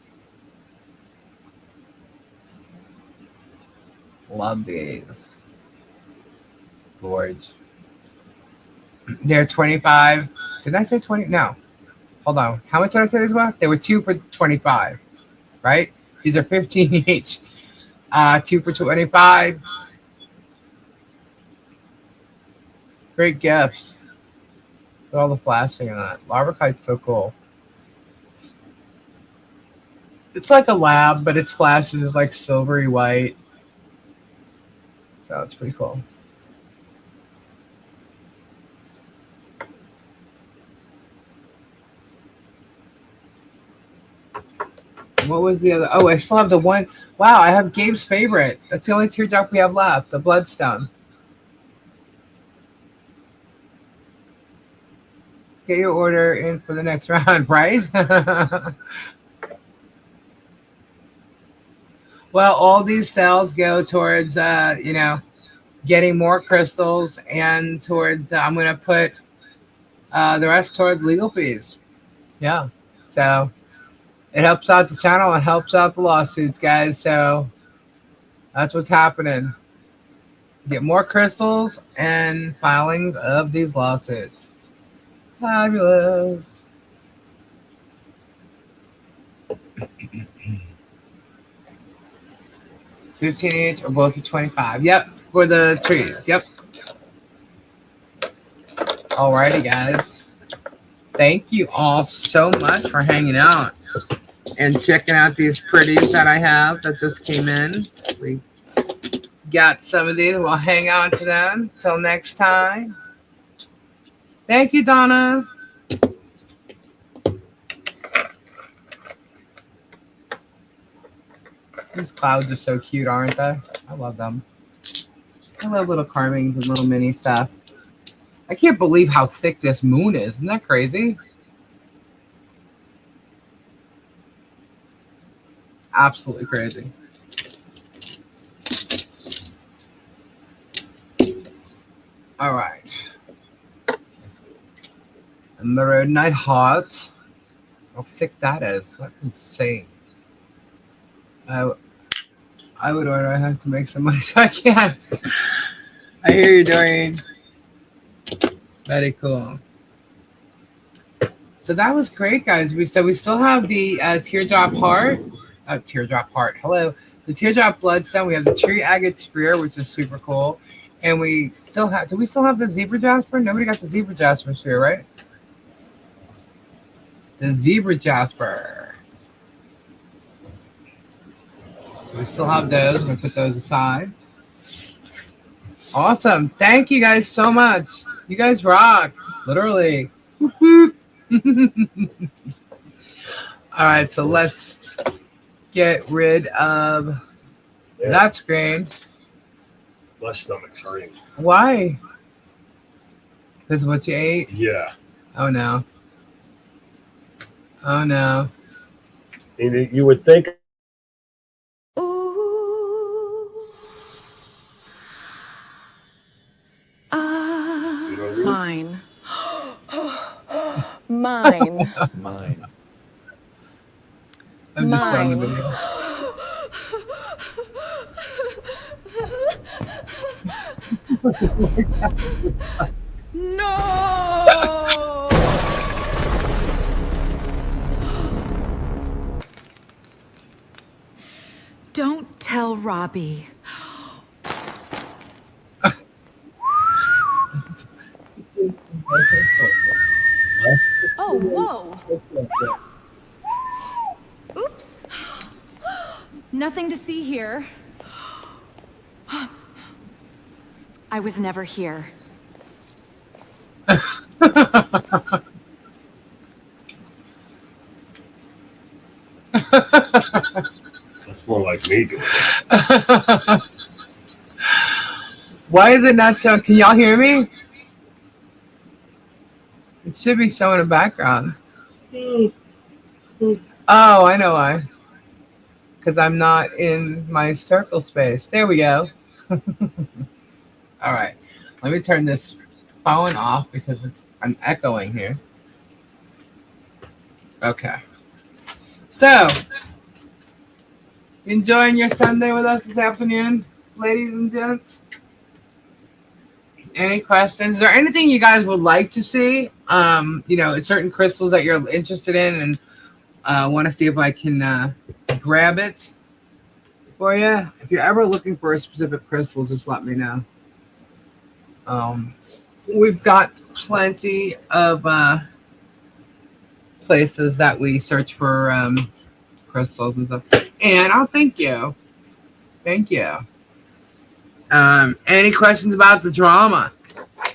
Love these. Gorge. They're 25. Did I say 20? No. Hold on. How much did I say these were? They were 2 for 25. Right? These are 15 each. 2 for 25. Great gifts. Look at all the flashing on that. Larvicite's so cool. It's like a lab, but its flashes is like silvery white. So it's pretty cool. What was the other? Oh, I still have the one. Wow, I have Gabe's favorite. That's the only teardrop we have left, the Bloodstone. Get your order in for the next round, right? Well, all these sales go towards, getting more crystals and towards, I'm going to put the rest towards legal fees. Yeah. So it helps out the channel. It helps out the lawsuits, guys. So that's what's happening. Get more crystals and filings of these lawsuits. Fabulous. 15 each or both for 25. Yep, for the trees. Yep. Alrighty, guys. Thank you all so much for hanging out and checking out these pretties that I have that just came in. We got some of these. We'll hang on to them till next time. Thank you, Donna. These clouds are so cute, aren't they? I love them. I love little carvings and little mini stuff. I can't believe how thick this moon is. Isn't that crazy? Absolutely crazy. All right. And the Road Night Hot. How thick that is. That's insane. I would order. I have to make some money so I can. I hear you, Dorian. Very cool. So that was great, guys. We still have the teardrop heart. Teardrop heart. Hello. The teardrop bloodstone. We have the tree agate spear, which is super cool. And we still have. Do we still have the zebra jasper? Nobody got the zebra jasper spear, right? The zebra jasper. We still have those. I'm going to put those aside. Awesome. Thank you guys so much. You guys rock. Literally. All right. So let's get rid of that screen. My stomach's hurting. Why? This is what you ate? Yeah. Oh, no. Oh, no. And you would think. Mine. Mine. Mine. I'm just showing the video. No! Don't tell Robbie. Oh, whoa. Oops. Nothing to see here. I was never here. like me doing it. Why is it not showing? Can y'all hear me? It should be showing in the background. Oh, I know why. Because I'm not in my circle space. There we go. All right. Let me turn this phone off because I'm echoing here. Okay. So, enjoying your Sunday with us this afternoon, ladies and gents? Any questions? Is there anything you guys would like to see? Certain crystals that you're interested in and want to see if I can grab it for you. If you're ever looking for a specific crystal, just let me know. We've got plenty of places that we search for crystals and stuff. And thank you. Thank you. Any questions about the drama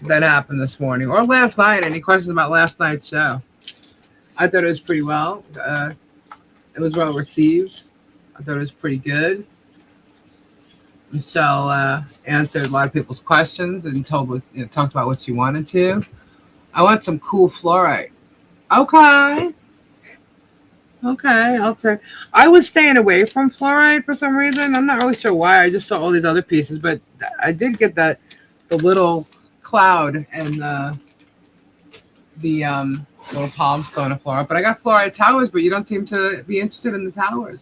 that happened this morning or last night? Any questions about last night's show? I thought it was pretty well. It was well received. I thought it was pretty good. Michelle answered a lot of people's questions and talked about what she wanted to. I want some cool fluorite. Okay, I'll take. I was staying away from fluorite for some reason. I'm not really sure why. I just saw all these other pieces, but I did get the little cloud and the little palm stone of fluorite. But I got fluorite towers, but you don't seem to be interested in the towers.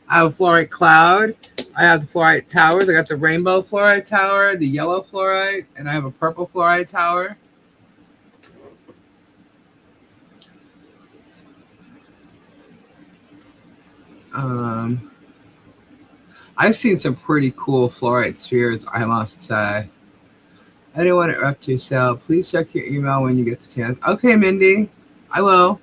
I have a fluorite cloud. I have the fluorite towers. I got the rainbow fluorite tower, the yellow fluorite, and I have a purple fluorite tower. I've seen some pretty cool fluorite spheres, I must say. I didn't want to interrupt you, so please check your email when you get the chance. Okay, Mindy, I will.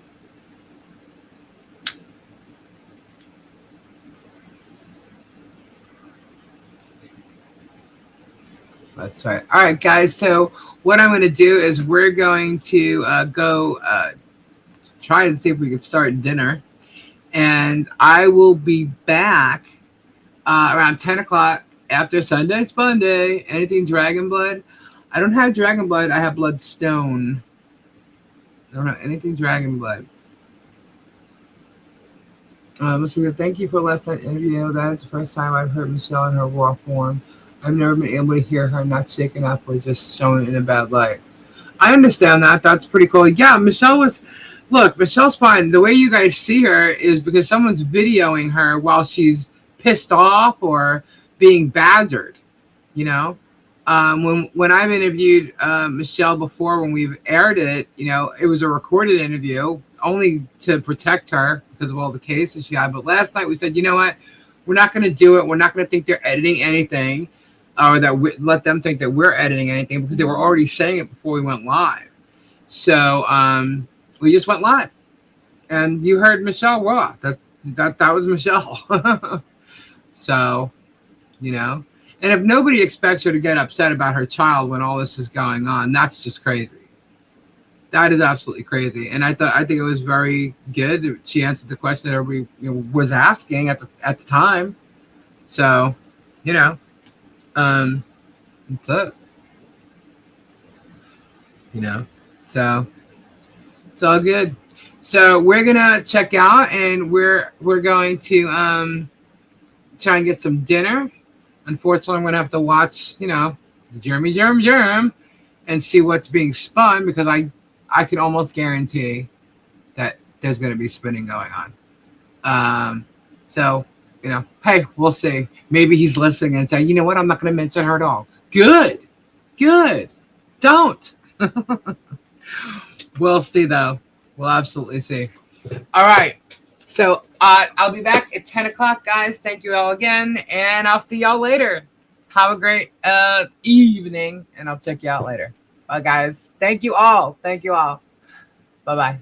That's right. All right, guys. So what I'm going to do is we're going to go try and see if we can start dinner. And I will be back around 10 o'clock after Sunday's Fun Day. Anything Dragon Blood? I don't have Dragon Blood. I have Bloodstone. I don't have anything Dragon Blood. So thank you for last night's interview. That is the first time I've heard Michelle in her raw form. I've never been able to hear her not shaken up or just shown in a bad light. I understand that. That's pretty cool. Yeah, Michelle's fine. The way you guys see her is because someone's videoing her while she's pissed off or being badgered, you know? When I've interviewed Michelle before, when we've aired it, it was a recorded interview only to protect her because of all the cases she had. But last night we said, you know what? We're not going to do it. We're not going to think they're editing anything or let them think that we're editing anything because they were already saying it before we went live. So we just went live. And you heard Michelle raw. That was Michelle. So, And if nobody expects her to get upset about her child when all this is going on, that's just crazy. That is absolutely crazy. And I think it was very good. She answered the question that everybody was asking at the time. So, that's it. So it's all good. So we're gonna check out, and we're going to try and get some dinner. Unfortunately, I'm gonna have to watch, Germ, and see what's being spun because I can almost guarantee that there's gonna be spinning going on. So hey, we'll see. Maybe he's listening and saying, you know what? I'm not gonna mention her at all. Good. Don't. We'll see, though. We'll absolutely see. All right. So I'll be back at 10 o'clock, guys. Thank you all again, and I'll see y'all later. Have a great evening, and I'll check you out later. Bye, guys. Thank you all. Bye-bye.